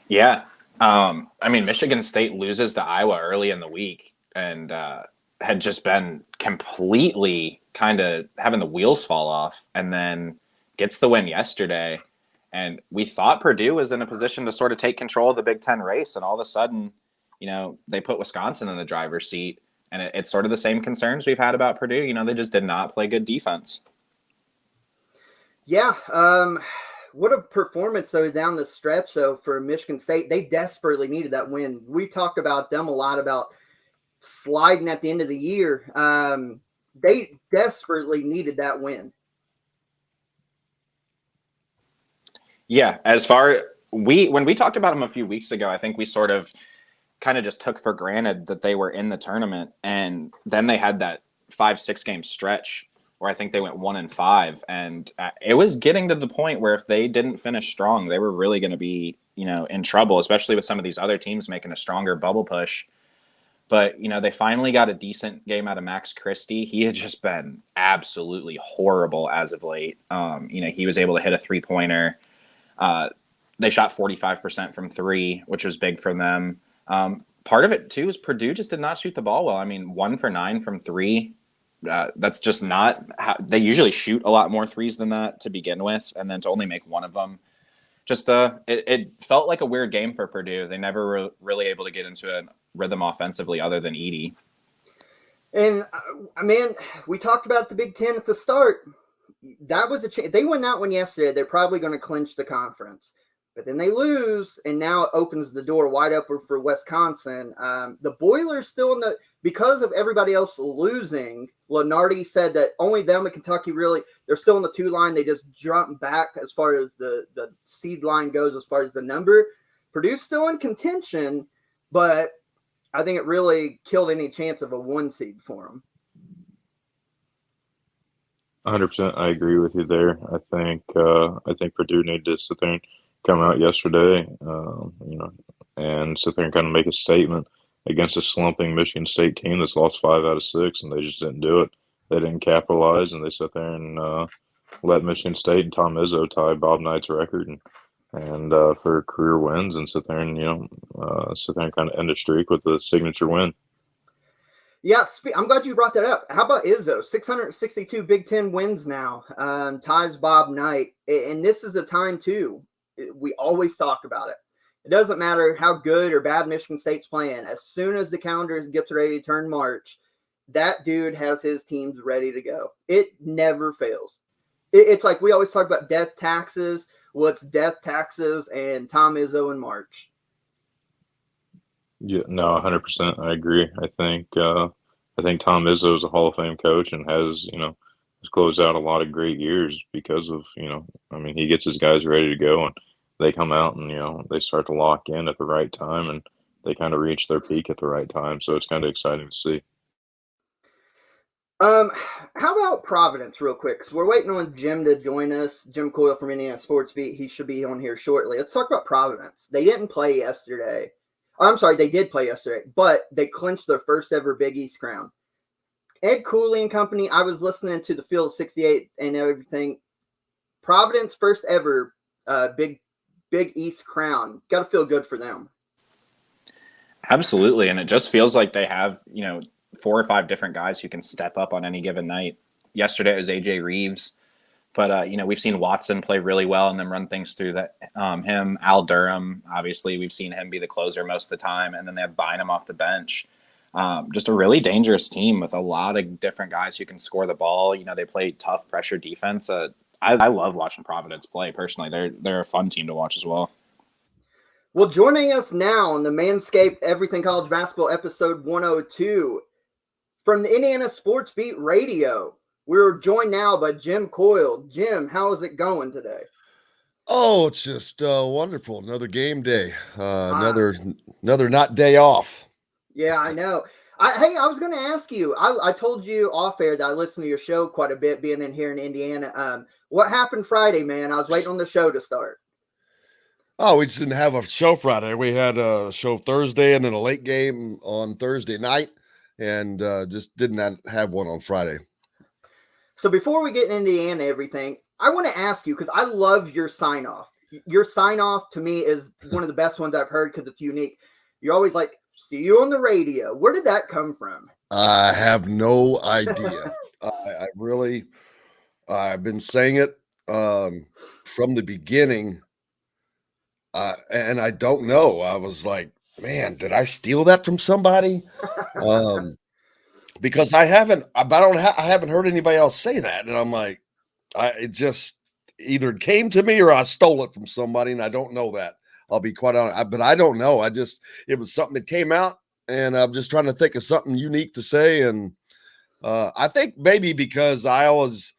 Yeah. I mean, Michigan State loses to Iowa early in the week and had just been completely kind of having the wheels fall off, and then gets the win yesterday. And we thought Purdue was in a position to sort of take control of the Big Ten race, and all of a sudden, they put Wisconsin in the driver's seat. And it's sort of the same concerns we've had about Purdue. They just did not play good defense. Yeah. What a performance, though, down the stretch, though, for Michigan State. They desperately needed that win. We talked about them a lot about sliding at the end of the year. They desperately needed that win. Yeah. When we talked about them a few weeks ago, I think we sort of kind of just took for granted that they were in the tournament. And then they had that 5-6 game stretch where I think they went 1-5. And it was getting to the point where if they didn't finish strong, they were really going to be, in trouble, especially with some of these other teams making a stronger bubble push. But, they finally got a decent game out of Max Christie. He had just been absolutely horrible as of late. He was able to hit a 3-pointer. They shot 45% from 3, which was big for them. Part of it, too, is Purdue just did not shoot the ball well. I mean, 1 for 9 from 3. That's just not how they usually shoot. A lot more threes than that to begin with, and then to only make 1 of them. Just it felt like a weird game for Purdue. They never were really able to get into a rhythm offensively other than Edey. And, we talked about the Big Ten at the start. That was a chance. They won that one yesterday. They're probably going to clinch the conference. But then they lose, and now it opens the door wide open for Wisconsin. The Boilers still because of everybody else losing, Lenardi said that only them and Kentucky really, they're still in the 2 line. They just jump back as far as the seed line goes, as far as the number. Purdue's still in contention, but I think it really killed any chance of a 1 seed for them. 100%. I agree with you there. I think Purdue needed to sit there and come out yesterday, and sit there and kind of make a statement against a slumping Michigan State team that's lost 5 out of 6, and they just didn't do it. They didn't capitalize, and they sat there and let Michigan State and Tom Izzo tie Bob Knight's record and for career wins, and sit there and kind of end a streak with a signature win. Yeah, I'm glad you brought that up. How about Izzo? 662 Big Ten wins now, ties Bob Knight, and this is a time too. We always talk about it. It doesn't matter how good or bad Michigan State's playing. As soon as the calendar gets ready to turn March, that dude has his teams ready to go. It never fails. It's like we always talk about death taxes. What's death, taxes, and Tom Izzo in March? Yeah, no, 100%. I agree. I think Tom Izzo is a Hall of Fame coach and has closed out a lot of great years because of, I mean, he gets his guys ready to go and they come out and, they start to lock in at the right time and they kind of reach their peak at the right time. So it's kind of exciting to see. How about Providence, real quick? Because we're waiting on Jim to join us. Jim Coyle from Indiana Sports Beat. He should be on here shortly. Let's talk about Providence. They didn't play yesterday. I'm sorry, they did play yesterday, but they clinched their first ever Big East crown. Ed Cooley and company. I was listening to the Field 68 and everything. Providence first ever Big East crown. Got to feel good for them. Absolutely, and it just feels like they have 4 or 5 different guys who can step up on any given night. Yesterday it was AJ Reeves, but we've seen Watson play really well and then run things through that. Him, Al Durham, obviously we've seen him be the closer most of the time, and then they have Bynum off the bench. Just a really dangerous team with a lot of different guys who can score the ball. They play tough pressure defense. I love watching Providence play personally. They're a fun team to watch as well. Well, joining us now on the Manscaped Everything College Basketball episode 102 from the Indiana Sports Beat Radio, we're joined now by Jim Coyle. Jim, how is it going today? Oh, it's just wonderful. Another game day. Another not day off. Yeah, I know. Hey, I was going to ask you. I told you off air that I listen to your show quite a bit, being in here in Indiana. What happened Friday, man? I was waiting on the show to start. Oh, we just didn't have a show Friday. We had a show Thursday and then a late game on Thursday night, and just did not have one on Friday. So before we get into Indiana and everything, I want to ask you, because I love your sign-off. Your sign-off to me is one of the best ones I've heard because it's unique. You're always like, see you on the radio. Where did that come from? I have no idea. I've been saying it from the beginning. And I don't know. I was like, man, did I steal that from somebody? Because I haven't heard anybody else say that. And I'm like, it just either came to me or I stole it from somebody. And I don't know that. I'll be quite honest. But I don't know. It was something that came out and I'm just trying to think of something unique to say. And I think maybe because I always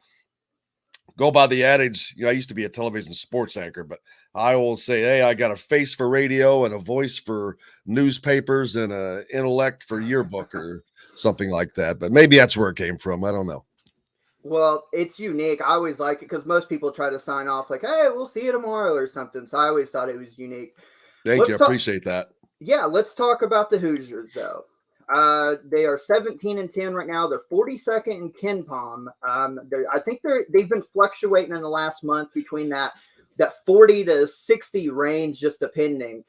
go by the adage, I used to be a television sports anchor, but I will say, hey, I got a face for radio and a voice for newspapers and an intellect for yearbook or something like that. But maybe that's where it came from. I don't know. Well, it's unique. I always like it because most people try to sign off like, hey, we'll see you tomorrow or something. So I always thought it was unique. Thank you. I appreciate that. Yeah, let's talk about the Hoosiers, though. They are 17-10 right now. They're 42nd in KenPom. I think they've been fluctuating in the last month between that 40 to 60 range, just depending.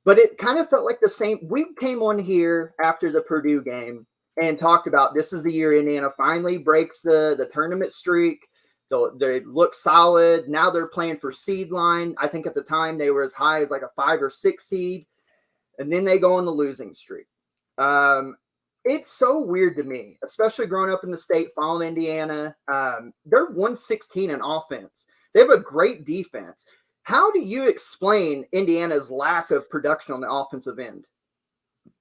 But it kind of felt like the same. We came on here after the Purdue game and talked about this is the year Indiana finally breaks the tournament streak. They look solid. Now they're playing for seed line. I think at the time they were as high as like a 5 or 6 seed. And then they go on the losing streak. It's so weird to me, especially growing up in the state, following Indiana. They're 116 in offense. They have a great defense. How do you explain Indiana's lack of production on the offensive end?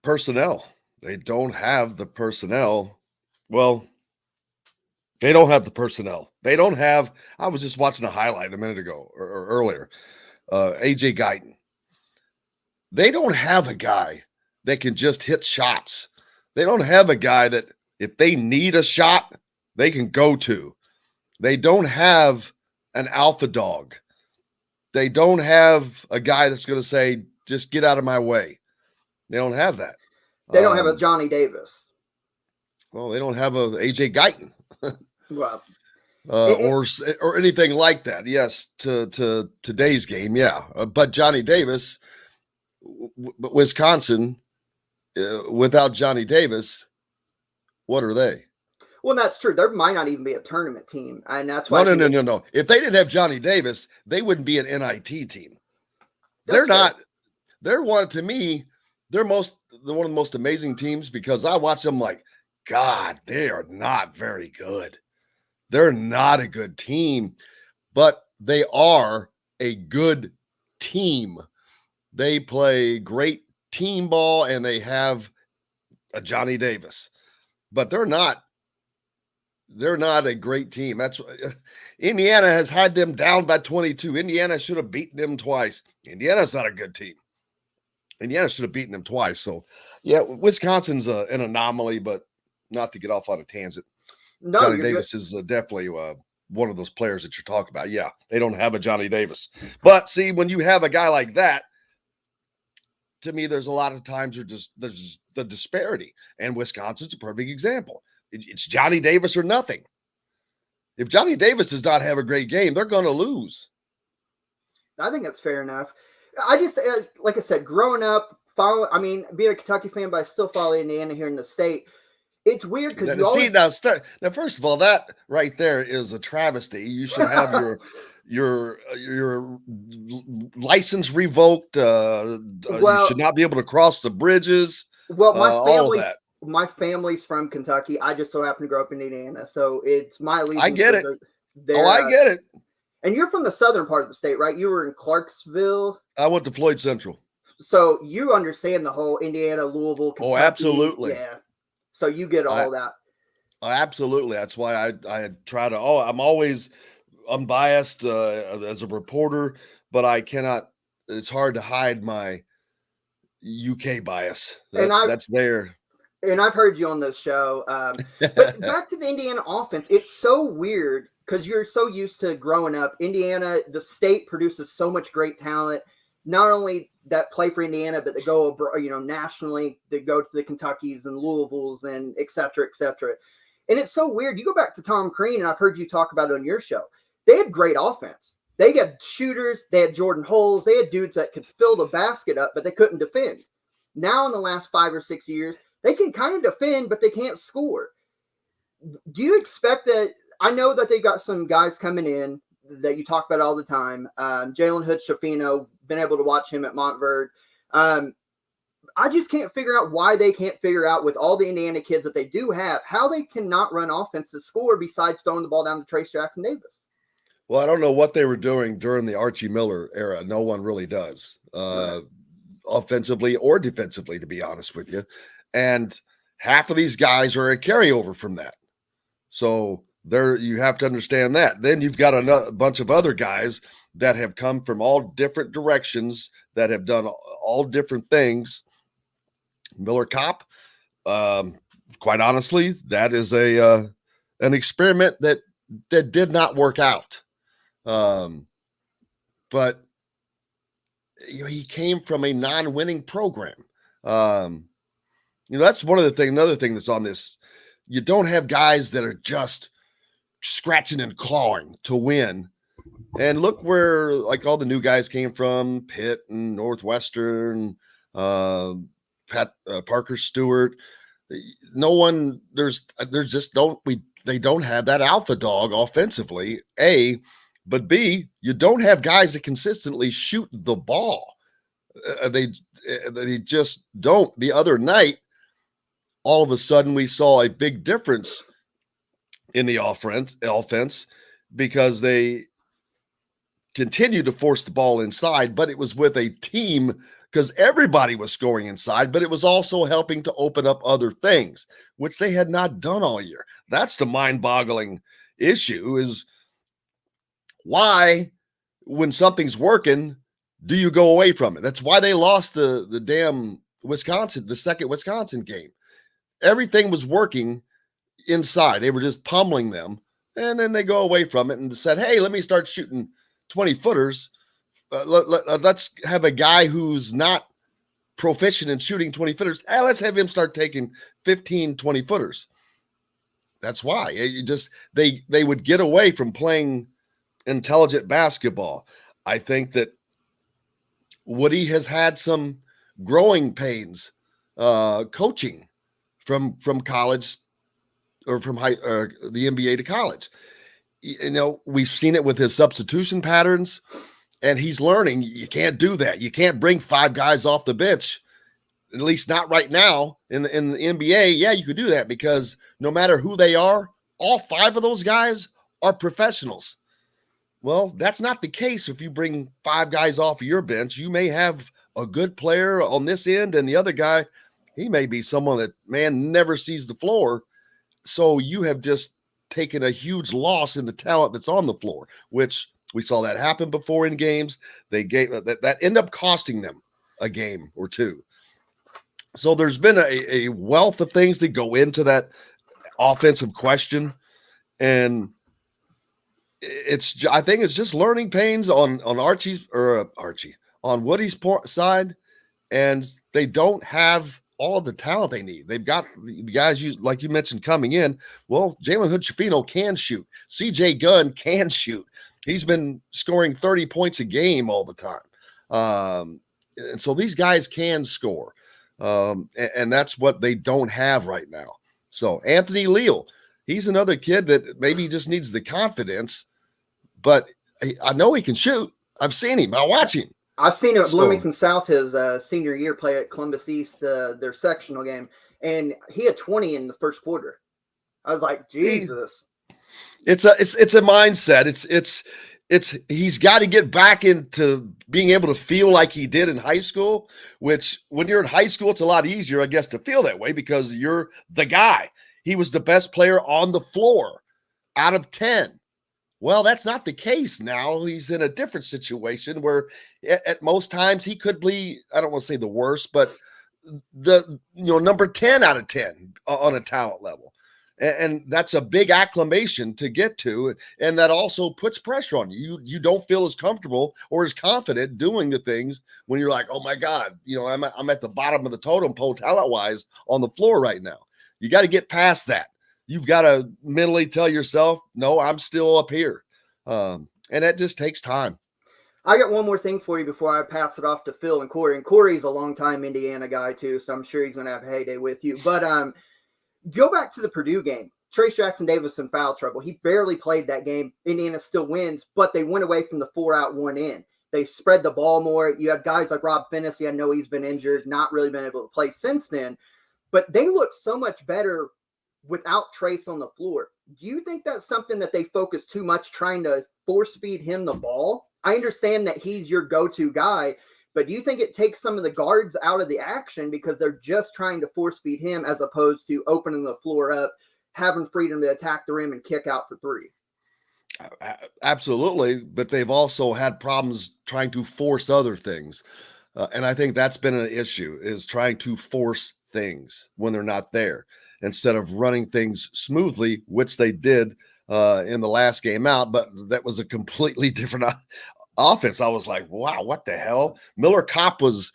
Personnel. They don't have the personnel. Well, they don't have the personnel. They don't have. I was just watching a highlight a minute ago or earlier. AJ Guyton. They don't have a guy that can just hit shots. They don't have a guy that if they need a shot, they can go to. They don't have an alpha dog. They don't have a guy that's going to say, just get out of my way. They don't have that. They don't have a Johnny Davis. Well, they don't have a AJ Guyton. Well, or anything like that. Yes, to today's game, yeah. But Johnny Davis, Wisconsin, without Johnny Davis, what are they? Well, that's true. There might not even be a tournament team, and that's why. No. If they didn't have Johnny Davis, they wouldn't be an NIT team. They're not. They're one to me. They're one of the most amazing teams because I watch them like, God, they are not very good. They're not a good team, but they are a good team. They play great team ball, and they have a Johnny Davis, but they're not a great team. That's Indiana has had them down by 22. Indiana should have beaten them twice. Indiana's not a good team. Indiana should have beaten them twice. So, yeah, Wisconsin's an anomaly, but not to get off on a tangent. No, Johnny you're Davis good. is definitely one of those players that you're talking about. Yeah, they don't have a Johnny Davis. But see, when you have a guy like that, to me, there's a lot of times there's the disparity. And Wisconsin's a perfect example. It's Johnny Davis or nothing. If Johnny Davis does not have a great game, they're going to lose. I think that's fair enough. I just, like I said, growing up, being a Kentucky fan, but I still follow Indiana here in the state. It's weird because now, first of all, that right there is a travesty. You should have your license revoked. You should not be able to cross the bridges. Well, my family's from Kentucky. I just so happen to grow up in Indiana, so it's my allegiance. I get it. I get it. And you're from the southern part of the state, right? You were in Clarksville. I went to Floyd Central. So you understand the whole Indiana, Louisville, Kentucky. Oh, absolutely. Yeah. So you get all that. Absolutely. That's why I try to. I'm always unbiased as a reporter, but I cannot. It's hard to hide my UK bias. That's there. And I've heard you on this show. But back to the Indiana offense, it's so weird because you're so used to growing up. Indiana, the state produces so much great talent. Not only that play for Indiana, but they go, nationally. They go to the Kentuckys and Louisvilles and et cetera, et cetera. And it's so weird. You go back to Tom Crean, and I've heard you talk about it on your show. They had great offense. They got shooters. They had Jordan Holes. They had dudes that could fill the basket up, but they couldn't defend. Now in the last 5 or 6 years, they can kind of defend, but they can't score. Do you expect that? I know that they got some guys coming in that you talk about all the time. Jalen Hood-Schifino, been able to watch him at Montverde. I just can't figure out why they can't figure out with all the Indiana kids that they do have, how they cannot run offense to score besides throwing the ball down to Trace Jackson Davis. Well, I don't know what they were doing during the Archie Miller era. No one really does, offensively or defensively, to be honest with you. And half of these guys are a carryover from that. So you have to understand that. Then you've got a bunch of other guys that have come from all different directions that have done all different things. Miller Kopp, quite honestly, that is an experiment that did not work out. But he came from a non-winning program. That's another thing that's on this. You don't have guys that are just scratching and clawing to win. And look where all the new guys came from, Pitt and Northwestern, Parker Stewart. No one, they don't have that alpha dog offensively, A, but B, you don't have guys that consistently shoot the ball. They just don't. The other night, all of a sudden we saw a big difference in the offense because they continued to force the ball inside, but it was with a team because everybody was scoring inside, but it was also helping to open up other things, which they had not done all year. That's the mind-boggling issue is why, when something's working, do you go away from it? That's why they lost the damn the second Wisconsin game. Everything was working inside. They were just pummeling them. And then they go away from it and said, hey, let me start shooting 20-footers. Let's have a guy who's not proficient in shooting 20-footers. Let's have him start taking 15 20-footers. That's why. They would get away from playing intelligent basketball. I think that Woody has had some growing pains coaching from college or from the NBA to college. We've seen it with his substitution patterns, and he's learning you can't do that. You can't bring 5 guys off the bench, at least not right now. In the NBA, yeah, you could do that because no matter who they are, all 5 of those guys are professionals. Well, that's not the case. If you bring 5 guys off of your bench, you may have a good player on this end, and the other guy, he may be someone that, man, never sees the floor. So you have just taken a huge loss in the talent that's on the floor, which we saw that happen before in games. They gave that ended up costing them a game or two. So there's been a wealth of things that go into that offensive question, and I think it's just learning pains on Archie on Woody's side, and they don't have all of the talent they need. They've got the guys like you mentioned coming in. Well, Jalen Hood-Schifino can shoot. CJ Gunn can shoot. He's been scoring 30 points a game all the time. And so these guys can score. And that's what they don't have right now. So Anthony Leal, he's another kid that maybe just needs the confidence, but I know he can shoot. I've seen him. I watch him. I've seen him at Bloomington South his senior year play at Columbus East, their sectional game, and he had 20 in the first quarter. I was like, Jesus. It's a mindset. It's he's got to get back into being able to feel like he did in high school, which when you're in high school, it's a lot easier, I guess, to feel that way because you're the guy. He was the best player on the floor out of 10. Well, that's not the case now. He's in a different situation where at most times he could be, I don't want to say the worst, but the number 10 out of 10 on a talent level. And that's a big acclamation to get to. And that also puts pressure on you. You don't feel as comfortable or as confident doing the things when you're like, oh my God, I'm at the bottom of the totem pole talent-wise on the floor right now. You got to get past that. You've got to mentally tell yourself, no, I'm still up here. And that just takes time. I got one more thing for you before I pass it off to Phil and Corey. And Corey's a longtime Indiana guy too, so I'm sure he's going to have a heyday with you. But go back to the Purdue game. Trace Jackson Davis in foul trouble. He barely played that game. Indiana still wins, but they went away from the 4-out, 1-in. They spread the ball more. You have guys like Rob Finney. I know he's been injured, not really been able to play since then. But they look so much better without Trace on the floor. Do you think that's something that they focus too much trying to force feed him the ball? I understand that he's your go-to guy, but do you think it takes some of the guards out of the action because they're just trying to force feed him as opposed to opening the floor up, having freedom to attack the rim and kick out for three? Absolutely, but they've also had problems trying to force other things. And I think that's been an issue, is trying to force things when they're not there instead of running things smoothly, which they did in the last game out, but that was a completely different offense. I was like, wow, what the hell? Miller Kopp was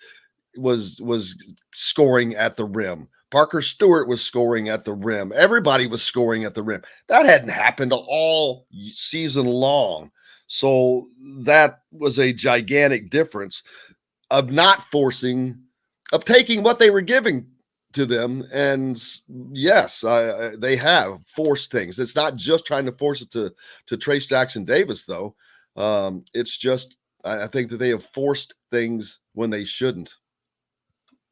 scoring at the rim. Parker Stewart was scoring at the rim. Everybody was scoring at the rim. That hadn't happened all season long. So that was a gigantic difference of not forcing, of taking what they were giving to them. And yes, they have forced things. It's not just trying to force it to Trace Jackson Davis, though. It's just, I think that they have forced things when they shouldn't.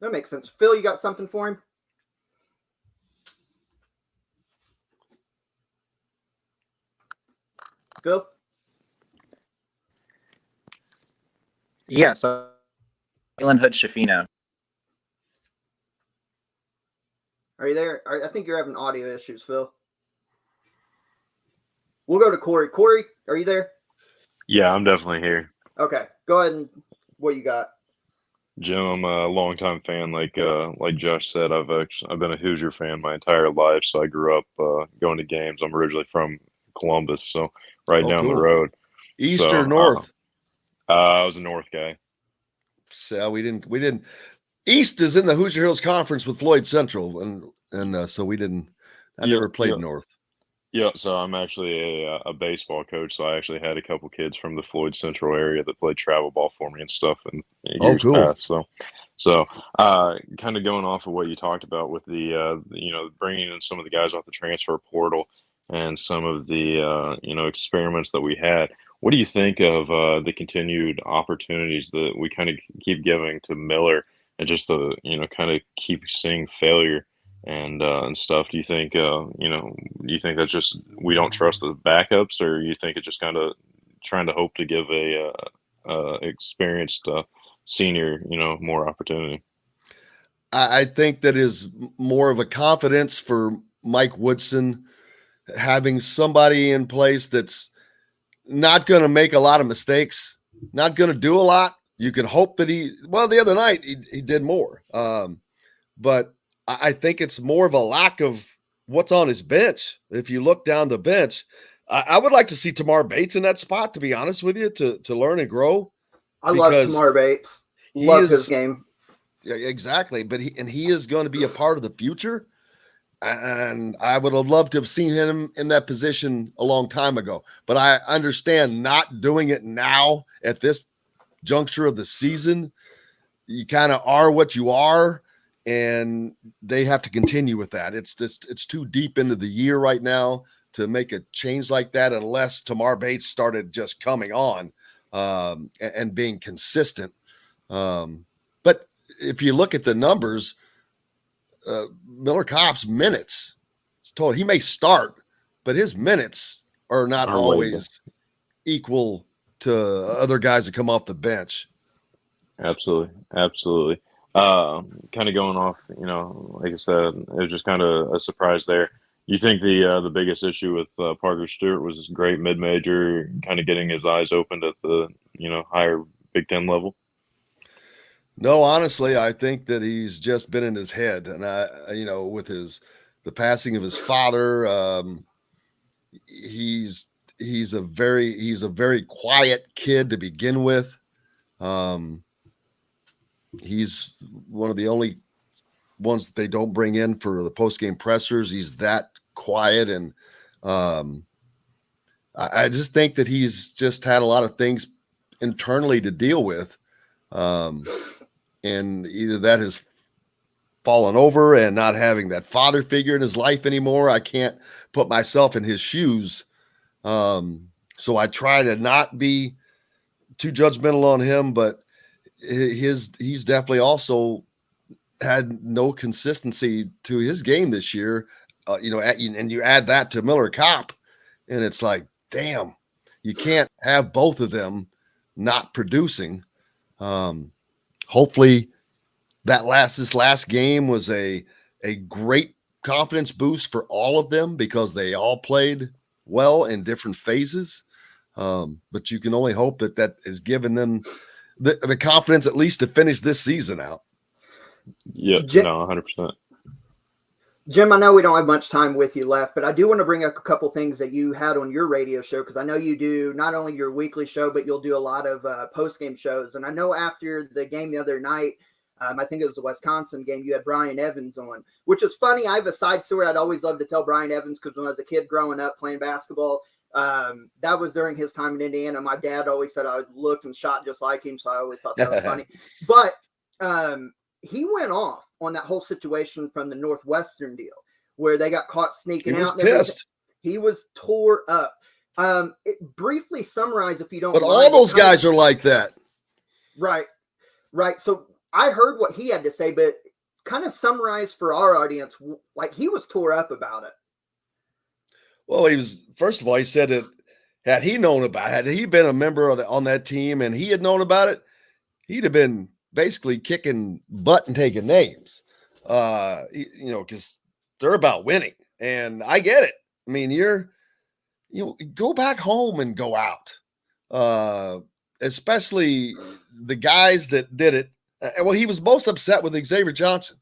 That makes sense. Phil, you got something for him? Phil? Yeah, so Jalen Hood-Schifino. Are you there? I think you're having audio issues, Phil. We'll go to Corey. Corey, are you there? Yeah, I'm definitely here. Okay, go ahead and what you got. Jim, I'm a longtime fan. Like Josh said, I've been a Hoosier fan my entire life. So I grew up going to games. I'm originally from Columbus, so right down the road. East or north? I was a north guy. So we didn't. East is in the Hoosier Hills Conference with Floyd Central, and so we didn't. I never played north. Yeah, so I'm actually a baseball coach. So I actually had a couple kids from the Floyd Central area that played travel ball for me and stuff in years past. So kind of going off of what you talked about with the bringing in some of the guys off the transfer portal and some of the experiments that we had. What do you think of the continued opportunities that we kind of keep giving to Miller and just the kind of keep seeing failure and stuff? Do you think that's just we don't trust the backups, or you think it just kind of trying to hope to give a experienced senior, more opportunity. I think that is more of a confidence for Mike Woodson, having somebody in place that's not going to make a lot of mistakes, not going to do a lot. You can hope that the other night he did more. But I think it's more of a lack of what's on his bench. If you look down the bench, I would like to see Tamar Bates in that spot, to be honest with you, to learn and grow. I love Tamar Bates. Love his game. Yeah, exactly. But he is going to be a part of the future. And I would have loved to have seen him in that position a long time ago. But I understand not doing it now at this juncture of the season. You kind of are what you are, and they have to continue with that. It's too deep into the year right now to make a change like that unless Tamar Bates started just coming on and being consistent. But if you look at the numbers, Miller Kopp's minutes, it's told he may start, but his minutes are not always equal to other guys that come off the bench. Absolutely. Kind of going off, like I said, it was just kind of a surprise there. You think the biggest issue with Parker Stewart was his great mid-major, kind of getting his eyes opened at the higher Big Ten level? No, honestly, I think that he's just been in his head, and with the passing of his father, he's a very quiet kid to begin with. He's one of the only ones that they don't bring in for the post-game pressers. He's that quiet, and I just think that he's just had a lot of things internally to deal with. And either that has fallen over and not having that father figure in his life anymore. I can't put myself in his shoes. So I try to not be too judgmental on him, but he's definitely also had no consistency to his game this year. And you add that to Miller Kopp, and it's like, damn, you can't have both of them not producing. Hopefully this last game was a great confidence boost for all of them because they all played well in different phases. But you can only hope that has given them the confidence at least to finish this season out. Yeah, 100%. Jim, I know we don't have much time with you left, but I do want to bring up a couple things that you had on your radio show, because I know you do not only your weekly show, but you'll do a lot of post-game shows. And I know after the game the other night, I think it was the Wisconsin game, you had Brian Evans on, which is funny. I have a side story I'd always love to tell Brian Evans, because when I was a kid growing up playing basketball, that was during his time in Indiana. My dad always said I looked and shot just like him, so I always thought that was funny. But he went off on that whole situation from the Northwestern deal where they got caught sneaking out. He was pissed. He was tore up. Briefly summarize, if you don't But mind, all those guys are like that. Right. So I heard what he had to say, but kind of summarize for our audience, like he was tore up about it. Well, first of all, he said that had he been a member on that team and he had known about it, he'd have been basically kicking butt and taking names, because they're about winning. And I get it. I mean, go back home and go out, especially the guys that did it. Well, he was most upset with Xavier Johnson.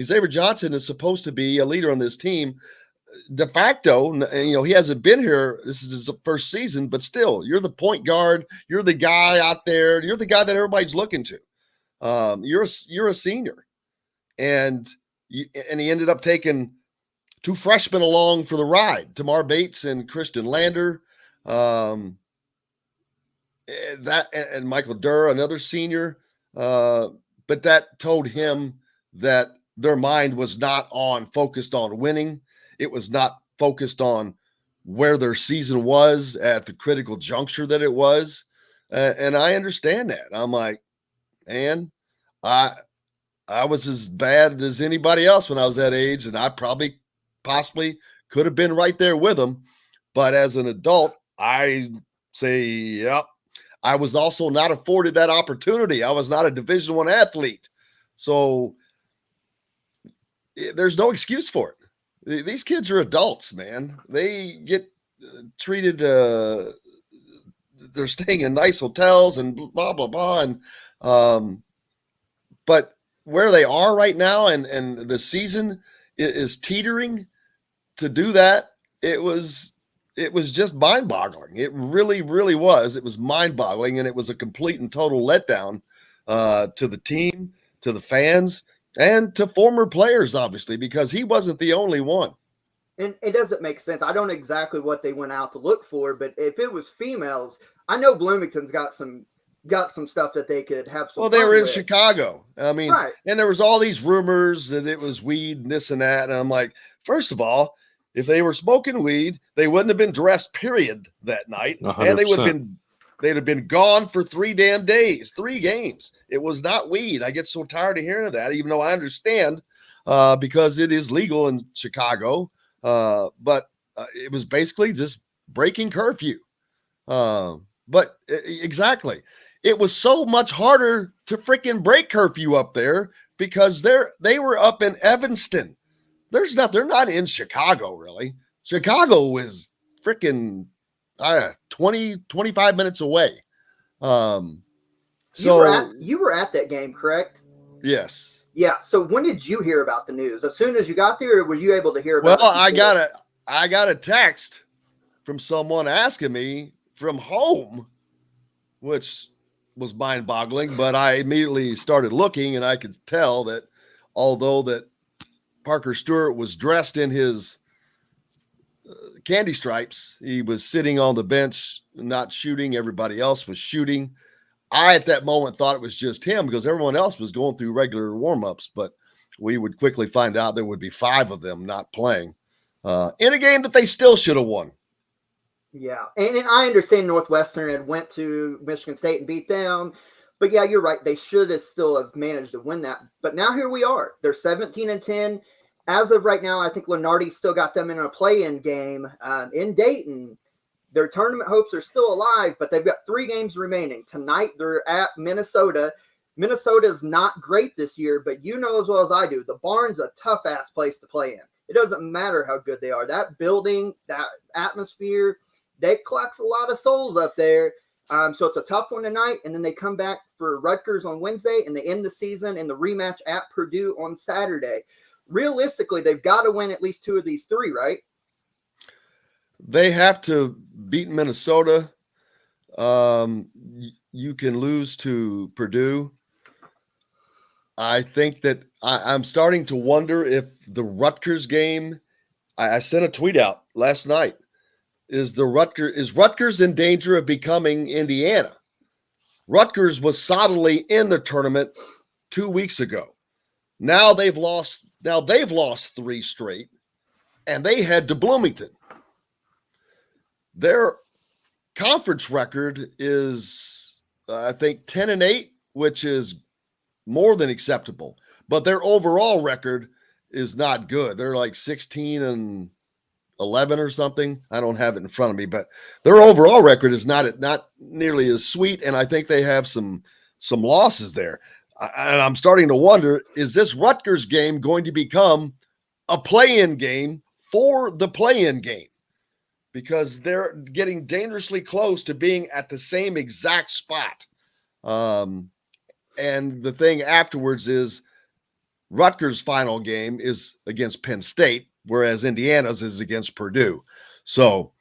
Xavier Johnson is supposed to be a leader on this team. De facto, he hasn't been here. This is his first season, but still, you're the point guard. You're the guy out there. You're the guy that everybody's looking to. You're a senior, and he ended up taking two freshmen along for the ride, Tamar Bates and Christian Lander, and Michael Durr, another senior. But that told him that their mind was not focused on winning. It was not focused on where their season was at the critical juncture that it was. And I understand that. I'm like, man, I was as bad as anybody else when I was that age, and I possibly could have been right there with them. But as an adult, I say, yeah, I was also not afforded that opportunity. I was not a Division I athlete. So there's no excuse for it. These kids are adults, man. They get treated, they're staying in nice hotels and blah, blah, blah. And, but where they are right now and the season is teetering to do that, it was just mind-boggling. It really, really was. It was mind-boggling, and it was a complete and total letdown to the team, to the fans, and to former players, obviously, because he wasn't the only one. And it doesn't make sense. I don't know exactly what they went out to look for, but if it was females, I know Bloomington's got some stuff that they could have some. Well, they fun were in with. Chicago. I mean, Right. And there was all these rumors that it was weed and this and that. And I'm like, first of all, if they were smoking weed, they wouldn't have been dressed, period, that night. 100%. And they'd have been gone for 3 damn days, 3 games. It was not weed. I get so tired of hearing that, even though I understand because it is legal in Chicago. But it was basically just breaking curfew. But exactly. It was so much harder to freaking break curfew up there because they were up in Evanston. They're not in Chicago, really. Chicago is freaking 20, 25 minutes away. So you were at that game, correct? Yes. Yeah. So when did you hear about the news? As soon as you got there, or were you able to hear about Well, it? I got a text from someone asking me from home, which was mind-boggling, but I immediately started looking, and I could tell that although that Parker Stewart was dressed in his candy stripes, he was sitting on the bench, not shooting. Everybody else was shooting. I, at that moment, thought it was just him because everyone else was going through regular warm-ups, but we would quickly find out there would be 5 of them not playing in a game that they still should have won. Yeah, and I understand Northwestern had went to Michigan State and beat them, but yeah, you're right. They should have still have managed to win that. But now here we are. They're 17-10. As of right now, I think Lenardi's still got them in a play-in game in Dayton. Their tournament hopes are still alive, but they've got 3 games remaining. Tonight, they're at Minnesota. Minnesota is not great this year, but you know as well as I do, the Barn's a tough-ass place to play in. It doesn't matter how good they are. That building, that atmosphere, they collects a lot of souls up there. So it's a tough one tonight, and then they come back for Rutgers on Wednesday, and they end the season in the rematch at Purdue on Saturday. Realistically, they've got to win at least 2 of these 3, right? They have to beat Minnesota. You can lose to Purdue. I think that I'm starting to wonder if the Rutgers game, I sent a tweet out last night, is Rutgers in danger of becoming Indiana? Rutgers was solidly in the tournament 2 weeks ago. Now they've lost 3 straight, and they head to Bloomington. Their conference record is, I think, 10-8, which is more than acceptable. But their overall record is not good. They're like 16-11 or something. I don't have it in front of me, but their overall record is not nearly as sweet, and I think they have some losses there. And I'm starting to wonder, is this Rutgers game going to become a play-in game for the play-in game? Because they're getting dangerously close to being at the same exact spot. And the thing afterwards is Rutgers' final game is against Penn State, whereas Indiana's is against Purdue. So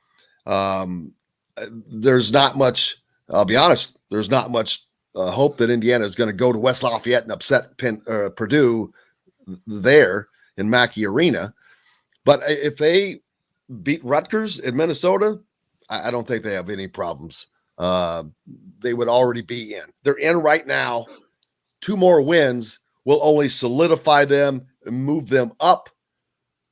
there's not much, I'll be honest, there's not much hope that Indiana is going to go to West Lafayette and upset Purdue there in Mackey Arena. But if they beat Rutgers in Minnesota, I don't think they have any problems. They would already be in. They're in right now. 2 more wins will only solidify them and move them up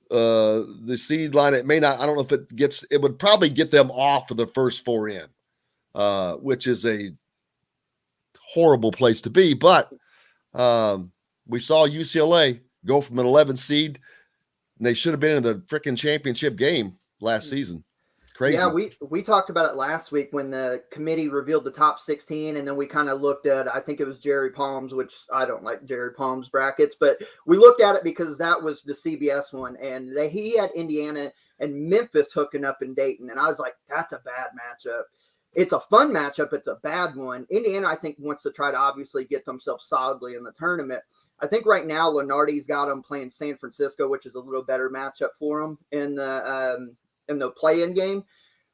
the seed line. It may not, I don't know if it would probably get them off of the first 4 in, which is a horrible place to be. But we saw UCLA go from an 11 seed, and they should have been in the freaking championship game last season. Crazy. Yeah, we talked about it last week when the committee revealed the top 16, and then we kind of looked at, I think it was Jerry Palm's, which I don't like Jerry Palm's brackets, but we looked at it because that was the CBS one, and he had Indiana and Memphis hooking up in Dayton, and I was like, that's a bad matchup. It's a fun matchup. It's a bad one. Indiana, I think, wants to try to obviously get themselves solidly in the tournament. I think right now Lenardi's got them playing San Francisco, which is a little better matchup for them in the play-in game.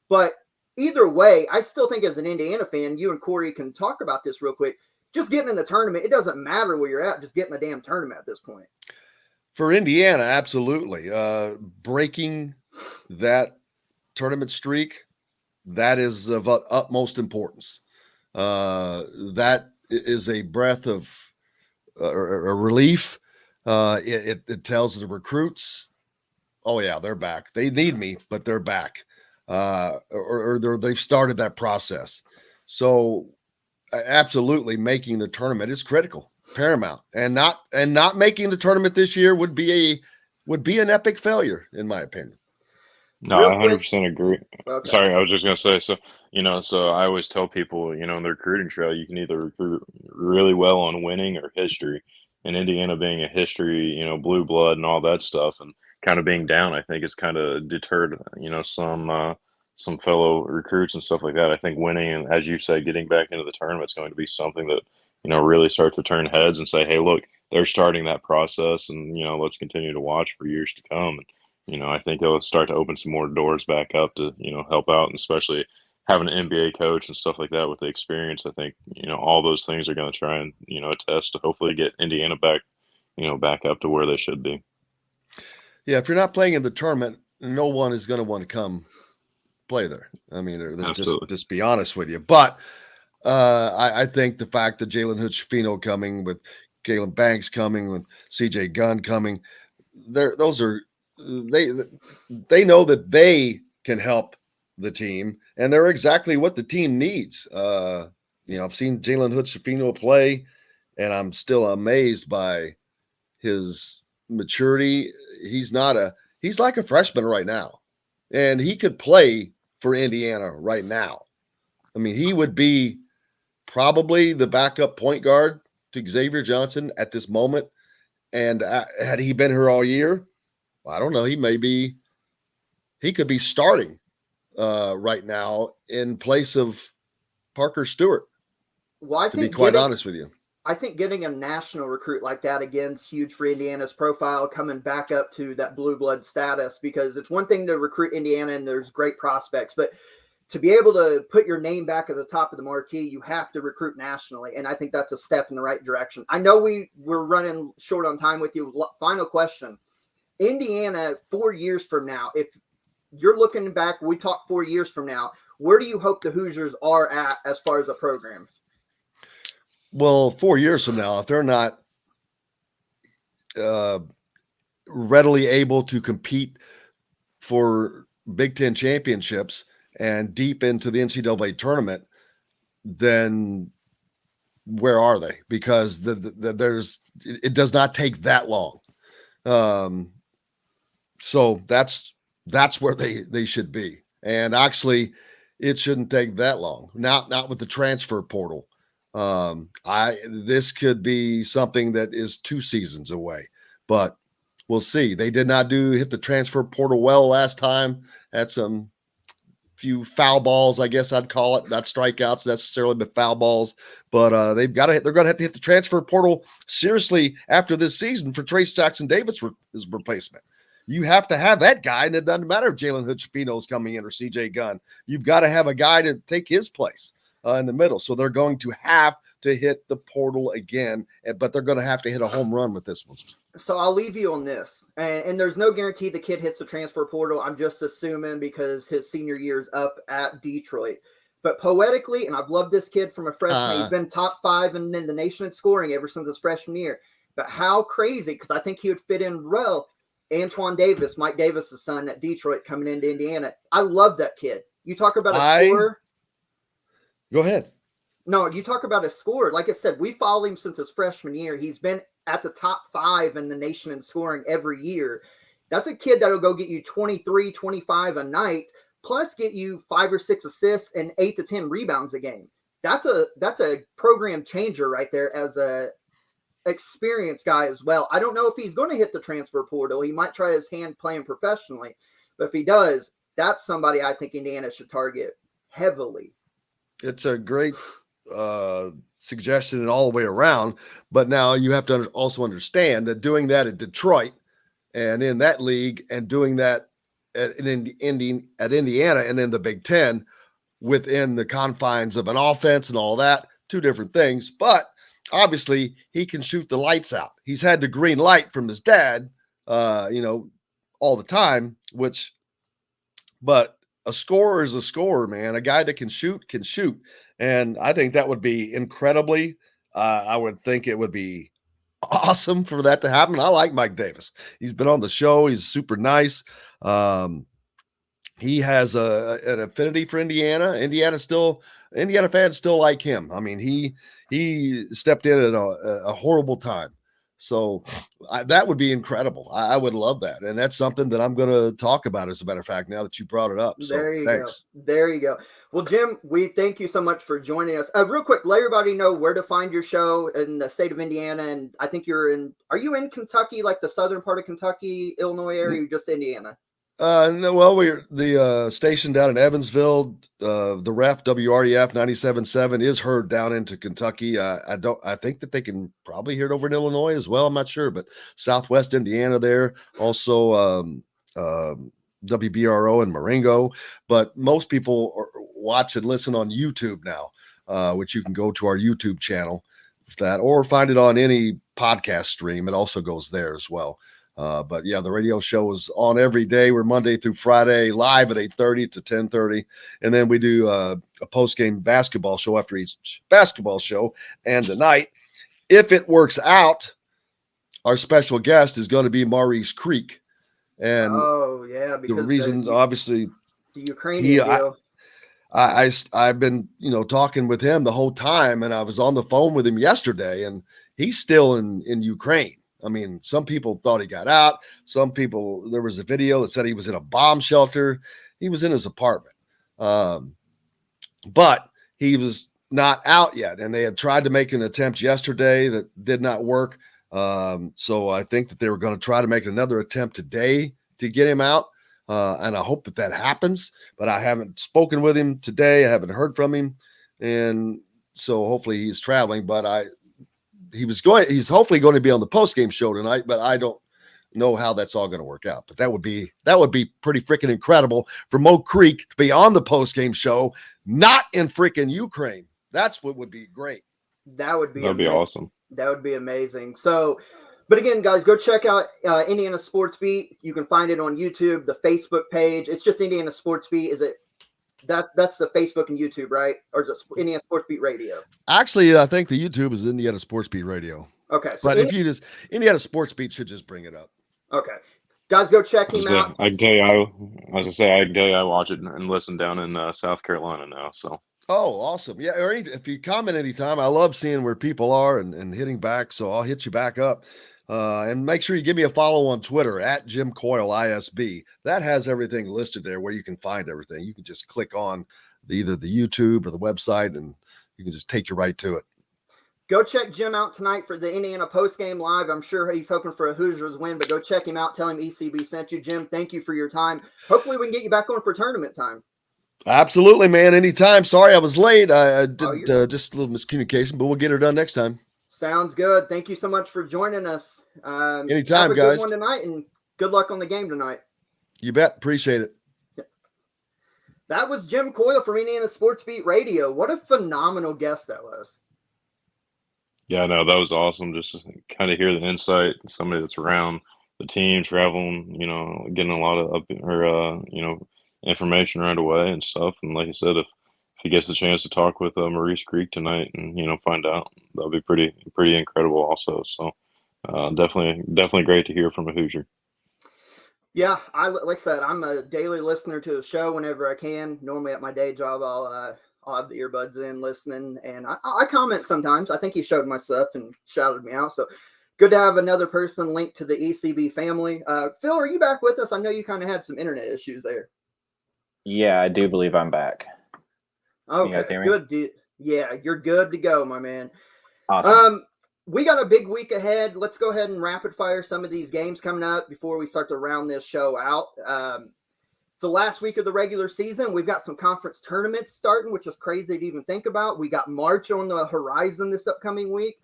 But either way, I still think as an Indiana fan, you and Corey can talk about this real quick. Just getting in the tournament, it doesn't matter where you're at. Just get in the damn tournament at this point. For Indiana, absolutely. Breaking that tournament streak, that is of utmost importance. That is a breath of a relief. It tells the recruits, oh yeah, they're back. They need me, but they're back. Or they've started that process. So absolutely making the tournament is critical, paramount, and not making the tournament this year would be an epic failure, in my opinion. No, I 100% agree. Okay. Sorry, I was just going to say, so I always tell people, in the recruiting trail, you can either recruit really well on winning or history. And Indiana being a history, blue blood and all that stuff, and kind of being down, I think it's kind of deterred, some fellow recruits and stuff like that. I think winning and, as you say, getting back into the tournament is going to be something that, really starts to turn heads and say, hey, look, they're starting that process, and, let's continue to watch for years to come. And, I think it'll start to open some more doors back up to, help out, and especially having an NBA coach and stuff like that with the experience. I think, all those things are going to try and, attest to hopefully get Indiana back, back up to where they should be. Yeah, if you're not playing in the tournament, no one is going to want to come play there. I mean, they're just be honest with you. But I think the fact that Jalen Hood-Schifino coming, with Galen Banks coming, with CJ Gunn coming, they know that they can help the team, and they're exactly what the team needs. I've seen Jalen Hood-Schifino play, and I'm still amazed by his maturity. He's like a freshman right now, and he could play for Indiana right now. I mean, he would be probably the backup point guard to Xavier Johnson at this moment. And had he been here all year, I don't know, he could be starting right now in place of Parker Stewart. Well, I to think be quite honest with you. I think getting a national recruit like that again is huge for Indiana's profile, coming back up to that blue blood status, because it's one thing to recruit Indiana and there's great prospects, but to be able to put your name back at the top of the marquee, you have to recruit nationally. And I think that's a step in the right direction. I know we're running short on time with you. Final question. Indiana, 4 years from now, if you're looking back, we talk 4 years from now, where do you hope the Hoosiers are at as far as a program? Well, 4 years from now, if they're not readily able to compete for Big Ten championships and deep into the NCAA tournament, then where are they? Because it does not take that long. So that's where they should be. And actually, it shouldn't take that long. Not with the transfer portal. This could be something that is 2 seasons away, but we'll see. They did not hit the transfer portal well last time. Had some few foul balls, I guess I'd call it, not strikeouts necessarily, but foul balls. But they're going to have to hit the transfer portal seriously after this season for Trace Jackson Davis' replacement. You have to have that guy, and it doesn't matter if Jalen Hood-Schifino is coming in or CJ Gunn. You've got to have a guy to take his place in the middle. So they're going to have to hit the portal again, but they're going to have to hit a home run with this one. So I'll leave you on this. And there's no guarantee the kid hits the transfer portal. I'm just assuming because his senior year is up at Detroit. But poetically, and I've loved this kid from a freshman. He's been top 5 in the nation in scoring ever since his freshman year. But how crazy, because I think he would fit in well, Antoine Davis, Mike Davis' son at Detroit, coming into Indiana. I love that kid. You talk about a scorer. Go ahead. No, you talk about a scorer. Like I said, we follow him since his freshman year. He's been at the top 5 in the nation in scoring every year. That's a kid that'll go get you 23, 25 a night. plus get you 5 or 6 assists and 8 to 10 rebounds a game. That's a program changer right there as a experienced guy as well. I don't know if he's going to hit the transfer portal. He might try his hand playing professionally, but if he does, that's somebody I think Indiana should target heavily. It's a great suggestion all the way around, but now you have to also understand that doing that at Detroit and in that league and doing that at Indiana and in the Big Ten within the confines of an offense and all that, two different things. But obviously he can shoot the lights out. He's had the green light from his dad, all the time, but a scorer is a scorer, man. A guy that can shoot. And I think that would be incredibly, I would think it would be awesome for that to happen. I like Mike Davis. He's been on the show. He's super nice. He has an affinity for Indiana. Indiana fans still like him. I mean, he stepped in at a horrible time. So that would be incredible. I would love that. And that's something that I'm going to talk about, as a matter of fact, now that you brought it up. So thanks. There you go. Well, Jim, we thank you so much for joining us. Real quick, let everybody know where to find your show in the state of Indiana. And I think are you in Kentucky, like the southern part of Kentucky, Illinois area, or just Indiana? No, well, we're the station down in Evansville. The ref WREF 97.7 is heard down into Kentucky. I think that they can probably hear it over in Illinois as well. I'm not sure, but Southwest Indiana there also WBRO and Marengo. But most people watch and listen on YouTube now, which you can go to our YouTube channel or find it on any podcast stream. It also goes there as well. But yeah, the radio show is on every day. We're Monday through Friday, live at 8:30 to 10:30. And then we do a post-game basketball show after each basketball show. And tonight, if it works out, our special guest is going to be Maurice Creek. And because the reason, obviously, the Ukrainian deal. I've been, talking with him the whole time, and I was on the phone with him yesterday, and he's still in Ukraine. I mean, some people thought he got out. Some people, there was a video that said he was in a bomb shelter. He was in his apartment. But he was not out yet. And they had tried to make an attempt yesterday that did not work. So I think that they were going to try to make another attempt today to get him out. And I hope that happens. But I haven't spoken with him today. I haven't heard from him. And so hopefully he's traveling. But he's hopefully going to be on the post-game show tonight, but I don't know how that's all going to work out. But that would be pretty freaking incredible for Mo Creek to be on the post-game show, not in freaking Ukraine. That's what would be great. That'd be awesome. That would be amazing. So, but again, guys, go check out Indiana Sports Beat. You can find it on YouTube, the Facebook page. It's just Indiana Sports Beat. Is it? That's the Facebook and YouTube, right? Or is it Indiana Sports Beat Radio? Actually, I think the YouTube is Indiana Sports Beat Radio. Okay. So but if you just Indiana Sports Beat should just bring it up. Okay. Guys, go check him out. I can tell you, I watch it and listen down in South Carolina now. So. Oh, awesome. Yeah. Or if you comment anytime, I love seeing where people are and hitting back. So I'll hit you back up. And make sure you give me a follow on Twitter at Jim Coyle ISB. That has everything listed there where you can find everything. You can just click on either the YouTube or the website, and you can just take you right to it. Go check Jim out tonight for the Indiana postgame live. I'm sure he's hoping for a Hoosiers win, but go check him out. Tell him ECB sent you. Jim, thank you for your time. Hopefully we can get you back on for tournament time. Absolutely, man. Anytime. Sorry I was late. I did just a little miscommunication, but we'll get her done next time. Sounds good. Thank you so much for joining us. Anytime, have a guys. Good one tonight, and good luck on the game tonight. You bet. Appreciate it. That was Jim Coyle from Indiana Sports Beat Radio. What a phenomenal guest that was. Yeah, no, that was awesome. Just kind of hear the insight, somebody that's around the team, traveling, getting a lot of information right away and stuff. And like I said, if he gets the chance to talk with Maurice Creek tonight and find out, that'll be pretty incredible also. So definitely great to hear from a Hoosier. Yeah, like I said, I'm a daily listener to the show whenever I can. Normally at my day job, I'll have the earbuds in listening, and I comment sometimes. I think he showed my stuff and shouted me out. So good to have another person linked to the ECB family. Phil, are you back with us? I know you kind of had some internet issues there. Yeah, I do believe I'm back. Okay, guys hear me? good. Yeah, you're good to go, my man. Awesome. We got a big week ahead. Let's go ahead and rapid fire some of these games coming up before we start to round this show out. It's the last week of the regular season. We've got some conference tournaments starting, which is crazy to even think about. We got March on the horizon this upcoming week.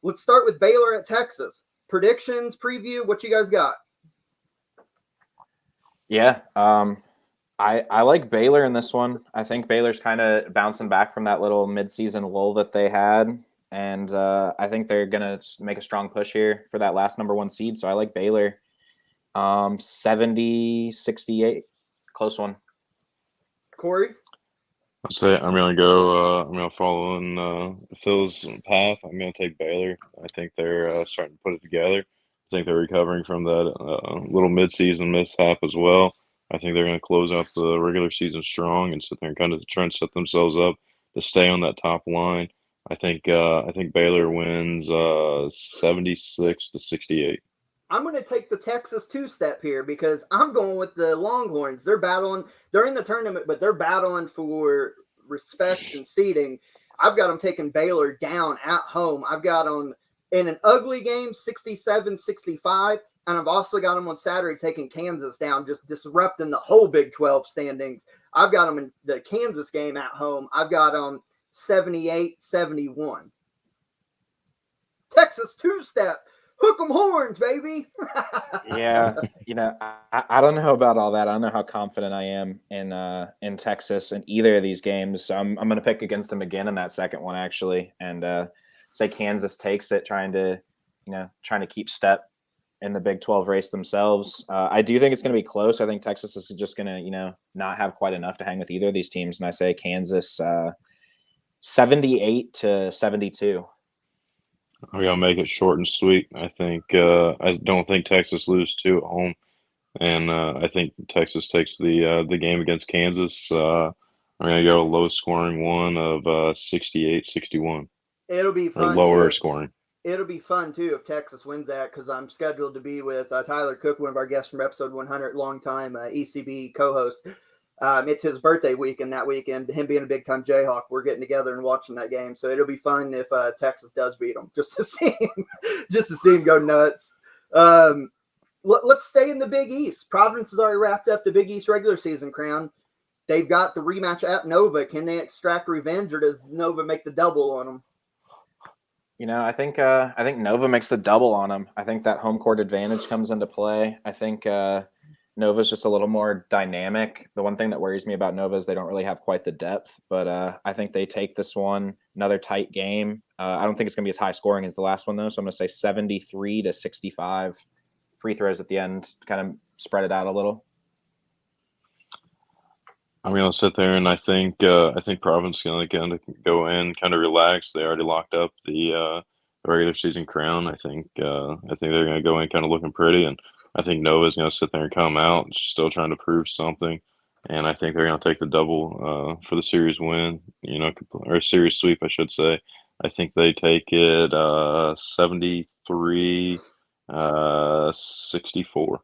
Let's start with Baylor at Texas. Predictions, preview, what you guys got? Yeah. I like Baylor in this one. I think Baylor's kind of bouncing back from that little midseason lull that they had. And I think they're going to make a strong push here for that last number 1 seed. So I like Baylor. 70-68. Close one. Corey? I'll say I'm gonna go. I'm gonna follow in Phil's path. I'm gonna take Baylor. I think they're starting to put it together. I think they're recovering from that little midseason mishap as well. I think they're gonna close out the regular season strong and sit there and kind of try and set themselves up to stay on that top line. I think Baylor wins 76-68. I'm going to take the Texas two-step here because I'm going with the Longhorns. They're battling. They're in the tournament, but they're battling for respect and seeding. I've got them taking Baylor down at home. I've got them in an ugly game, 67-65, and I've also got them on Saturday taking Kansas down, just disrupting the whole Big 12 standings. I've got them in the Kansas game at home. I've got them 78-71. Texas two-step. Hook 'em horns, baby. Yeah, I don't know about all that. I don't know how confident I am in Texas in either of these games. So I'm going to pick against them again in that second one, actually, and say Kansas takes it, trying to keep step in the Big 12 race themselves. I do think it's going to be close. I think Texas is just going to not have quite enough to hang with either of these teams, and I say Kansas 78-72. I'm gonna make it short and sweet. I don't think Texas loses 2 at home, and I think Texas takes the game against Kansas. I'm gonna go a low scoring one of 68-61. It'll be or fun. lower scoring. It'll be fun too if Texas wins that because I'm scheduled to be with Tyler Cook, one of our guests from episode 100, longtime ECB co-host. It's his birthday week, and that weekend, him being a big-time Jayhawk, we're getting together and watching that game. So it'll be fun if Texas does beat them, just to see him go nuts. Let's stay in the Big East. Providence has already wrapped up the Big East regular season crown. They've got the rematch at Nova. Can they extract revenge, or does Nova make the double on them? I think Nova makes the double on them. I think that home court advantage comes into play. I think Nova's just a little more dynamic. The one thing that worries me about Nova is they don't really have quite the depth, but I think they take this one, another tight game. I don't think it's going to be as high scoring as the last one, though, so I'm going to say 73-65. Free throws at the end, kind of spread it out a little. I'm going to sit there, and I think Providence is going to kind of go in, kind of relax. They already locked up the regular season crown. I think they're going to go in kind of looking pretty, and I think Nova's going to sit there and come out, still trying to prove something. And I think they're going to take the double for the series win, or series sweep, I should say. I think they take it 73-64.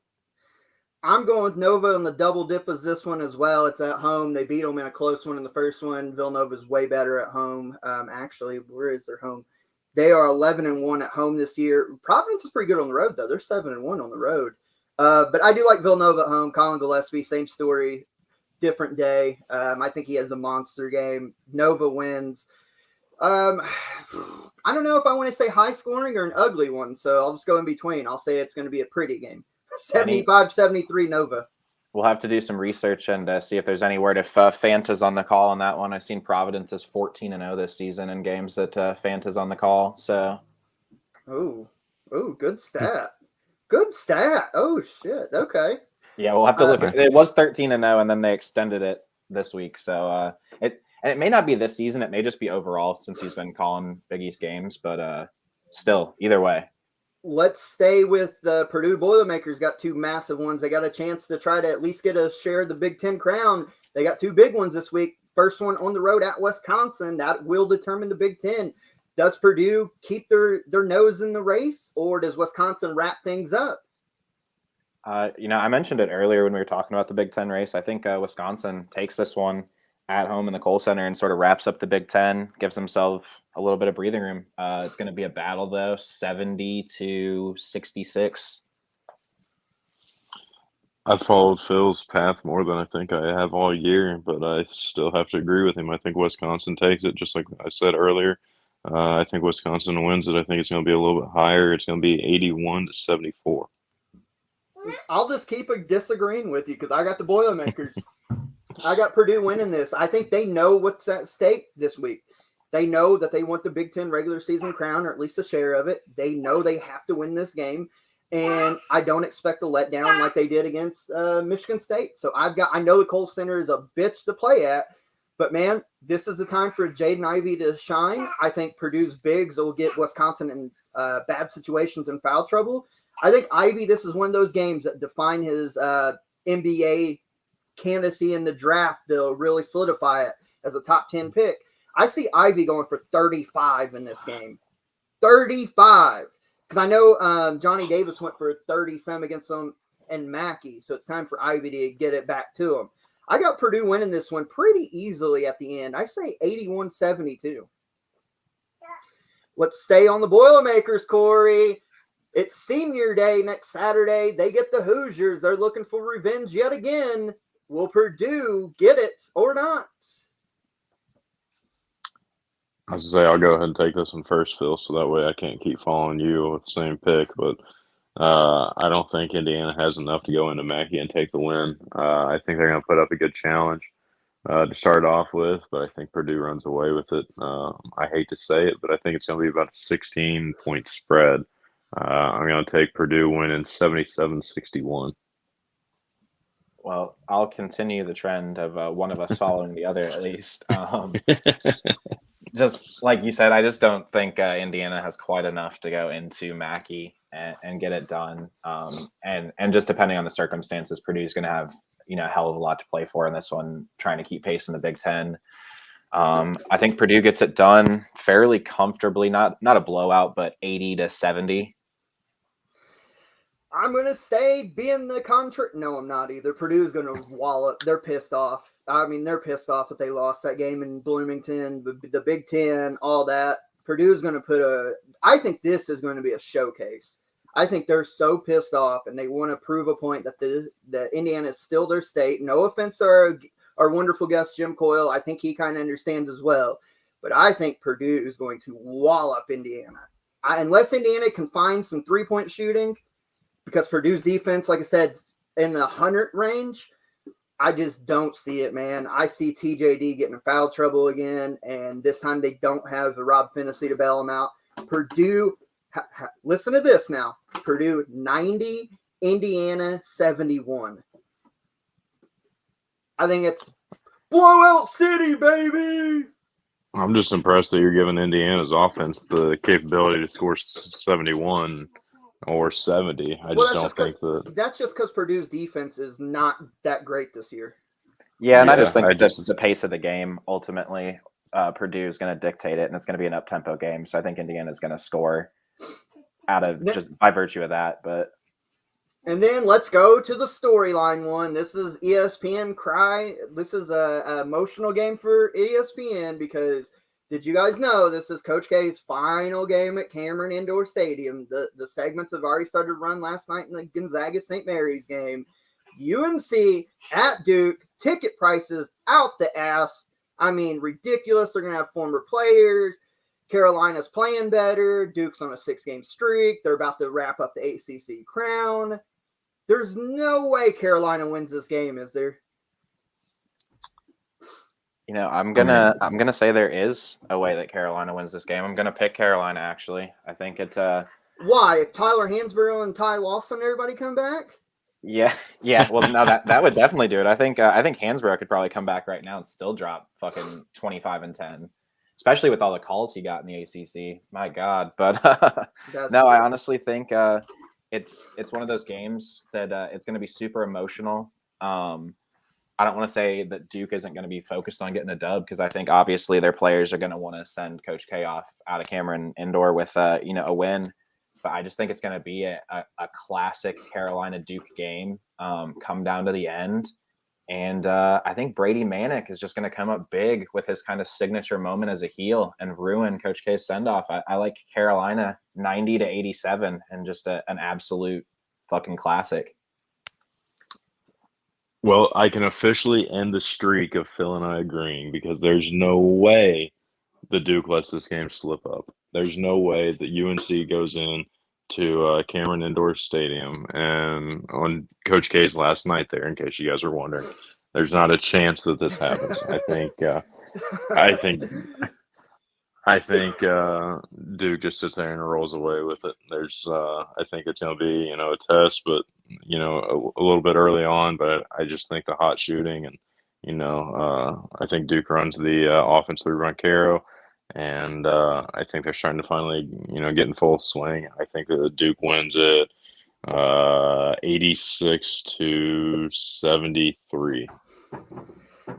I'm going with Nova on the double dip as this one as well. It's at home. They beat them in a close one in the first one. Villanova's way better at home. Actually, where is their home? They are 11-1 at home this year. Providence is pretty good on the road, though. They're 7-1 on the road. But I do like Villanova at home. Colin Gillespie, same story, different day. I think he has a monster game. Nova wins. I don't know if I want to say high scoring or an ugly one, so I'll just go in between. I'll say it's going to be a pretty game. 75-73 Nova. We'll have to do some research and see if there's any word if Fanta's on the call on that one. I've seen Providence is 14-0 this season in games that Fanta's on the call. So, oh, good stat. Good stat. Oh shit. Okay. Yeah, we'll have to look at it. It was 13-0, and then they extended it this week. So it may not be this season. It may just be overall since he's been calling Big East games. But still, either way. Let's stay with the Purdue Boilermakers. Got 2 massive ones. They got a chance to try to at least get a share of the Big Ten crown. They got 2 big ones this week. First one on the road at Wisconsin. That will determine the Big Ten. Does Purdue keep their nose in the race, or does Wisconsin wrap things up? I mentioned it earlier when we were talking about the Big Ten race. I think Wisconsin takes this one at home in the Kohl Center and sort of wraps up the Big Ten, gives themselves a little bit of breathing room. It's going to be a battle, though, 70-66. I've followed Phil's path more than I think I have all year, but I still have to agree with him. I think Wisconsin takes it, just like I said earlier. I think Wisconsin wins it. I think it's going to be a little bit higher. It's going to be 81-74. I'll just keep disagreeing with you because I got the Boilermakers. I got Purdue winning this. I think they know what's at stake this week. They know that they want the Big Ten regular season crown, or at least a share of it. They know they have to win this game, and I don't expect a letdown like they did against Michigan State. So I know the Kohl Center is a bitch to play at, but man, this is the time for Jaden Ivey to shine. I think Purdue's bigs will get Wisconsin in bad situations and foul trouble. I think Ivy, this is one of those games that define his NBA candidacy in the draft. They'll really solidify it as a top 10 pick. I see Ivy going for 35 in this game. 35. Because I know Johnny Davis went for 30-some against them and Mackey, so it's time for Ivy to get it back to him. I got Purdue winning this one pretty easily at the end. I say 81-72. Let's stay on the Boilermakers, Corey. It's senior day next Saturday. They get the Hoosiers. They're looking for revenge yet again. Will Purdue get it or not? I was going to say, I'll go ahead and take this one first, Phil, so that way I can't keep following you with the same pick. But I don't think Indiana has enough to go into Mackey and take the win. I think they're going to put up a good challenge to start off with, but I think Purdue runs away with it. I hate to say it, but I think it's going to be about a 16-point spread. I'm going to take Purdue winning 77-61. Well, I'll continue the trend of one of us following the other at least. Just like you said, I just don't think Indiana has quite enough to go into Mackey and get it done. And just depending on the circumstances, Purdue's going to have a hell of a lot to play for in this one, trying to keep pace in the Big Ten. I think Purdue gets it done fairly comfortably, not a blowout, but 80-70. I'm going to say being the contrary. No, I'm not either. Purdue's going to wallop. They're pissed off. I mean, they're pissed off that they lost that game in Bloomington, the Big Ten, all that. Purdue's going to I think this is going to be a showcase. I think they're so pissed off, and they want to prove a point that Indiana is still their state. No offense to our wonderful guest, Jim Coyle. I think he kind of understands as well. But I think Purdue is going to wallop Indiana. Unless Indiana can find some three-point shooting, because Purdue's defense, like I said, in the 100 range, I just don't see it, man. I see TJD getting in foul trouble again, and this time they don't have the Rob Finney to bail him out. Purdue, listen to this now. Purdue 90, Indiana 71. I think it's blowout city, baby. I'm just impressed that you're giving Indiana's offense the capability to score 71 or 70. I just don't think that. That's just because Purdue's defense is not that great this year. Yeah, and I just think the pace of the game, ultimately, Purdue is going to dictate it, and it's going to be an up-tempo game. So I think Indiana is going to score just by virtue of that. And then let's go to the storyline one. This is ESPN Cry. This is a emotional game for ESPN because did you guys know this is Coach K's final game at Cameron Indoor Stadium? The segments have already started to run last night in the Gonzaga-St. Mary's game. UNC at Duke, ticket prices out the ass. I mean, ridiculous. They're going to have former players. Carolina's playing better. Duke's on a 6-game streak. They're about to wrap up the ACC crown. There's no way Carolina wins this game, is there? I'm gonna say there is a way that Carolina wins this game. I'm gonna pick Carolina. Actually, I think it. Why? If Tyler Hansbrough and Ty Lawson, everybody come back? Yeah. Well, no, that would definitely do it. I think Hansbrough could probably come back right now and still drop fucking 25 and 10, especially with all the calls he got in the ACC. My God, but no, I honestly think it's one of those games that it's going to be super emotional. I don't want to say that Duke isn't going to be focused on getting a dub because I think obviously their players are going to want to send Coach K off out of Cameron Indoor with a win. but I just think it's going to be a classic Carolina Duke game, come down to the end. And I think Brady Manick is just going to come up big with his kind of signature moment as a heel and ruin Coach K's send-off. I like Carolina 90-87 and just an absolute fucking classic. Well, I can officially end the streak of Phil and I agreeing because there's no way the Duke lets this game slip up. There's no way that UNC goes in to Cameron Indoor Stadium and on Coach K's last night there, in case you guys are wondering, there's not a chance that this happens. I think Duke just sits there and rolls away with it. I think it's going to be, a test, but, a little bit early on, but I just think the hot shooting and, I think Duke runs the offense through Roncaro, and I think they're starting to finally, get in full swing. I think that Duke wins it 86-73.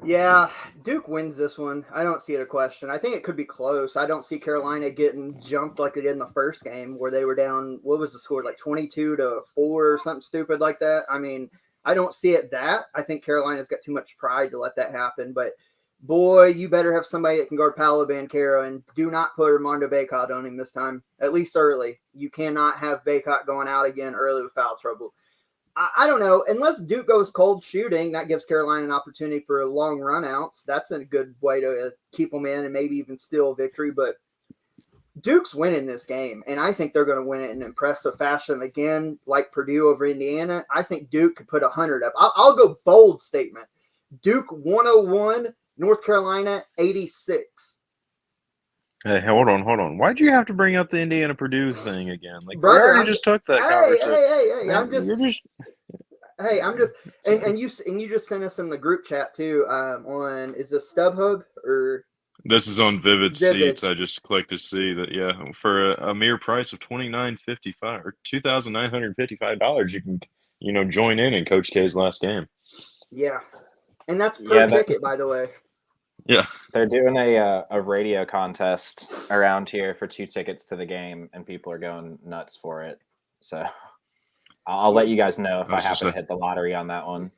Yeah, Duke wins this one. I don't see it a question. I think it could be close. I don't see Carolina getting jumped like they did in the first game where they were down, what was the score, like 22-4 or something stupid like that. I mean, I don't see it that. I think Carolina's got too much pride to let that happen. But, boy, you better have somebody that can guard Paolo Banchero, and do not put Armando Bacot on him this time, at least early. You cannot have Bacot going out again early with foul trouble. I don't know. Unless Duke goes cold shooting, that gives Carolina an opportunity for long runouts. That's a good way to keep them in and maybe even steal a victory. But Duke's winning this game, and I think they're going to win it in impressive fashion again, like Purdue over Indiana. I think Duke could put 100 up. I'll go bold statement. Duke 101, North Carolina 86. Hey, hold on. Why'd you have to bring up the Indiana Purdue thing again? Like, Brother, we already just took that conversation. And you just sent us in the group chat too. Is this StubHub or? This is on Vivid Seats. I just clicked to see that. Yeah, for a mere price of $29.55 or $2,955, you can join in Coach K's last game. Yeah, and that's per ticket, by the way. Yeah, they're doing a radio contest around here for 2 tickets to the game, and people are going nuts for it. So I'll let you guys know if I happen to hit the lottery on that one.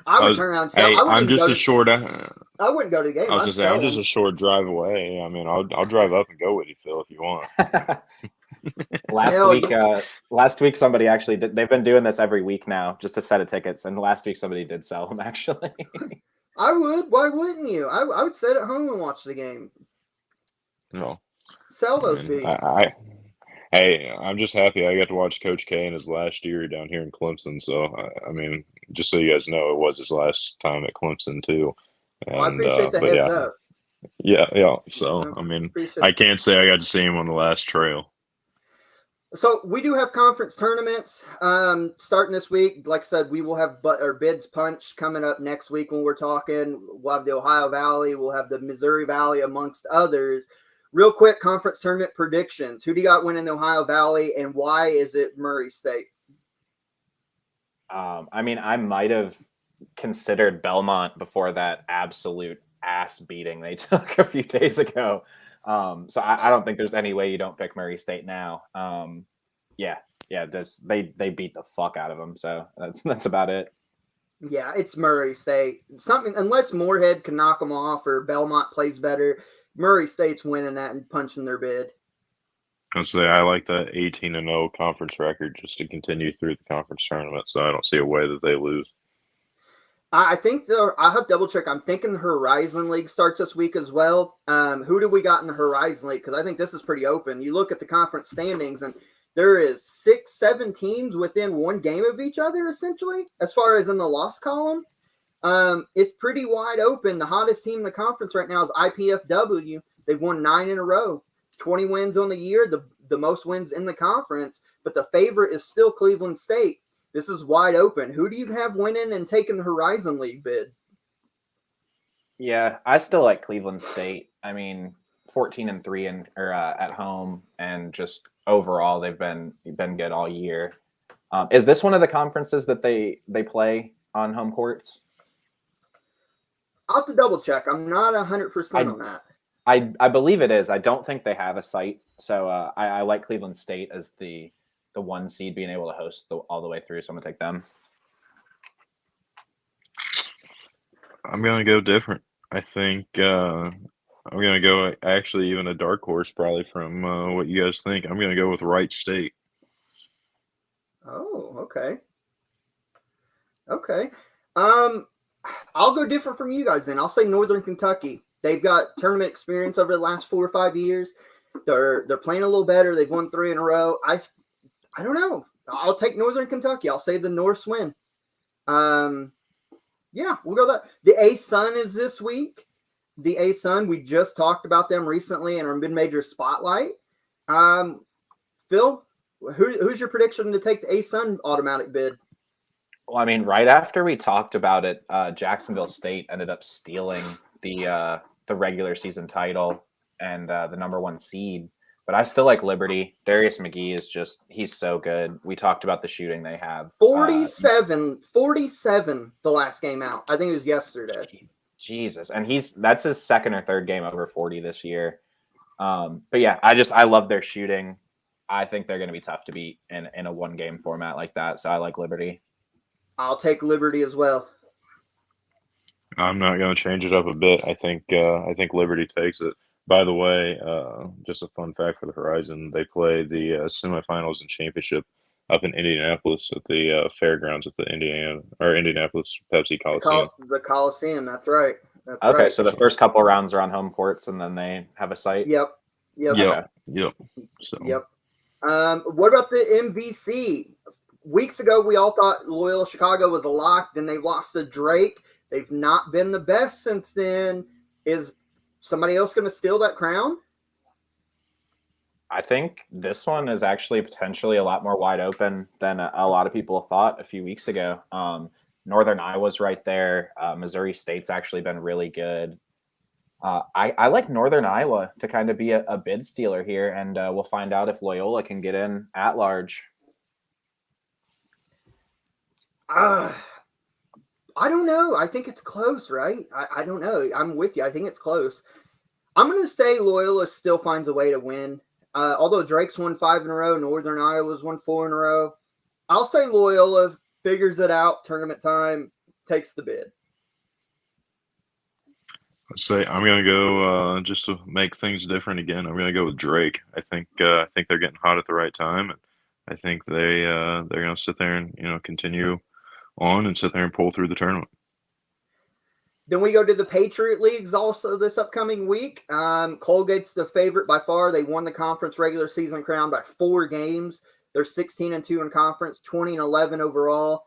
I would turn around. Hey, I'm just a short. I wouldn't go to the game. I was just saying, I'm just a short drive away. I mean, I'll drive up and go with you, Phil, if you want. Last week somebody actually did. They've been doing this every week now, just a set of tickets, and last week somebody did sell them actually. I would. Why wouldn't you? I would sit at home and watch the game. No. Sell those beats. Hey, I'm just happy I got to watch Coach K in his last year down here in Clemson. So, I mean, just so you guys know, it was his last time at Clemson, too. And, I appreciate the heads up. Yeah. So, I mean, I can't say I got to see him on the last trail. So we do have conference tournaments starting this week. Like I said, we will have our bids punched coming up next week when we're talking. We'll have the Ohio Valley. We'll have the Missouri Valley, amongst others. Real quick, conference tournament predictions. Who do you got winning the Ohio Valley, and why is it Murray State? I mean, I might have considered Belmont before that absolute ass beating they took a few days ago. So I don't think there's any way you don't pick Murray State now. They beat the fuck out of them. So that's about it. Yeah, it's Murray State. Unless Moorhead can knock them off or Belmont plays better, Murray State's winning that and punching their bid. I'll say I like that 18-0 conference record just to continue through the conference tournament. So I don't see a way that they lose. I think I'll have to double check. I'm thinking the Horizon League starts this week as well. Who do we got in the Horizon League? Because I think this is pretty open. You look at the conference standings, and there is 6-7 teams within one game of each other, essentially, as far as in the loss column. It's pretty wide open. The hottest team in the conference right now is IPFW. They've won 9 in a row, 20 wins on the year, the most wins in the conference. But the favorite is still Cleveland State. This is wide open. Who do you have winning and taking the Horizon League bid? Yeah, I still like Cleveland State. I mean, 14-3 at home, and just overall they've been good all year. Is this one of the conferences that they play on home courts? I'll have to double check. I'm not 100% on that. I believe it is. I don't think they have a site So I like Cleveland State as the 1 seed being able to host all the way through. So I'm gonna take them. I'm gonna go different. I think I'm gonna go actually even a dark horse probably from what you guys think. I'm gonna go with Wright State. Oh, okay. Okay. I'll go different from you guys then. I'll say Northern Kentucky. They've got tournament experience over the last 4 or 5 years. They're playing a little better. They've won 3 in a row. I don't know. I'll take Northern Kentucky. I'll say the Norse win. Yeah, we'll go that. The A-Sun is this week. The A-Sun, we just talked about them recently in our mid-major spotlight. Phil, who's your prediction to take the A-Sun automatic bid? Well, I mean, right after we talked about it, Jacksonville State ended up stealing the regular season title and the number 1 seed. But I still like Liberty. Darius McGee is he's so good. We talked about the shooting they have. 47 the last game out. I think it was yesterday. Jesus. And that's his second or third game over 40 this year. But yeah, I love their shooting. I think they're going to be tough to beat in a 1-game format like that. So I like Liberty. I'll take Liberty as well. I'm not going to change it up a bit. I think Liberty takes it. By the way, just a fun fact for the Horizon: they play the semifinals and championship up in Indianapolis at the fairgrounds at the Indianapolis Pepsi Coliseum. The Coliseum. That's right. That's okay, right. so the first couple rounds are on home courts, and then they have a site. Yep. Okay. So. Yep. What about the MVC? Weeks ago, we all thought Loyola Chicago was a lock. Then they lost to Drake. They've not been the best since then. Is somebody else going to steal that crown? I think this one is actually potentially a lot more wide open than a lot of people thought a few weeks ago. Northern Iowa's right there. Missouri State's actually been really good. I like Northern Iowa to kind of be a bid stealer here, and we'll find out if Loyola can get in at large. I don't know. I think it's close, right? I don't know. I'm with you. I think it's close. I'm going to say Loyola still finds a way to win. Although Drake's won 5 in a row, Northern Iowa's won 4 in a row. I'll say Loyola figures it out, tournament time, takes the bid. Let's say I'm going to go just to make things different again. I'm going to go with Drake. I think they're getting hot at the right time, and I think they're going to sit there and continue on and sit there and pull through the tournament. Then we go to the Patriot Leagues also this upcoming week. Colgate's the favorite by far. They won the conference regular season crown by 4 games. They're 16-2 in conference, 20-11 overall.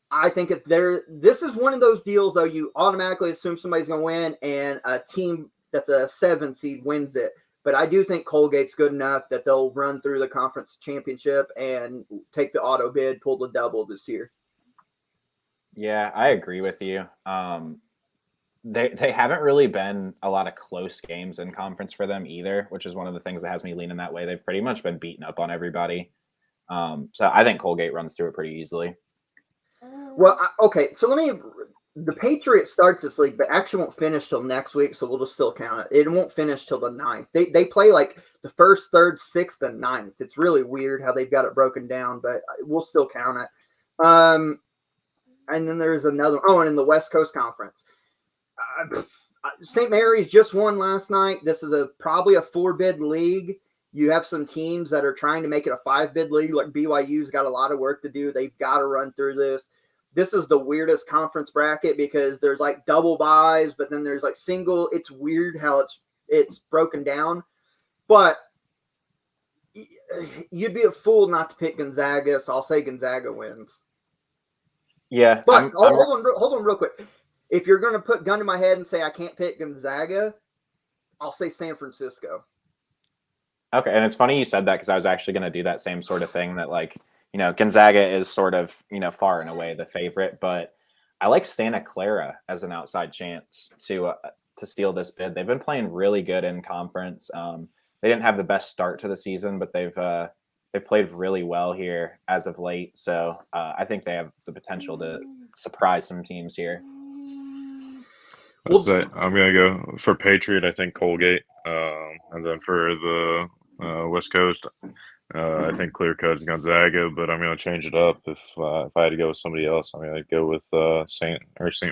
I think this is one of those deals, though, you automatically assume somebody's going to win, and a team that's a 7 seed wins it. But I do think Colgate's good enough that they'll run through the conference championship and take the auto bid, pull the double this year. Yeah, I agree with you. They haven't really been a lot of close games in conference for them either, which is one of the things that has me leaning that way. They've pretty much been beaten up on everybody. So I think Colgate runs through it pretty easily. Well, okay, so the Patriots start this league, but actually won't finish till next week, so we'll just still count it. It won't finish till the 9th. They play like the 1st, 3rd, 6th, and 9th. It's really weird how they've got it broken down, but we'll still count it. And then there's another. Oh, and in the West Coast Conference. St. Mary's just won last night. This is probably a 4-bid league. You have some teams that are trying to make it a 5-bid league, like BYU's got a lot of work to do. They've got to run through this. This is the weirdest conference bracket because there's like double buys, but then there's like single. It's weird how it's broken down. But you'd be a fool not to pick Gonzaga, so I'll say Gonzaga wins. Yeah. But hold on real quick. If you're going to put gun to my head and say I can't pick Gonzaga, I'll say San Francisco. Okay, and it's funny you said that because I was actually going to do that same sort of thing that, like, Gonzaga is sort of, far and away the favorite, but I like Santa Clara as an outside chance to steal this bid. They've been playing really good in conference. They didn't have the best start to the season, but they've played really well here as of late. So I think they have the potential to surprise some teams here. I'm going to go for Patriot. I think Colgate, and then for the West Coast. I think clear cut's Gonzaga, but I'm going to change it up. If I had to go with somebody else, I'd go with St.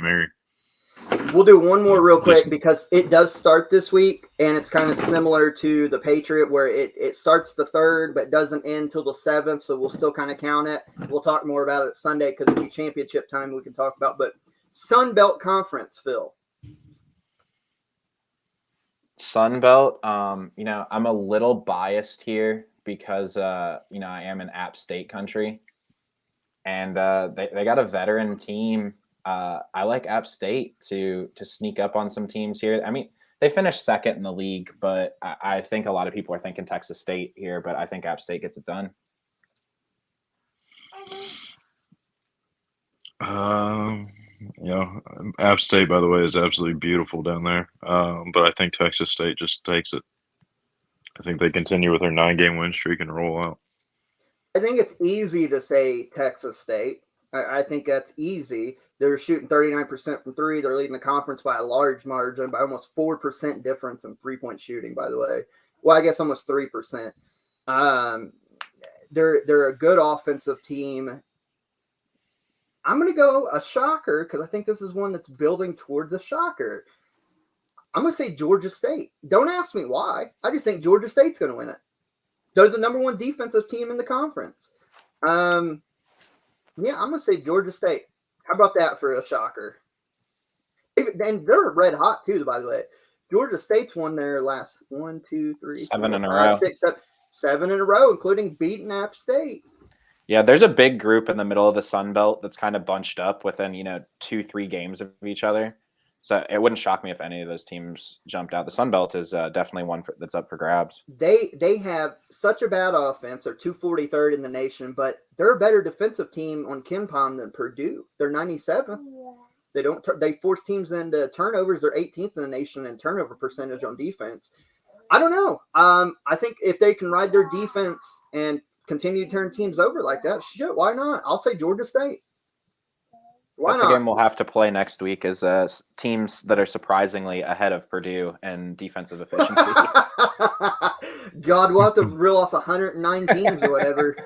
Mary. We'll do one more real quick Just- because it does start this week, and it's kind of similar to the Patriot where it starts the 3rd but doesn't end till the 7th, so we'll still kind of count it. We'll talk more about it Sunday because it'll be championship time we can talk about. But Sun Belt Conference, Phil. Sun Belt, I'm a little biased here because, I am in App State country, and they got a veteran team. I like App State to sneak up on some teams here. I mean, they finished 2nd in the league, but I think a lot of people are thinking Texas State here, but I think App State gets it done. App State, by the way, is absolutely beautiful down there. But I think Texas State just takes it. I think they continue with their 9-game win streak and roll out. I think it's easy to say Texas State. I think that's easy. They're shooting 39% from 3. They're leading the conference by a large margin, by almost 4% difference in 3-point shooting, by the way. Well, I guess almost 3%. They're a good offensive team. I'm going to go a shocker because I think this is one that's building towards a shocker. I'm going to say Georgia State. Don't ask me why. I just think Georgia State's going to win it. They're the number 1 defensive team in the conference. Yeah, I'm going to say Georgia State. How about that for a shocker? And they're red hot, too, by the way. Georgia State's won their last 1, 2, 3, 7 in a 4, row. 5, 6, 7 in a row, including beating App State. Yeah, there's a big group in the middle of the Sun Belt that's kind of bunched up within, 2-3 games of each other. So it wouldn't shock me if any of those teams jumped out. The Sun Belt is definitely one that's up for grabs. They have such a bad offense. They're 243rd in the nation, but they're a better defensive team on KenPom than Purdue. They're 97th. They force teams into turnovers. They're 18th in the nation in turnover percentage on defense. I don't know. I think if they can ride their defense and continue to turn teams over like that, shit, why not? I'll say Georgia State. Why That's not? a game we'll have to play next week is teams that are surprisingly ahead of Purdue in defensive efficiency. God, we'll have to reel off 109 teams or whatever.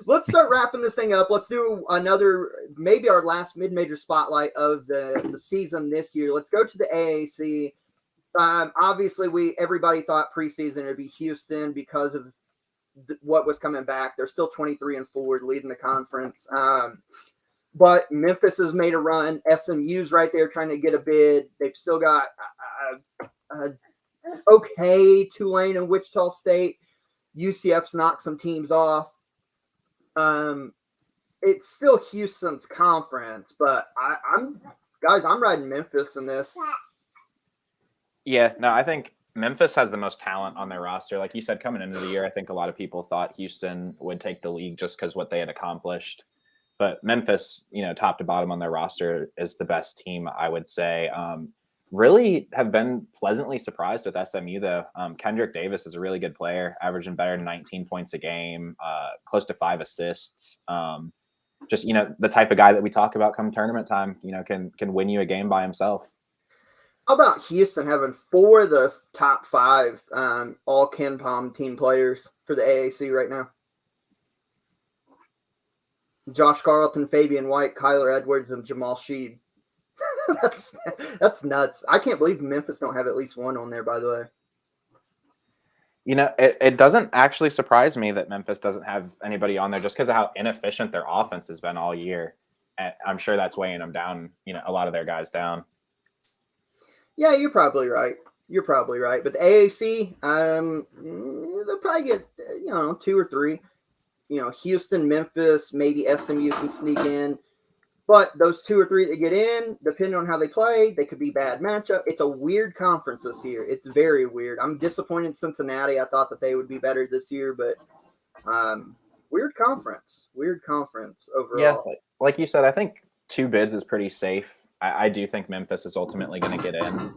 Let's start wrapping this thing up. Let's do another, maybe our last mid-major spotlight of the season this year. Let's go to the AAC. Obviously, everybody thought preseason it would be Houston because of what was coming back. They're still 23-4, leading the conference. But Memphis has made a run. SMU's right there trying to get a bid. They've still got okay Tulane and Wichita State. UCF's knocked some teams off. It's still Houston's conference, but I'm riding Memphis in this. Yeah, no, I think Memphis has the most talent on their roster. Like you said, coming into the year, I think a lot of people thought Houston would take the league just because what they had accomplished. But Memphis, top to bottom on their roster is the best team, I would say. Really have been pleasantly surprised with SMU, though. Kendrick Davis is a really good player, averaging better than 19 points a game, close to 5 assists. Just, the type of guy that we talk about come tournament time, can win you a game by himself. How about Houston having 4 of the top 5 all KenPom team players for the AAC right now? Josh Carlton, Fabian White, Kyler Edwards, and Jamal Sheed. That's nuts. I can't believe Memphis don't have at least one on there, by the way. It doesn't actually surprise me that Memphis doesn't have anybody on there just because of how inefficient their offense has been all year. And I'm sure that's weighing them down, a lot of their guys down. Yeah, you're probably right. But the AAC, they'll probably get, 2 or 3. Houston, Memphis, maybe SMU can sneak in. But those 2 or 3 that get in, depending on how they play, they could be bad matchup. It's a weird conference this year. It's very weird. I'm disappointed in Cincinnati. I thought that they would be better this year, but weird conference overall. Yeah, like you said, I think 2 bids is pretty safe. I do think Memphis is ultimately going to get in.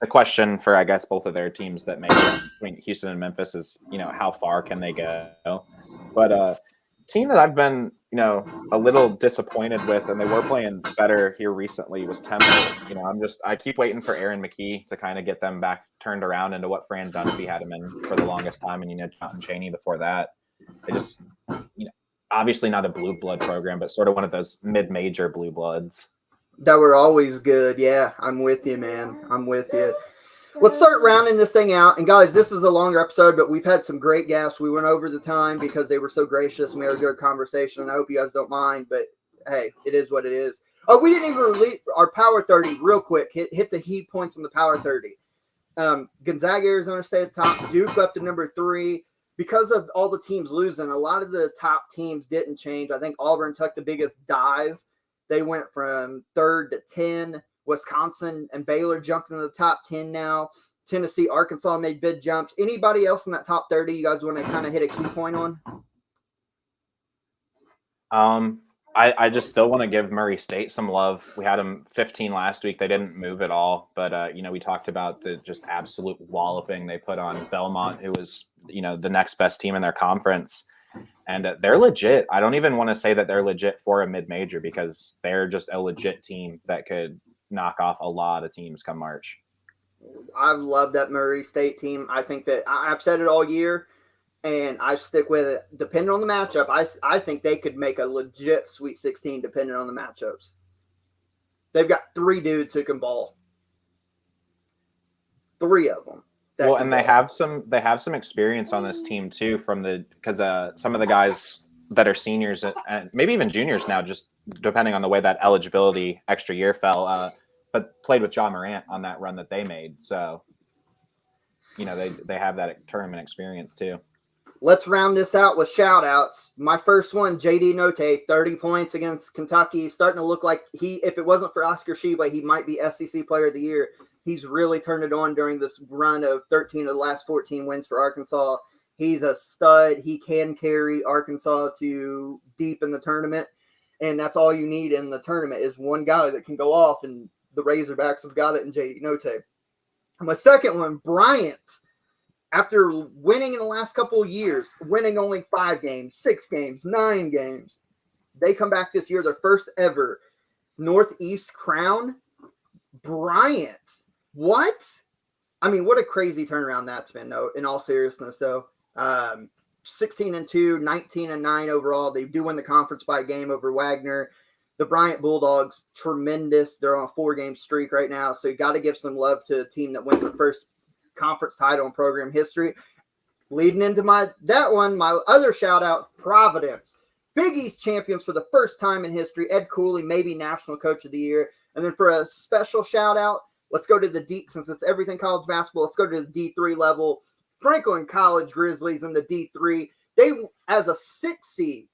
The question for, I guess, both of their teams that make it between Houston and Memphis is, how far can they go? But team that I've been a little disappointed with, and they were playing better here recently, was Temple. I keep waiting for Aaron McKee to kind of get them back turned around into what Fran Dunphy had him in for the longest time, and Jonathan Chaney before that. They just, obviously not a blue blood program, but sort of one of those mid-major blue bloods that were always good. Yeah, I'm with you, man. I'm with you. Let's start rounding this thing out. And guys, this is a longer episode, but we've had some great guests. We went over the time because they were so gracious and we had a good conversation. And I hope you guys don't mind, but hey, it is what it is. Oh, we didn't even release our Power 30 real quick. Hit the heat points on the Power 30. Gonzaga, Arizona State at the top. Duke up to number 3. Because of all the teams losing, a lot of the top teams didn't change. I think Auburn took the biggest dive. They went from 3rd to 10. Wisconsin and Baylor jumped into the top 10 now. Tennessee, Arkansas made big jumps. Anybody else in that top 30 you guys want to kind of hit a key point on? I just still want to give Murray State some love. We had them 15 last week. They didn't move at all. But, we talked about the just absolute walloping they put on Belmont, who was, the next best team in their conference. And they're legit. I don't even want to say that they're legit for a mid-major because they're just a legit team that could knock off a lot of teams come March. I've loved that Murray State team. I think that I've said it all year, and I stick with it. Depending on the matchup, I think they could make a legit Sweet 16 depending on the matchups. They've got 3 dudes who can ball. 3 of them. Well, and they have some experience on this team too because some of the guys that are seniors and maybe even juniors now, just depending on the way that eligibility extra year fell, but played with Ja Morant on that run that they made. So, they have that tournament experience too. Let's round this out with shout outs. My first one, JD Notae, 30 points against Kentucky. Starting to look like if it wasn't for Oscar Tshiebwe, he might be SEC Player of the Year. He's really turned it on during this run of 13 of the last 14 wins for Arkansas. He's a stud. He can carry Arkansas to deep in the tournament. And that's all you need in the tournament is one guy that can go off, and the Razorbacks have got it in JD Notae. My second one, Bryant. After winning in the last couple of years, winning only 5 games, 6 games, 9 games, they come back this year, their first ever Northeast crown. Bryant. What? I mean, what a crazy turnaround that's been, though, in all seriousness, though. 16-2, 19-9 overall. They do win the conference by a game over Wagner. The Bryant Bulldogs, tremendous. They're on a 4-game streak right now, so you got to give some love to a team that wins the first conference title in program history. Leading into my other shout out, Providence. Big East champions for the first time in history. Ed Cooley, maybe National Coach of the Year. And then for a special shout out, let's go to the D, since it's everything college basketball, let's go to the D3 level. Franklin College Grizzlies in the D3. They, as a 6 seed,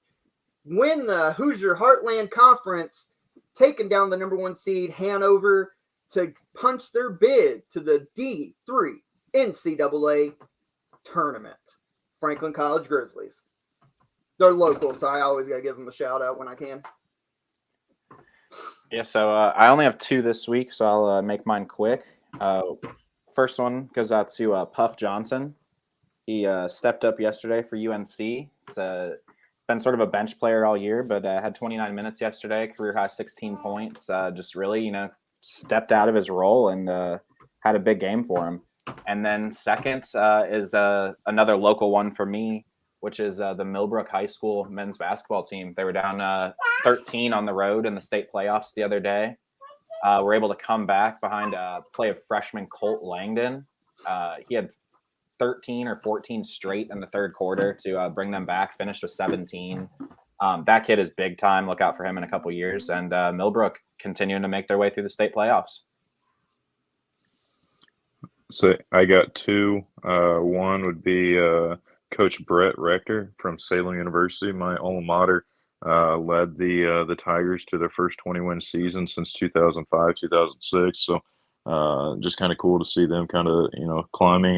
win the Hoosier Heartland Conference, taking down the number 1 seed, Hanover, to punch their bid to the D3 NCAA tournament. Franklin College Grizzlies. They're local, so I always got to give them a shout out when I can. Yeah, so I only have 2 this week, so I'll make mine quick. First one goes out to Puff Johnson. He stepped up yesterday for UNC. He's been sort of a bench player all year, but had 29 minutes yesterday, career high 16 points. Just really, stepped out of his role and had a big game for him. And then second is another local one for me, which is the Millbrook High School men's basketball team. They were down 13 on the road in the state playoffs the other day. Were able to come back behind a play of freshman Colt Langdon. He had 13 or 14 straight in the third quarter to bring them back, finished with 17. That kid is big time. Look out for him in a couple years. And Millbrook continuing to make their way through the state playoffs. So I got 2. One would be Coach Brett Rector from Salem University, my alma mater. Led the Tigers to their first 20-win season since 2005, 2006. So just kind of cool to see them kind of, climbing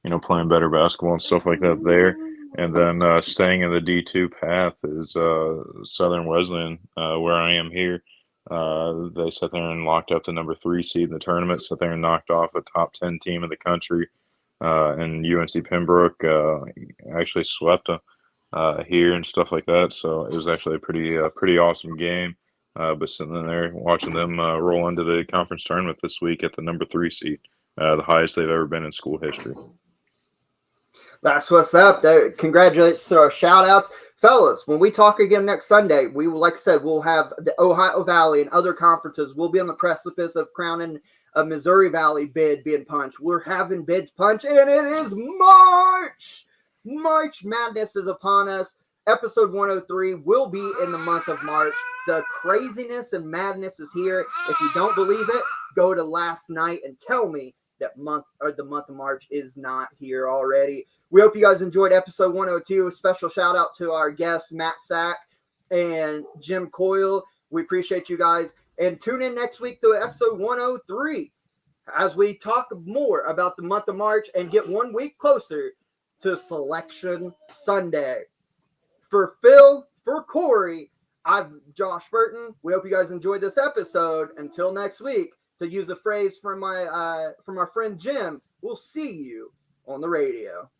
and, playing better basketball and stuff like that there. And then staying in the D2 path is Southern Wesleyan, where I am here. They sat there and locked up the number 3 seed in the tournament, sat there and knocked off a top 10 team in the country. And UNC Pembroke actually swept them. here and stuff like that. So it was actually a pretty awesome game. But sitting in there watching them roll into the conference tournament this week at the number 3 seed, the highest they've ever been in school history. That's what's up. There, congratulations to our shout outs. Fellas, when we talk again next Sunday, we will, like I said, we'll have the Ohio Valley and other conferences. We'll be on the precipice of crowning a Missouri Valley bid being punched. We're having bids punched, and it is March. March Madness is upon us. Episode 103 will be in the month of March. The craziness and madness is here. If you don't believe it, go to last night and tell me that the month of March is not here already. We hope you guys enjoyed episode 102. A special shout out to our guests, Matt Sak and Jim Coyle. We appreciate you guys. And tune in next week to episode 103 as we talk more about the month of March and get 1 week closer to Selection Sunday. For Phil, for Corey, I'm Josh Burton. We hope you guys enjoyed this episode. Until next week, to use a phrase from our friend Jim, we'll see you on the radio.